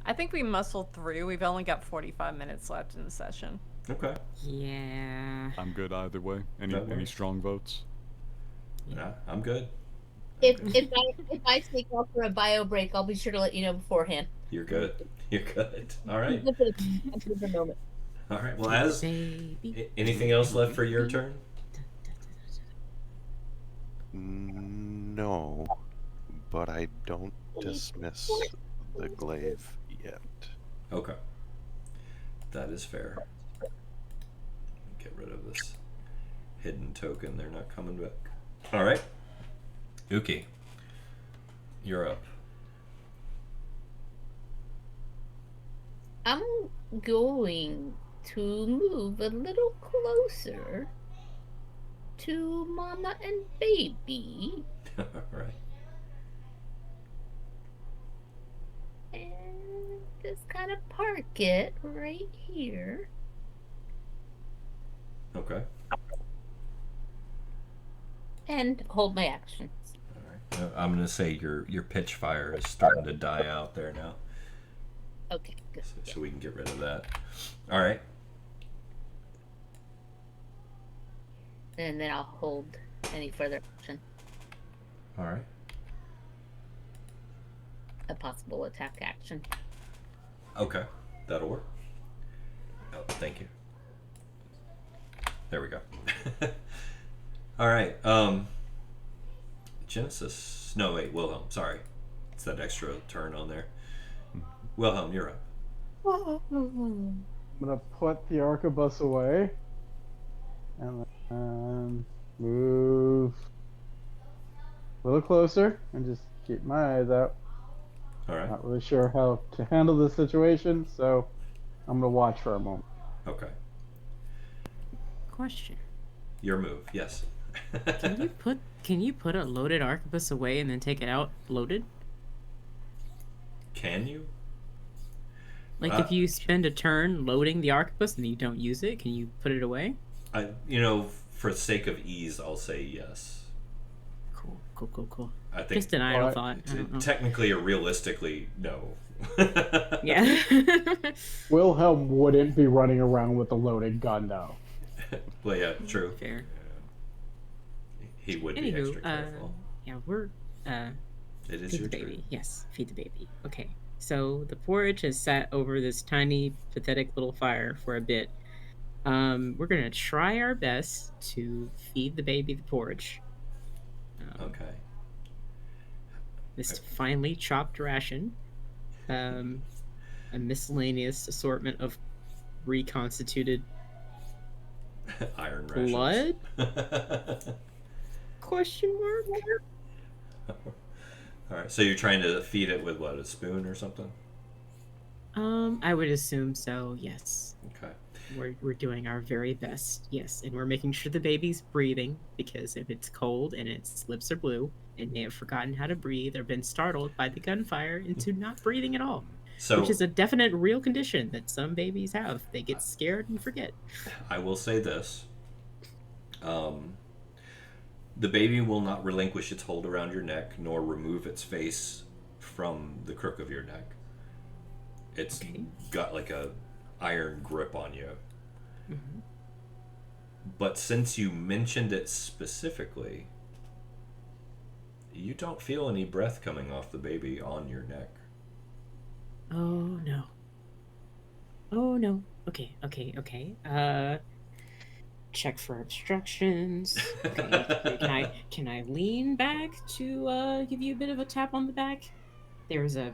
I think we muscled through. We've only got 45 minutes left in the session. Okay. Yeah. I'm good either way. Any That works. strong votes? Yeah, I'm good. If I sneak off for a bio break, I'll be sure to let you know beforehand. You're good. You're good. All right. For the moment. All right. Well, as Baby. anything else left for your turn? No, but I don't dismiss the glaive yet. Okay. That is fair. Get rid of this hidden token. They're not coming back. All right. Uki, you're up. I'm going to move a little closer to Mama and Baby All right. and just kind of park it right here. Okay. And hold my action. All right. I'm gonna say your pitch fire is starting to die out there now, Okay, good. so we can get rid of that. All right. And then I'll hold any further action. All right. A possible attack action. Okay. That'll work. Oh, thank you. There we go. All right. Genesis. No, wait. Wilhelm. Sorry. It's that extra turn on there. Wilhelm, you're up. I'm gonna put the arquebus away and then move a little closer and just keep my eyes out. All right. Not really sure how to handle this situation, so I'm gonna watch for a moment. Okay. Question. Your move. Yes. Can you put a loaded arquebus away and then take it out loaded? Can you? Like if you spend a turn loading the arquebus and you don't use it, can you put it away? For sake of ease, I'll say yes. Cool. I think Just an idle thought. I don't know. technically or realistically, no. Yeah. Wilhelm wouldn't be running around with a loaded gun, though. Well, yeah, true. Fair. He would be Anywho, extra careful. yeah, we're It is feed your the baby. turn. Yes, feed the baby. Okay. So the porridge has sat over this tiny, pathetic little fire for a bit. We're gonna try our best to feed the baby the porridge. Okay. This finely chopped ration, a miscellaneous assortment of reconstituted Iron blood? rations. Question mark? All right. So you're trying to feed it with what? A spoon or something? I would assume so. Yes. Okay. We're doing our very best. Yes, and we're making sure the baby's breathing because if it's cold and its lips are blue, it may have forgotten how to breathe or been startled by the gunfire into not breathing at all. So, which is a definite real condition that some babies have. They get scared and forget. I will say this. The baby will not relinquish its hold around your neck nor remove its face from the crook of your neck. It's got like a iron grip on you. Mm-hmm. But since you mentioned it specifically, you don't feel any breath coming off the baby on your neck. Oh no. Oh no. Okay. Check for obstructions. Okay. Can I lean back to give you a bit of a tap on the back? There's a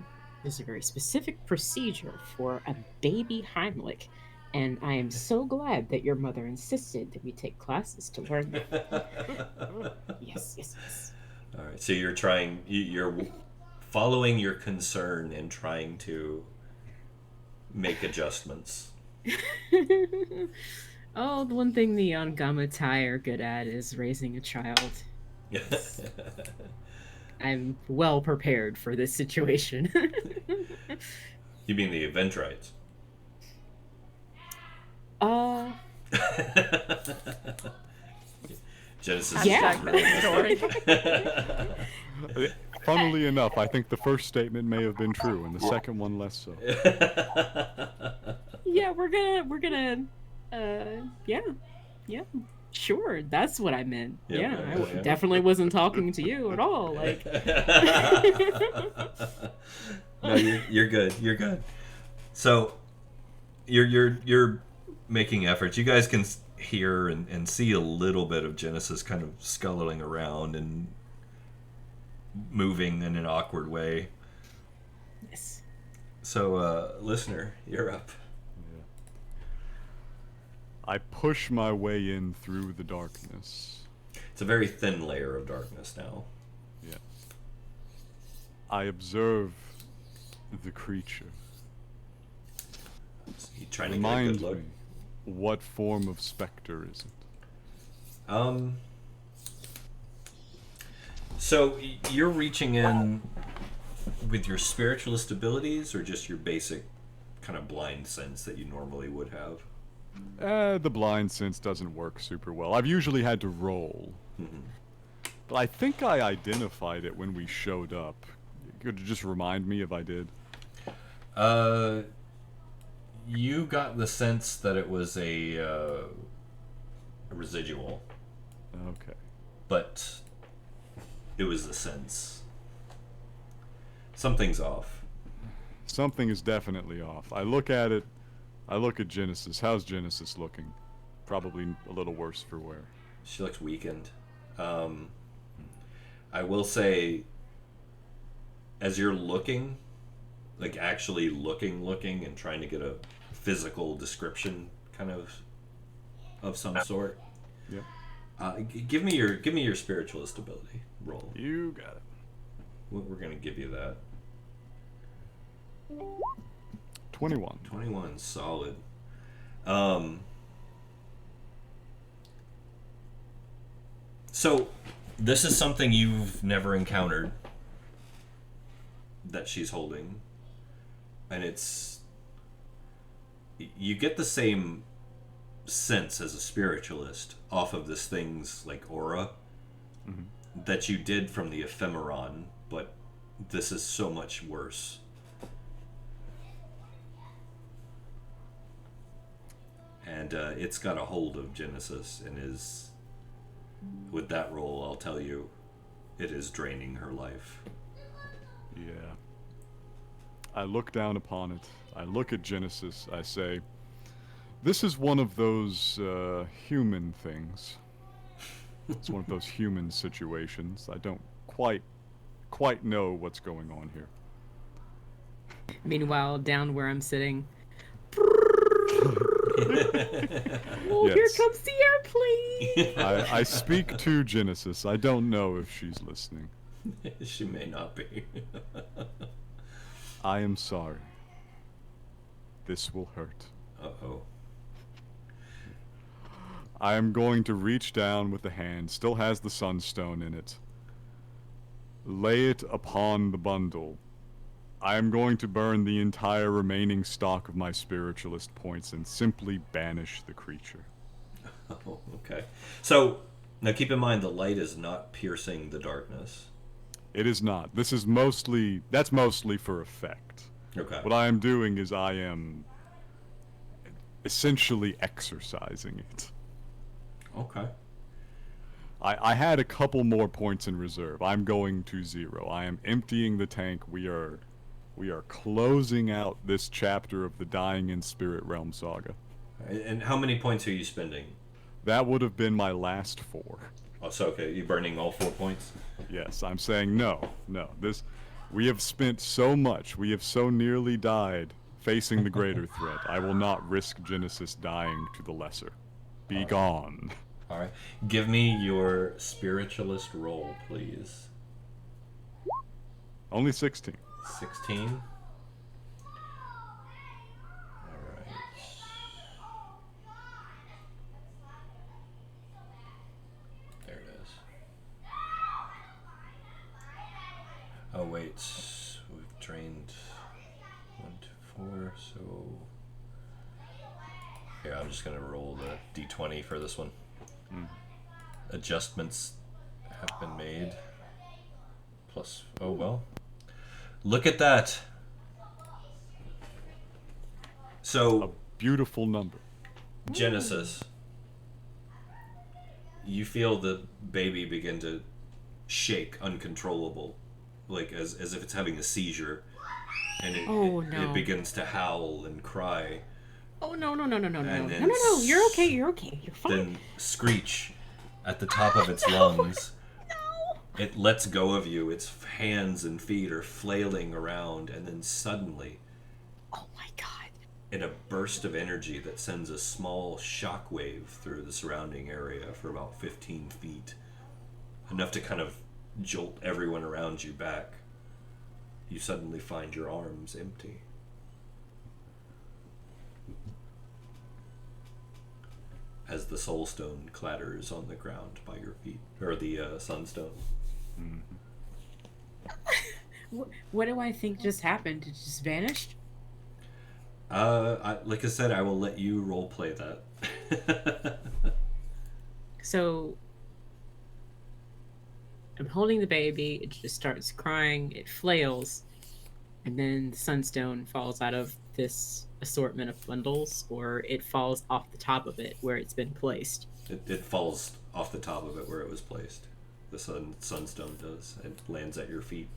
very specific procedure for a baby Heimlich, and I am so glad that your mother insisted that we take classes to learn that. Yes. All right. So you're following your concern and trying to make adjustments. Oh, the one thing the Angamatai are good at is raising a child. I'm well prepared for this situation. You mean the Eventurites? Genesis. Yeah. Story. Funnily enough, I think the first statement may have been true, and the second one less so. Yeah, we're gonna, yeah, sure, that's what I meant. I definitely wasn't talking to you at all. Like, no, you're good. You're good. So, you're making efforts. You guys can hear and see a little bit of Genesis kind of scuttling around and moving in an awkward way. Yes. So, listener, you're up. I push my way in through the darkness. It's a very thin layer of darkness now. Yes. I observe the creature. You trying to Remind get a good look? me, what form of specter is it? So you're reaching in with your spiritualist abilities, or just your basic kind of blind sense that you normally would have? The blind sense doesn't work super well. I've usually had to roll. Mm-hmm. But I think I identified it when we showed up. Could you just remind me if I did? You got the sense that it was a residual. Okay. But it was the sense. Something's off. Something is definitely off. I look at it. I look at Genesis. How's Genesis looking? Probably a little worse for wear. She looks weakened. I will say, as you're looking, like actually looking and trying to get a physical description kind of some sort. Yeah. Give me your spiritualist ability roll. You got it. We're gonna give you that. 21. 21, solid. So, this is something you've never encountered that she's holding, and you get the same sense as a spiritualist off of this thing's like aura that you did from the ephemeron, but this is so much worse. and it's got a hold of Genesis and is, with that roll, I'll tell you, it is draining her life. Yeah. I look down upon it. I look at Genesis. I say, this is one of those human things. It's one of those human situations. I don't quite know what's going on here. Meanwhile, down where I'm sitting. Oh, yes. Here comes the airplane! I speak to Genesis. I don't know if she's listening. She may not be. I am sorry. This will hurt. Uh-oh. I am going to reach down with the hand, still has the sunstone in it. Lay it upon the bundle. I am going to burn the entire remaining stock of my spiritualist points and simply banish the creature. Oh, okay. So, now keep in mind the light is not piercing the darkness. It is not. That's mostly for effect. Okay. What I am doing is I am essentially exorcising it. Okay. I had a couple more points in reserve. I'm going to 0. I am emptying the tank. We are closing out this chapter of the Dying in Spirit Realm saga. And how many points are you spending? That would have been my last 4. Oh, so okay, you're burning all 4 points? Yes, I'm saying no. We have spent so much. We have so nearly died facing the greater threat. I will not risk Genesis dying to the lesser. Be gone. All right. Give me your spiritualist roll, please. Only 16. 16. All right. There it is. Oh wait, we've drained 1, 2, 4. So here, I'm just gonna roll the d20 for this one. Adjustments have been made. Plus, oh well. Look at that. So, a beautiful number. Genesis, you feel the baby begin to shake uncontrollable, like as if it's having a seizure, and it begins to howl and cry. Oh, no. You're okay. You're fine. Then screech at the top of its lungs. No. It lets go of you. Its hands and feet are flailing around, and then suddenly, oh my god, in a burst of energy that sends a small shockwave through the surrounding area for about 15 feet, enough to kind of jolt everyone around you back, you suddenly find your arms empty. As the soul stone clatters on the ground by your feet, or the sunstone. Mm-hmm. What do I think just happened? It just vanished? Like I said, I will let you roleplay that. So, I'm holding the baby, it just starts crying, it flails, and then the sunstone falls out of this assortment of bundles, or it falls off the top of it where it's been placed. It falls off the top of it where it was placed. The sunstone does. It lands at your feet.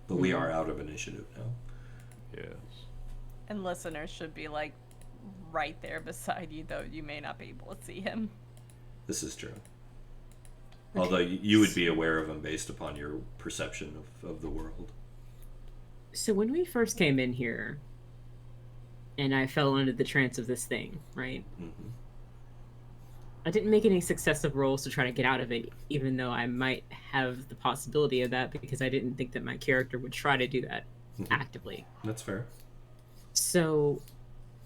But we are out of initiative now. Yes. And listeners should be like right there beside you, though you may not be able to see him. This is true. Although you would be aware of him based upon your perception of the world. So when we first came in here, and I fell into the trance of this thing, right? Mm-hmm. I didn't make any successive rolls to try to get out of it, even though I might have the possibility of that, because I didn't think that my character would try to do that actively. That's fair. So,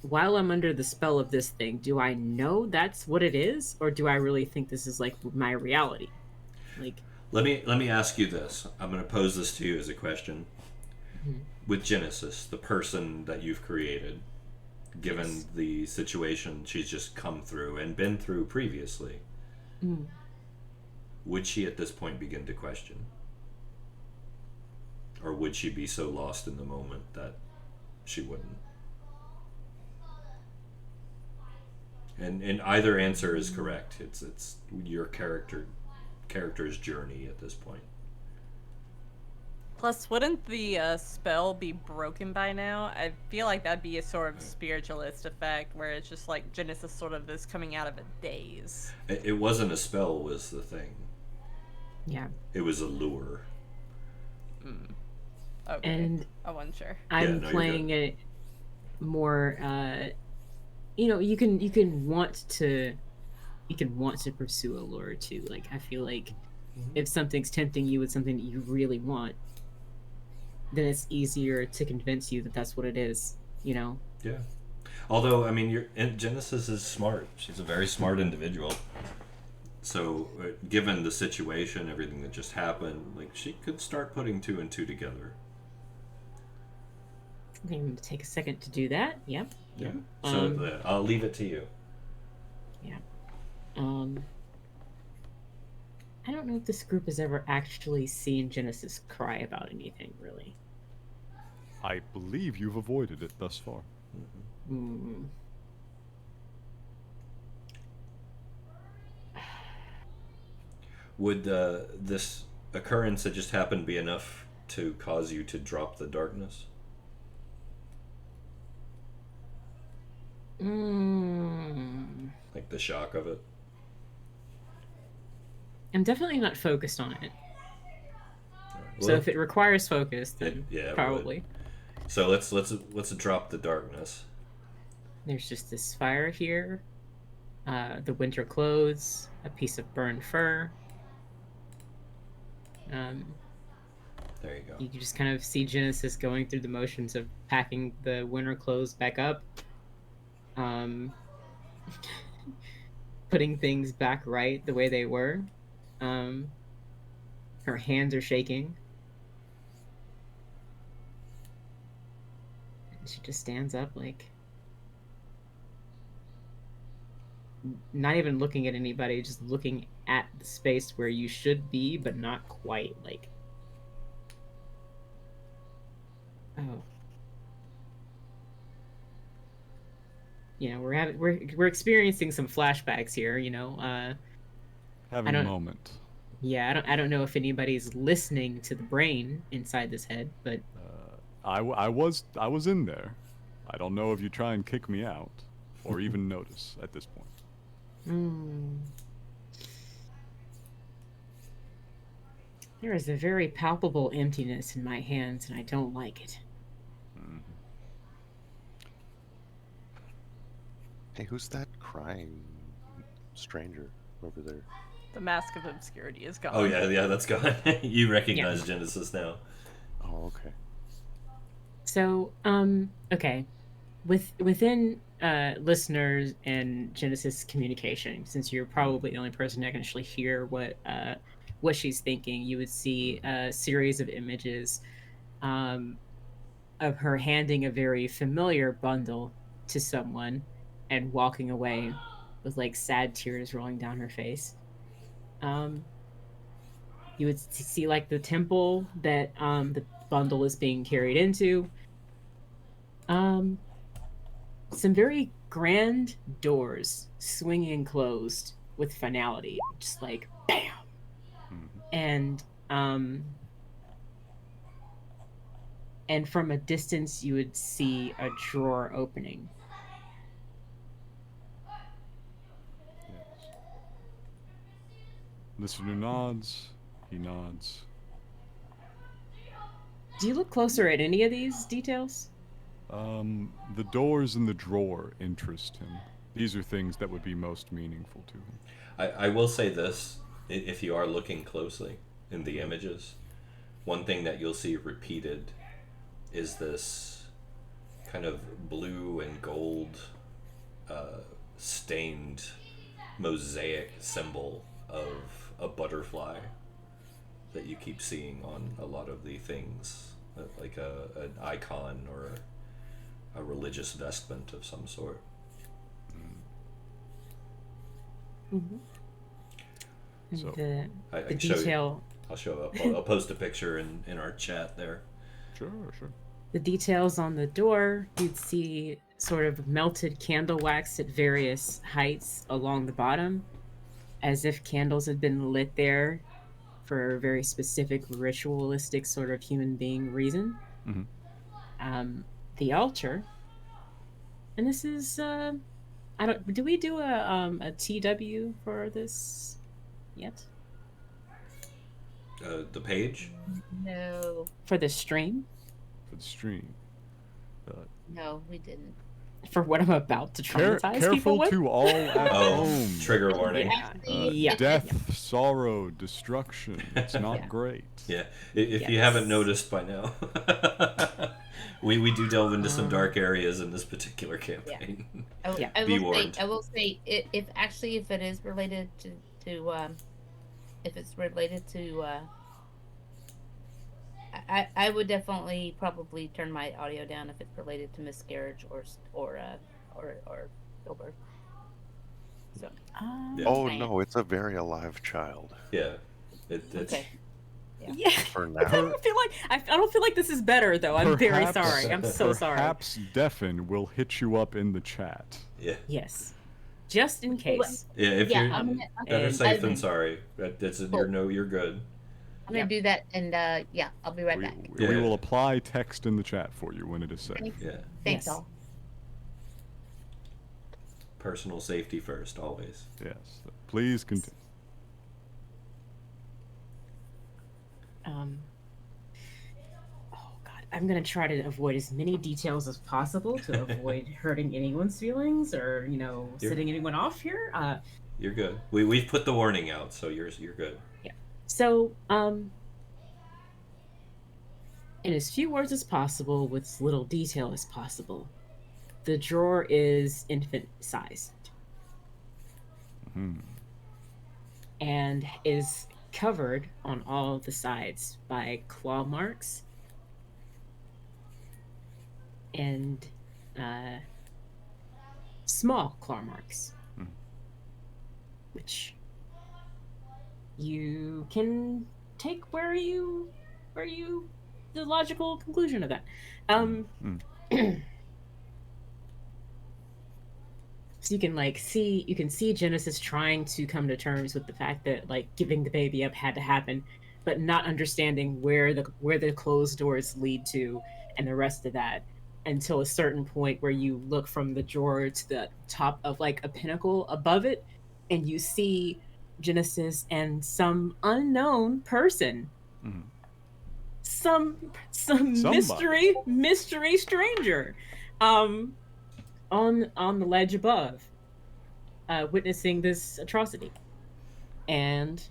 while I'm under the spell of this thing, do I know that's what it is, or do I really think this is like my reality? Like, let me ask you this. I'm going to pose this to you as a question. with Genesis, the person that you've created, given Yes. the situation she's just come through and been through previously, would she at this point begin to question? Or would she be so lost in the moment that she wouldn't? And either answer is correct. It's your character's journey at this point. Plus, wouldn't the spell be broken by now? I feel like that'd be a sort of spiritualist effect, where it's just like Genesis sort of is coming out of a daze. It wasn't a spell, was the thing. Yeah. It was a lure. Okay. And I wasn't sure. I'm no, you're playing good. it more. You can want to pursue a lure too. Like, I feel like if something's tempting you with something that you really want, then it's easier to convince you that that's what it is. You know. Yeah. Although, I mean, Genesis is smart. She's a very smart individual. So, given the situation, everything that just happened, like, she could start putting 2 and 2 together. I'm going to take a second to do that. Yep. Yeah. So, I'll leave it to you. Yeah. I don't know if this group has ever actually seen Genesis cry about anything, really. I believe you've avoided it thus far. Would this occurrence that just happened be enough to cause you to drop the darkness? Like the shock of it? I'm definitely not focused on it. So Well, if it requires focus, then yeah, it probably. so let's drop the darkness. There's just this fire here, the winter clothes, a piece of burned fur. There you go. You can just kind of see Genesis going through the motions of packing the winter clothes back up, putting things back right the way they were. Her hands are shaking. And she just stands up, like, not even looking at anybody, just looking at the space where you should be, but not quite. Like, oh, you know, we're experiencing some flashbacks here. You know, Having a moment. yeah, I don't know if anybody's listening to the brain inside this head, but I was in there. I don't know if you try and kick me out, or even notice at this point. There is a very palpable emptiness in my hands, and I don't like it. Hey, who's that crying stranger over there? The mask of obscurity is gone. Oh yeah, that's gone. You recognize Genesis now. Oh, okay. So, okay, within listeners and Genesis communication, since you're probably the only person that can actually hear what she's thinking, you would see a series of images of her handing a very familiar bundle to someone and walking away with, like, sad tears rolling down her face. You would see, like, the temple that the bundle is being carried into. Some very grand doors swinging closed with finality, just like bam. And from a distance you would see a drawer opening. Yes. Listener nods. He nods. Do you look closer at any of these details? The doors in the drawer interest him. These are things that would be most meaningful to him. I will say this, if you are looking closely in the images, one thing that you'll see repeated is this kind of blue and gold stained mosaic symbol of a butterfly that you keep seeing on a lot of the things like an icon or a religious vestment of some sort. Mm-hmm. So The I can detail. Show you. I'll post a picture in our chat there. sure. The details on the door, you'd see sort of melted candle wax at various heights along the bottom, as if candles had been lit there for a very specific ritualistic sort of human being reason. Mm-hmm. The altar, and this is I don't. Do we do a TW for this yet? The page? No, For the stream? For the stream. no, we didn't. For what I'm about to traumatize people Careful with? to all at home. Trigger warning. Yeah. Death, sorrow, destruction. It's not Yeah. great. Yeah, if you haven't noticed by now, we do delve into some dark areas in this particular campaign. Yeah. I Be will warned. say, if it is related to if it's related to I would definitely probably turn my audio down if it's related to miscarriage or stillbirth. So Yeah. Oh no, it's a very alive child. Yeah, it's okay. Yeah. For I now. don't feel like I don't feel like this is better though. I'm very Perhaps- sorry. I'm so sorry. Perhaps Deafin will hit you up in the chat. yeah. Yes. Just in case. Yeah, if Yeah, you're I'm better and- safe than sorry. That's you're good. gonna do that, and yeah, I'll be right back. We Yeah. will apply text in the chat for you when it is safe. Thanks, Yeah, thanks Yes. all. personal safety first, always. Yes. Please continue. Oh god, I'm gonna try to avoid as many details as possible to avoid hurting anyone's feelings or You're- setting anyone off here. You're good. We've put the warning out, so you're good. So, in as few words as possible, with as little detail as possible, the drawer is infant-sized Hmm. and is covered on all the sides by claw marks and small claw marks, which you can take where you the logical conclusion of that. So you can see Genesis trying to come to terms with the fact that like giving the baby up had to happen, but not understanding where the closed doors lead to and the rest of that until a certain point where you look from the drawer to the top of like a pinnacle above it and you see Genesis and some unknown person. Mhm. Some Somebody. mystery stranger on the ledge above, witnessing this atrocity. And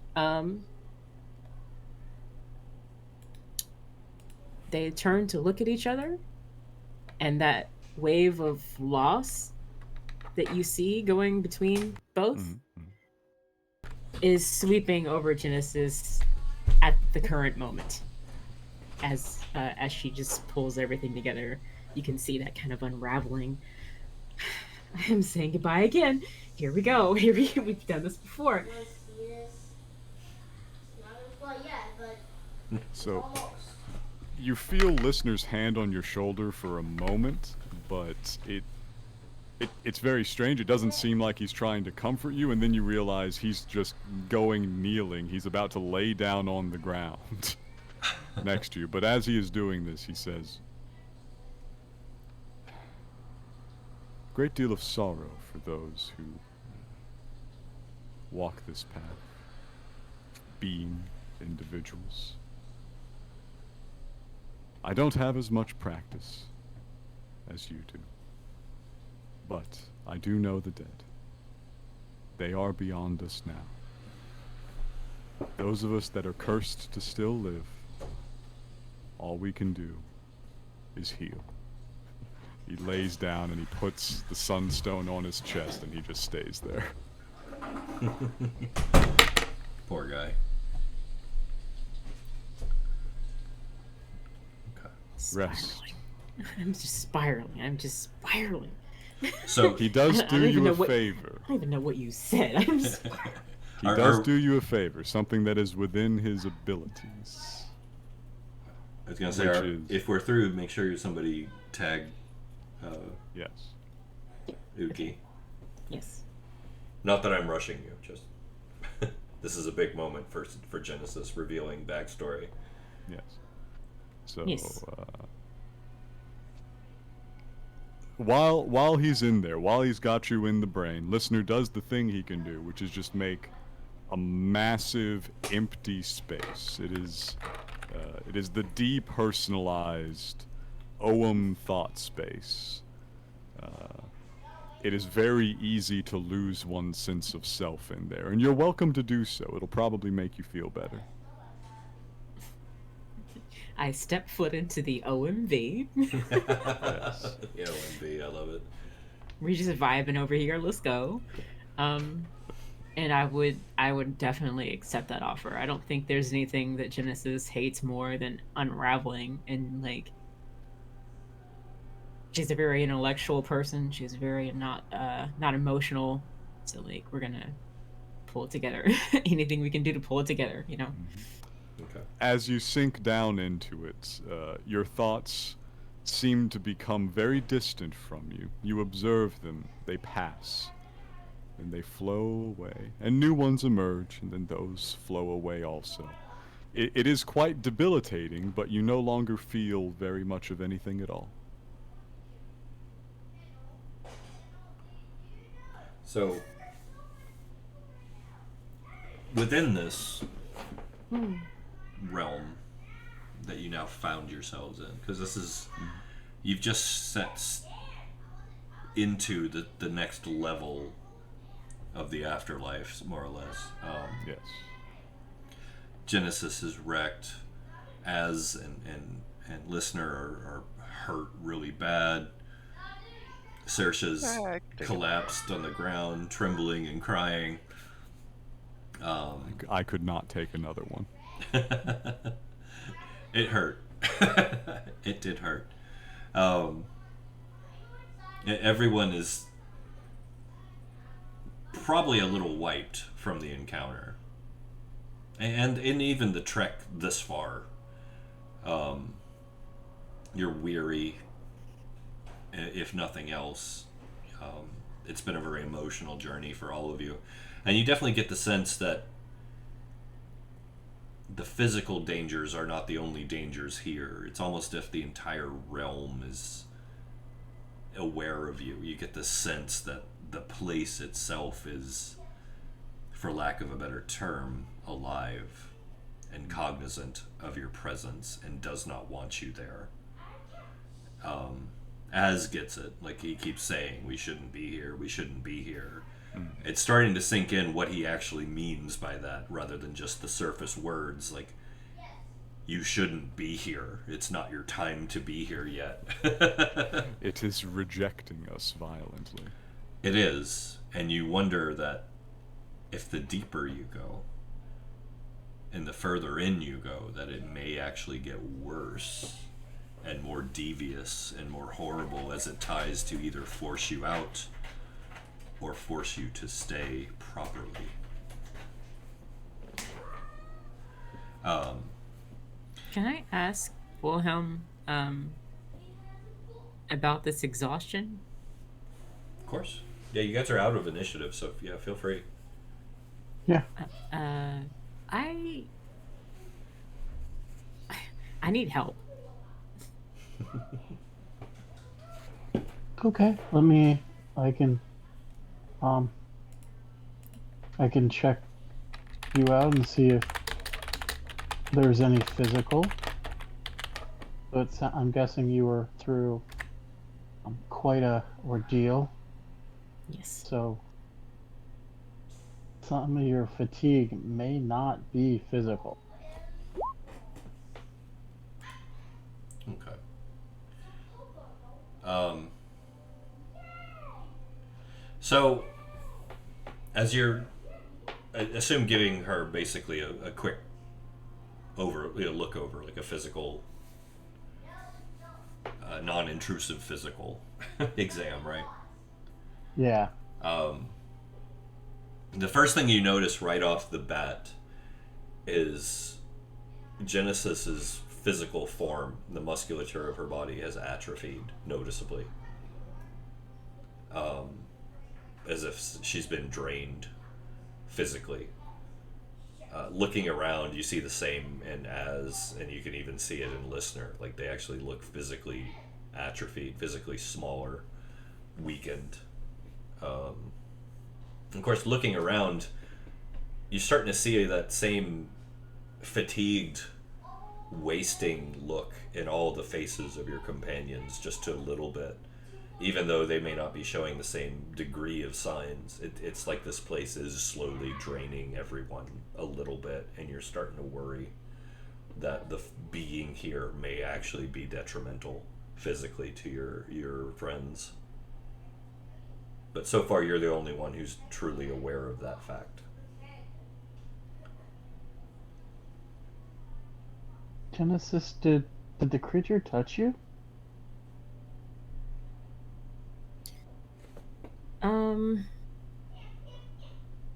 they turn to look at each other, and that wave of loss that you see going between both is sweeping over Genesis at the current moment. As she just pulls everything together, you can see that kind of unraveling. I'm saying goodbye again. Here we go. We've done this before. So, you feel listener's hand on your shoulder for a moment, but it's very strange. It doesn't seem like he's trying to comfort you, and then you realize he's just going kneeling. He's about to lay down on the ground next to you. But as he is doing this, he says, "Great deal of sorrow for those who walk this path, being individuals. I don't have as much practice as you do, but I do know the dead. They are beyond us now. Those of us that are cursed to still live, all we can do is heal." He lays down and he puts the sunstone on his chest and he just stays there. Poor guy. Okay. Rest. I'm just spiraling. So he does do you a favor. I don't even know what you said. I'm just He does do you a favor, something that is within his abilities. I was gonna say, if we're through, make sure somebody tag. Yes. Uki. Yes. Not that I'm rushing you. Just this is a big moment for Genesis, revealing backstory. Yes. So. Yes. While he's in there, while he's got you in the brain, listener does the thing he can do, which is just make a massive empty space. It is the depersonalized Ogham thought space. It is very easy to lose one's sense of self in there, and you're welcome to do so. It'll probably make you feel better. I step foot into the OMV. Yes. The OMV, I love it. We're just vibing over here. Let's go. And I would definitely accept that offer. I don't think there's anything that Genesis hates more than unraveling, and like, she's a very intellectual person. She's very not emotional. So like, we're gonna pull it together. Anything we can do to pull it together, you know. Okay. As you sink down into it, your thoughts seem to become very distant from you. You observe them, they pass, and they flow away, and new ones emerge, and then those flow away also. It is quite debilitating, but you no longer feel very much of anything at all. So, within this realm that you now found yourselves in, because this is, you've just set into the next level of the afterlife, more or less. Yes. Genesis is wrecked. Az and Listener are hurt really bad. Saoirse's collapsed on the ground, trembling and crying. I could not take another one. It hurt. It did hurt. Everyone is probably a little wiped from the encounter, and in even the trek this far. You're weary, if nothing else. It's been a very emotional journey for all of you, and you definitely get the sense that the physical dangers are not the only dangers here. It's almost if the entire realm is aware of you. You get the sense that the place itself is, for lack of a better term, alive and cognizant of your presence and does not want you there. Az gets it. Like, he keeps saying, we shouldn't be here, we shouldn't be here. It's starting to sink in what he actually means by that, rather than just the surface words, like, you shouldn't be here. It's not your time to be here yet. It is rejecting us violently. It is, and you wonder that if the deeper you go, and the further in you go, that it may actually get worse, and more devious, and more horrible, as it ties to either force you out, or force you to stay properly. Can I ask Wilhelm about this exhaustion? Of course. Yeah, you guys are out of initiative, so yeah, feel free. Yeah. I need help. Okay, I can check you out and see if there's any physical. But I'm guessing you were through quite a ordeal. Yes. So some of your fatigue may not be physical. Okay. So, as you're, I assume, giving her basically a quick look over, like a physical non-intrusive physical exam, right? Yeah. The first thing you notice right off the bat is Genesis's physical form. The musculature of her body has atrophied noticeably, as if she's been drained physically. Looking around, you see the same in and you can even see it in Listener. Like, they actually look physically atrophied, physically smaller, weakened. Of course, looking around, you're starting to see that same fatigued, wasting look in all the faces of your companions, just a little bit. Even though they may not be showing the same degree of signs, it's like this place is slowly draining everyone a little bit, and you're starting to worry that the being here may actually be detrimental physically to your friends. But so far, you're the only one who's truly aware of that fact. Genesis, did the creature touch you?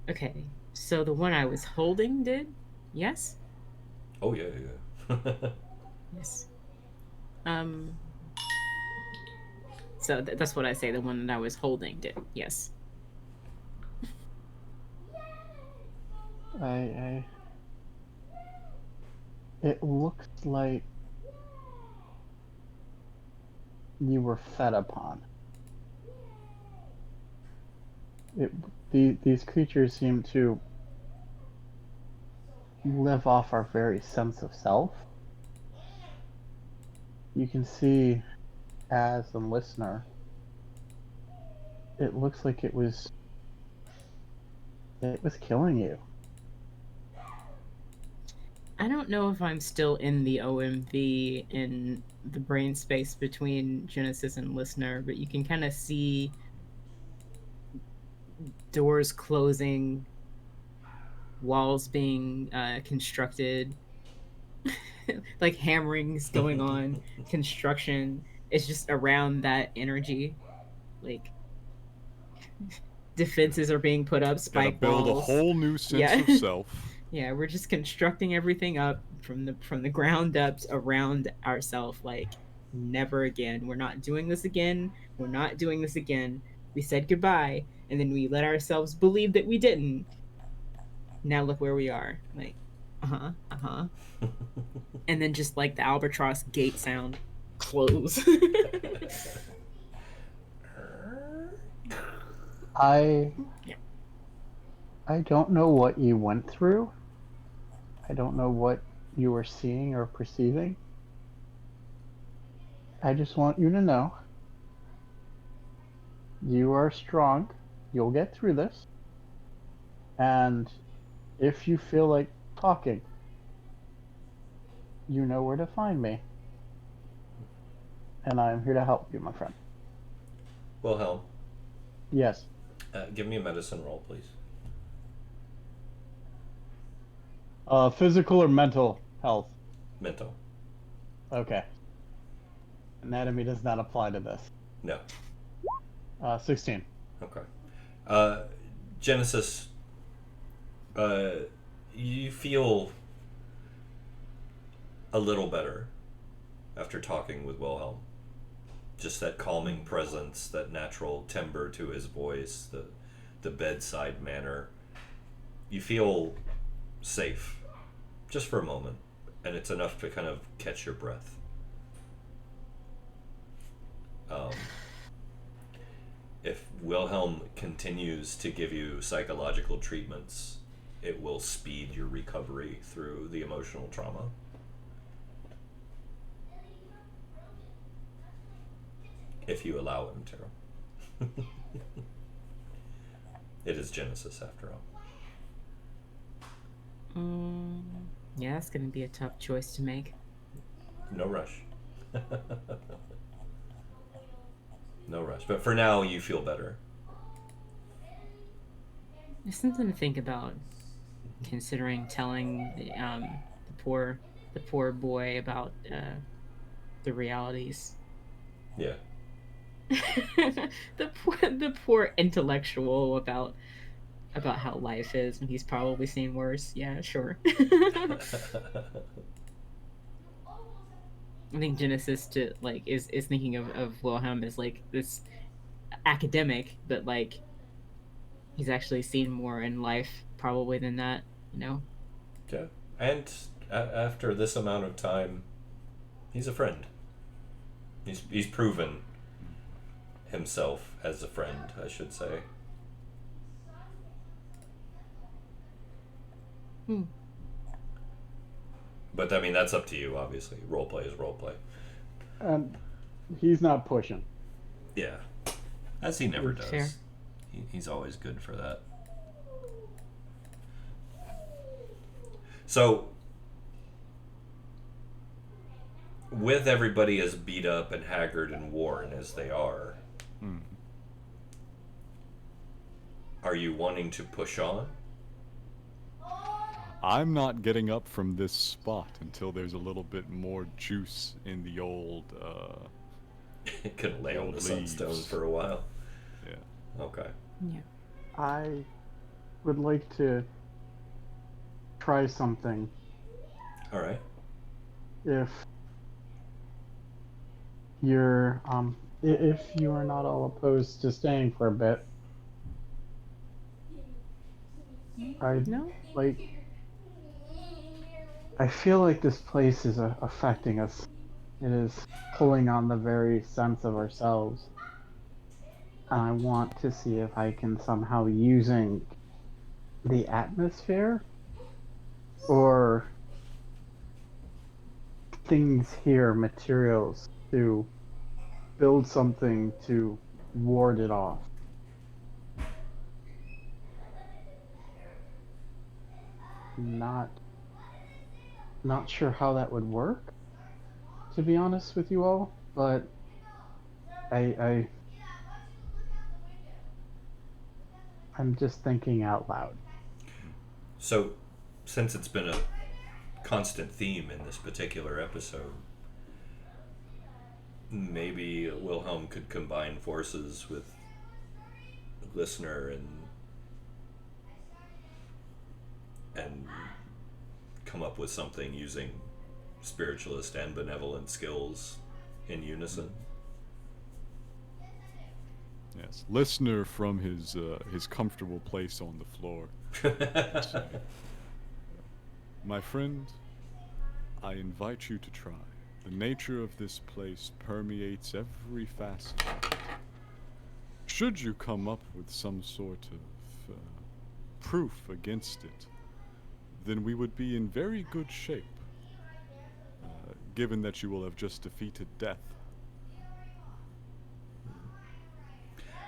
Okay, so the one I was holding did? Yes? Oh, yeah. Yes. So that's what I say, the one that I was holding did, yes. It looks like you were fed upon. These creatures seem to live off our very sense of self. You can see, as a listener, it looks like it was killing you. I don't know if I'm still in the OMV in the brain space between Genesis and Listener, but you can kind of see doors closing, walls being constructed, like hammerings going on, construction. It's just around that energy, like defenses are being put up, spike build walls. A whole new sense of self. Yeah, we're just constructing everything up from the ground up around ourselves. Like, never again. We're not doing this again. We're not doing this again. We said goodbye, and then we let ourselves believe that we didn't. Now look where we are. Like, and then just like the albatross gate sound, close. I don't know what you went through. I don't know what you were seeing or perceiving. I just want you to know you are strong. You'll get through this. And if you feel like talking, you know where to find me. And I'm here to help you, my friend. Wilhelm. Yes. Give me a medicine roll, please. Physical or mental health? Mental. Okay. Anatomy does not apply to this. No. 16. Okay. Genesis, you feel a little better after talking with Wilhelm. Just that calming presence, that natural timbre to his voice, the bedside manner. You feel safe, just for a moment, and it's enough to kind of catch your breath. If Wilhelm continues to give you psychological treatments, it will speed your recovery through the emotional trauma. If you allow him to. It is Genesis, after all. Yeah, that's gonna be a tough choice to make. No rush. No rush. But for now, you feel better. There's something to think about, considering telling the poor boy about the realities. Yeah. the poor intellectual about how life is, and he's probably seen worse. Yeah, sure. I think Genesis is thinking of Wilhelm as like this academic, but like he's actually seen more in life probably than that, you know. Yeah. And after this amount of time, he's a friend. He's proven himself as a friend, I should say. But I mean, that's up to you, obviously. Roleplay is roleplay. And he's not pushing. Yeah. As he never does. Fair. He's always good for that. So, with everybody as beat up and haggard and worn as they are, are you wanting to push on? I'm not getting up from this spot until there's a little bit more juice in the old, Could lay on the sunstone for a while. Yeah. Okay. Yeah. I would like to try something. All right. If you're if you are not all opposed to staying for a bit, I feel like this place is affecting us. It is pulling on the very sense of ourselves. And I want to see if I can somehow using the atmosphere or things here, materials, to build something to ward it off. Not sure how that would work, to be honest with you all, but I'm just thinking out loud. So, since it's been a constant theme in this particular episode, maybe Wilhelm could combine forces with the listener and come up with something using spiritualist and benevolent skills in unison. Yes, listener from his comfortable place on the floor. So, my friend, I invite you to try. The nature of this place permeates every facet of it. Should you come up with some sort of proof against it, then we would be in very good shape, given that you will have just defeated death.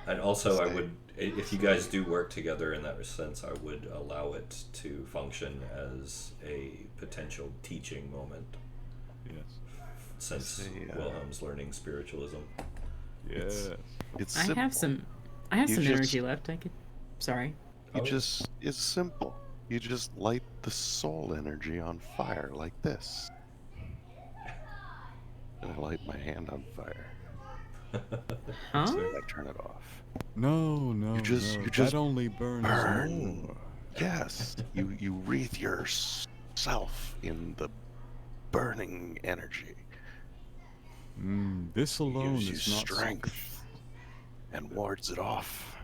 And also, I would, if you guys do work together in that sense, I would allow it to function as a potential teaching moment. Yes. Since Wilhelm's learning spiritualism. Yes. It's I simple. have some energy left. Sorry. It's simple. You just light the soul energy on fire like this. And I light my hand on fire. Huh? So I turn it off. No. You just that only burns burn. more. Yes. You wreath yourself in the burning energy. This alone Gives you is not strength and wards it off.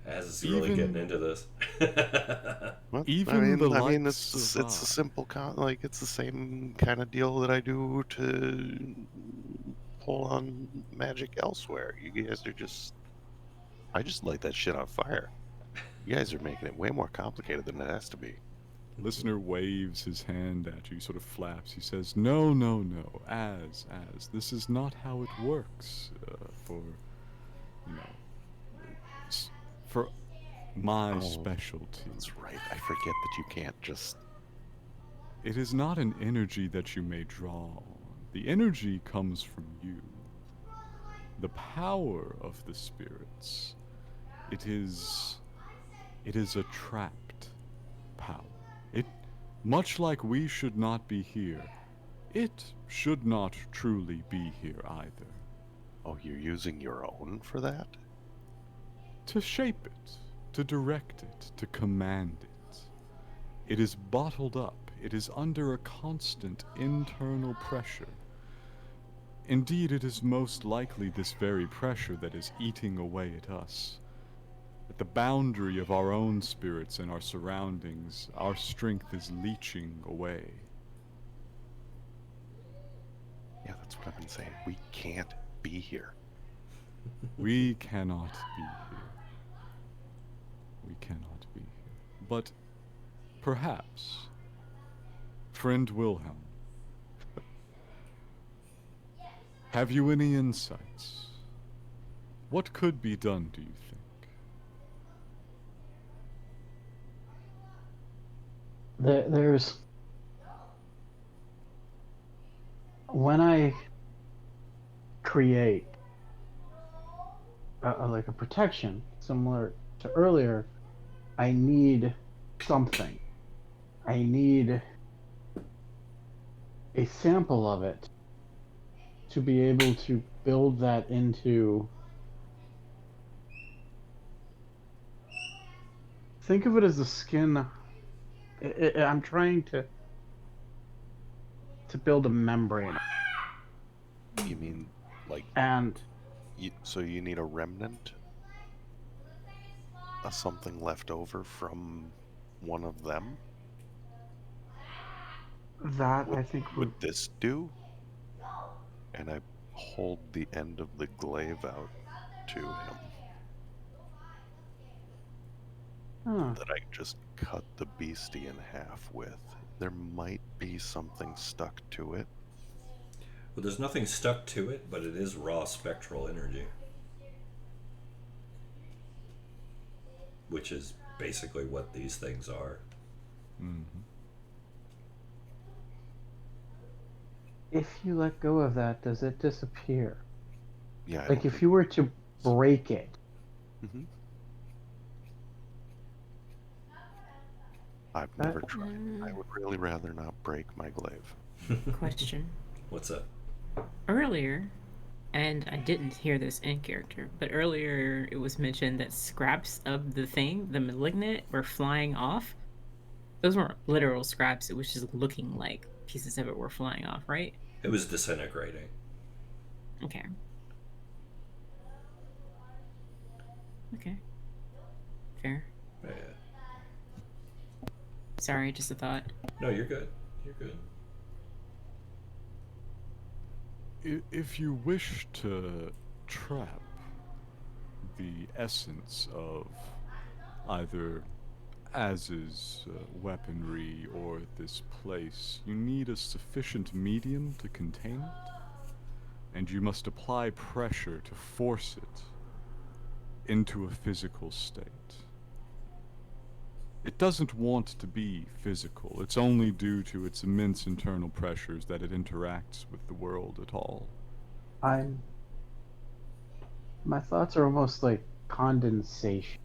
As really getting into this. Well, Even the I mean, likes it's of a simple it's the same kind of deal that I do to pull on magic elsewhere. You guys are I just light that shit on fire. You guys are making it way more complicated than it has to be. Listener waves his hand at you, sort of flaps. He says, No. As. This is not how it works for my specialty. That's right. I forget that you can't just... It is not an energy that you may draw on. The energy comes from you. The power of the spirits, it is a trapped power. Much like we should not be here, It should not truly be here either. Oh, you're using your own for that? To shape it, to direct it, to command it. It is bottled up. It is under a constant internal pressure. Indeed, it is most likely this very pressure that is eating away at us. At the boundary of our own spirits and our surroundings, our strength is leaching away. Yeah, that's what I've been saying. We can't be here. We cannot be here. We cannot be here. But perhaps, friend Wilhelm, have you any insights? What could be done, do you think? There's when I create like a protection similar to earlier, I need something. I need a sample of it to be able to build that into. Think of it as the skin. I'm trying to build a membrane. You mean like? And so you need a remnant, something left over from one of them. That I think would this do? And I hold the end of the glaive out to him. That I just cut the beastie in half with. There might be something stuck to it. Well, there's nothing stuck to it, but it is raw spectral energy. Which is basically what these things are. Mm-hmm. If you let go of that, does it disappear? Yeah. Like if you were to break it. Mm-hmm. I've never tried. I would really rather not break my glaive. Question. What's up? Earlier, and I didn't hear this in character, but earlier it was mentioned that scraps of the thing, the malignant, were flying off. Those weren't literal scraps, it was just looking like pieces of it were flying off, right? It was disintegrating. Okay. Okay. Fair. Yeah. Sorry, just a thought. No, you're good. You're good. If you wish to trap the essence of either Az's weaponry or this place, you need a sufficient medium to contain it, and you must apply pressure to force it into a physical state. It doesn't want to be physical. It's only due to its immense internal pressures that it interacts with the world at all. My thoughts are almost like condensation,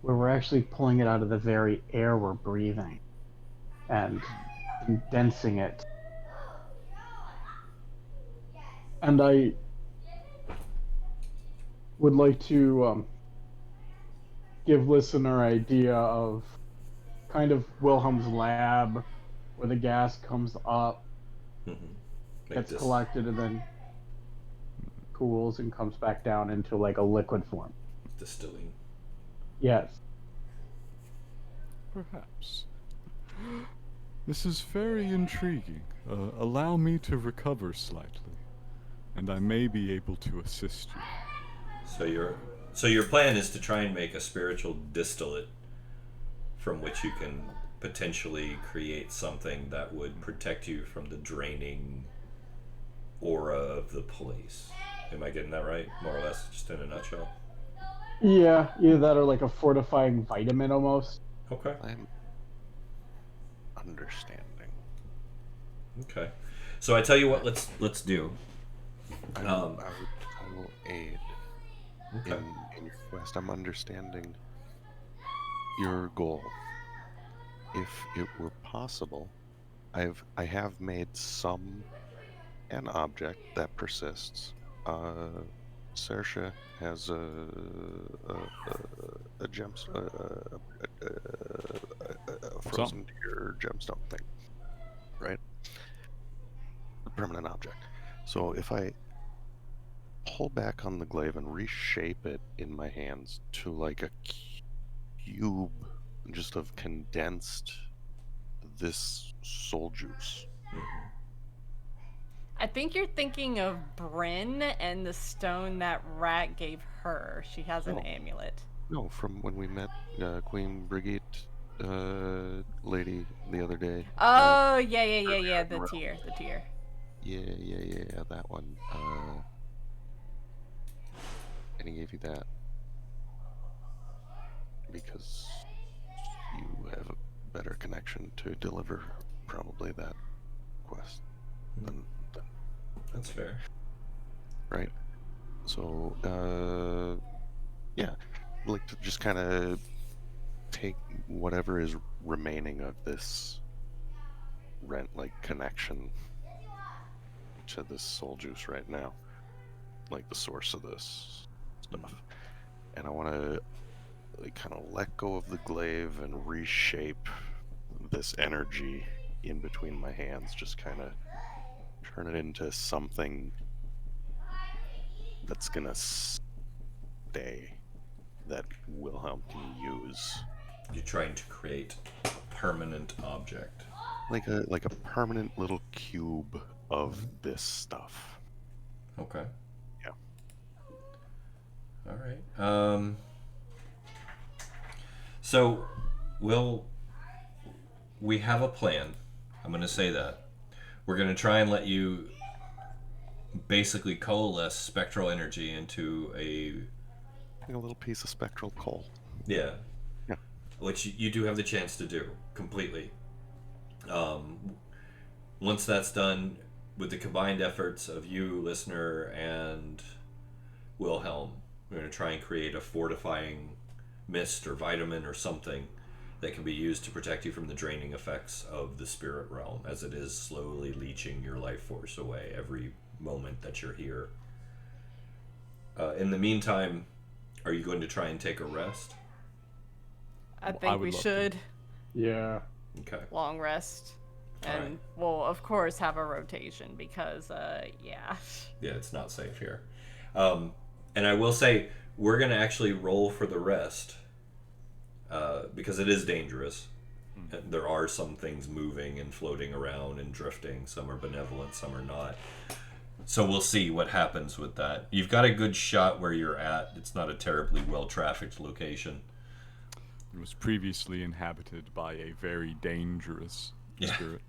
where we're actually pulling it out of the very air we're breathing and condensing it. And I would like to give listener idea of kind of Wilhelm's lab, where the gas comes up, gets collected, and then cools and comes back down into like a liquid form. Distilling. Yes. Perhaps. This is very intriguing. Allow me to recover slightly, and I may be able to assist you. So your plan is to try and make a spiritual distillate from which you can potentially create something that would protect you from the draining aura of the place. Am I getting that right? More or less, just in a nutshell? Yeah, either that or like a fortifying vitamin almost. Okay. I'm understanding. Okay. So I tell you what, let's do. I will aid Okay. in your quest. I'm understanding your goal. If it were possible I have made an object that persists. Saoirse has a frozen tear gemstone thing, right? A permanent object. So if I pull back on the glaive and reshape it in my hands to like a cube, just of condensed this soul juice. I think you're thinking of Bryn and the stone that Rat gave her. She has an amulet. No, from when we met Queen Brigitte lady the other day. Oh, yeah. The tear. Yeah, that one. And he gave you that because you have a better connection to deliver probably that quest than That's fair. Right. So, yeah, like to just kind of take whatever is remaining of this connection to this soul juice right now, like the source of this stuff, and I want to kind of let go of the glaive and reshape this energy in between my hands, just kind of turn it into something that's gonna stay, that Wilhelm can use. You're trying to create a permanent object. Like a permanent little cube of this stuff. Okay. Yeah. All right. So, we have a plan. I'm going to say that. We're going to try and let you basically coalesce spectral energy into a little piece of spectral coal. Yeah. Yeah. Which you do have the chance to do completely. Once that's done, with the combined efforts of you, listener, and Wilhelm, we're going to try and create a fortifying mist or vitamin or something that can be used to protect you from the draining effects of the spirit realm, as it is slowly leeching your life force away every moment that you're here. In the meantime, are you going to try and take a rest? I think we should. Yeah. Okay. Long rest. And right. we'll, of course, have a rotation because, yeah. Yeah, it's not safe here. And I will say, we're going to actually roll for the rest because it is dangerous. And there are some things moving and floating around and drifting. Some are benevolent, some are not. So we'll see what happens with that. You've got a good shot where you're at. It's not a terribly well-trafficked location. It was previously inhabited by a very dangerous spirit.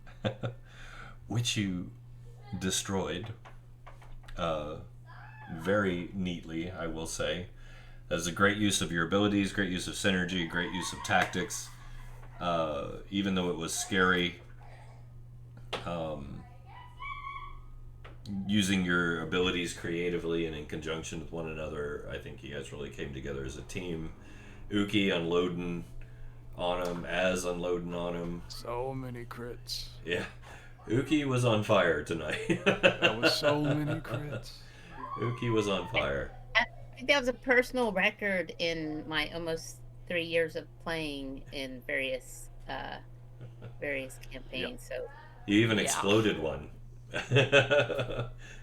Which you destroyed very neatly, I will say. That is a great use of your abilities, great use of synergy, great use of tactics. Even though it was scary, using your abilities creatively and in conjunction with one another, I think you guys really came together as a team. Uki unloading on him, Az unloading on him. So many crits. Yeah. Uki was on fire tonight. That was so many crits. Uki was on fire. I think that was a personal record in my almost 3 years of playing in various campaigns. So You even exploded one.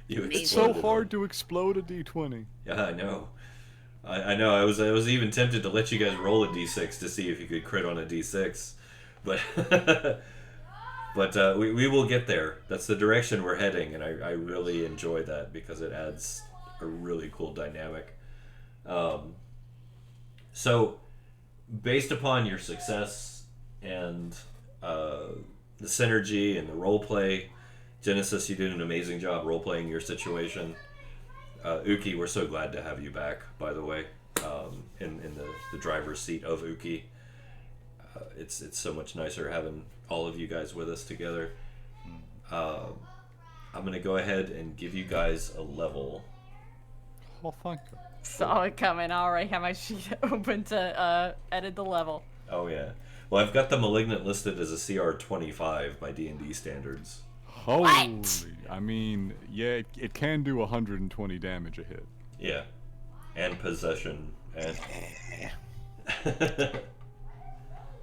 It's so hard to explode a D20. Yeah, I know. I know. I was even tempted to let you guys roll a D6 to see if you could crit on a D6, but we will get there. That's the direction we're heading, and I really enjoy that because it adds a really cool dynamic. So, based upon your success and the synergy and the role play, Genesis, you did an amazing job role playing your situation. Uki, we're so glad to have you back, by the way, in the driver's seat of Uki. It's so much nicer having all of you guys with us together. I'm going to go ahead and give you guys a level. Oh, thank you. Saw it coming. I already have my sheet open to edit the level. Oh, yeah. Well, I've got the Malignant listed as a CR 25 by D&D standards. Holy! I mean, yeah, it can do 120 damage a hit. Yeah, and possession, and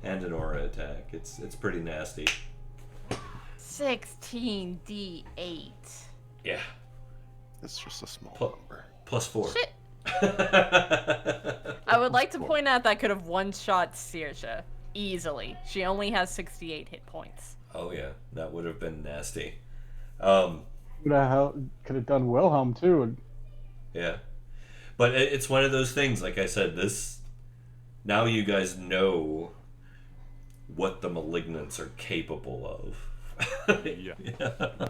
and an aura attack. It's pretty nasty. 16d8. Yeah. It's just a small number. Plus 4. Shit. I would like to point out that could have one-shot Saoirse easily. She only has 68 hit points. Oh yeah, that would have been nasty. Could have done Wilhelm too. Yeah, but it's one of those things. Like I said, now you guys know what the Malignants are capable of. Yeah.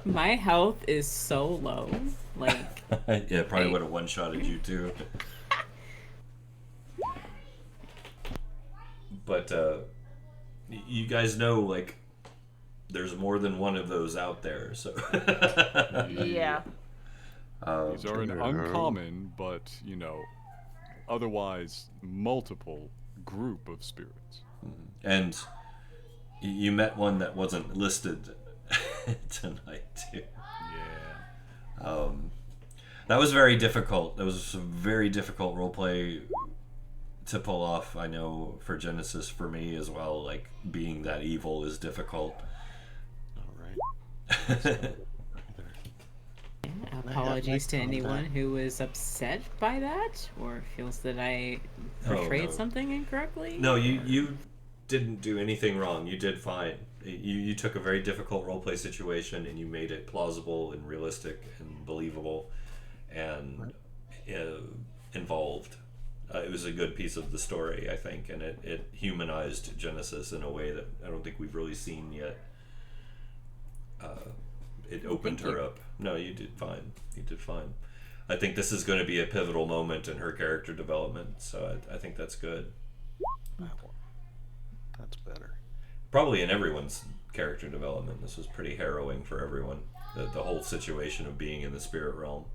My health is so low. Like, yeah, probably would have one-shotted you too. But you guys know, like, there's more than one of those out there, so. Yeah. These are an uncommon, but, otherwise multiple group of spirits. And you met one that wasn't listed tonight, too. Yeah. That was very difficult. That was a very difficult roleplay to pull off. I know for Genesis, for me as well, like, being that evil is difficult. All right. Apologies to anyone who was upset by that or feels that I portrayed something incorrectly. No, you didn't do anything wrong. You did fine. You took a very difficult roleplay situation and you made it plausible and realistic and believable and involved. It was a good piece of the story, I think, and it humanized Genesis in a way that I don't think we've really seen yet. It opened her up. No, you did fine. You did fine. I think this is going to be a pivotal moment in her character development, so I think that's good. That's better. Probably in everyone's character development. This was pretty harrowing for everyone. The whole situation of being in the spirit realm.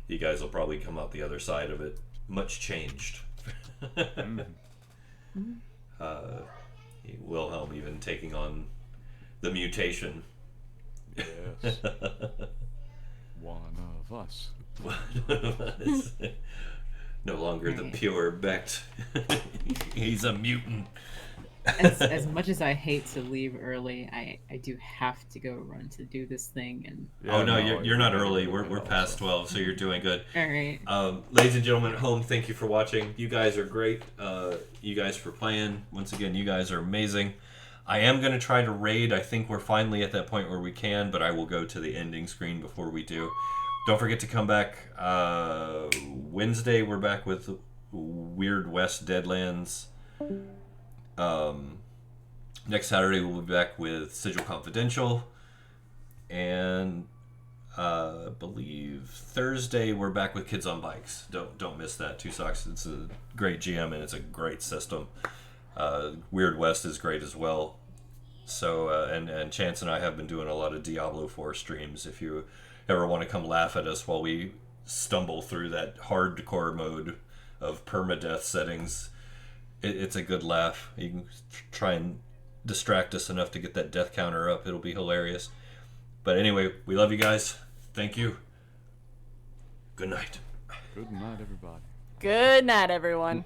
You guys will probably come out the other side of it much changed. Wilhelm even taking on the mutation. Yes. One of us. No longer the pure Becht. He's a mutant. As much as I hate to leave early, I do have to go run to do this thing. And oh no, you're not early. We're past 12, so you're doing good. All right. Ladies and gentlemen at home, thank you for watching. You guys are great. You guys for playing. Once again, you guys are amazing. I am going to try to raid. I think we're finally at that point where we can, but I will go to the ending screen before we do. Don't forget to come back Wednesday. We're back with Weird West Deadlands. Next Saturday we'll be back with Sigil Confidential, and I believe Thursday we're back with Kids on Bikes. Don't miss that. Two Socks. It's a great GM and it's a great system. Weird West is great as well. So and Chance and I have been doing a lot of Diablo 4 streams. If you ever want to come laugh at us while we stumble through that hardcore mode of permadeath settings, it's a good laugh. You can try and distract us enough to get that death counter up. It'll be hilarious. But anyway, we love you guys. Thank you. Good night. Good night, everybody. Good night, everyone.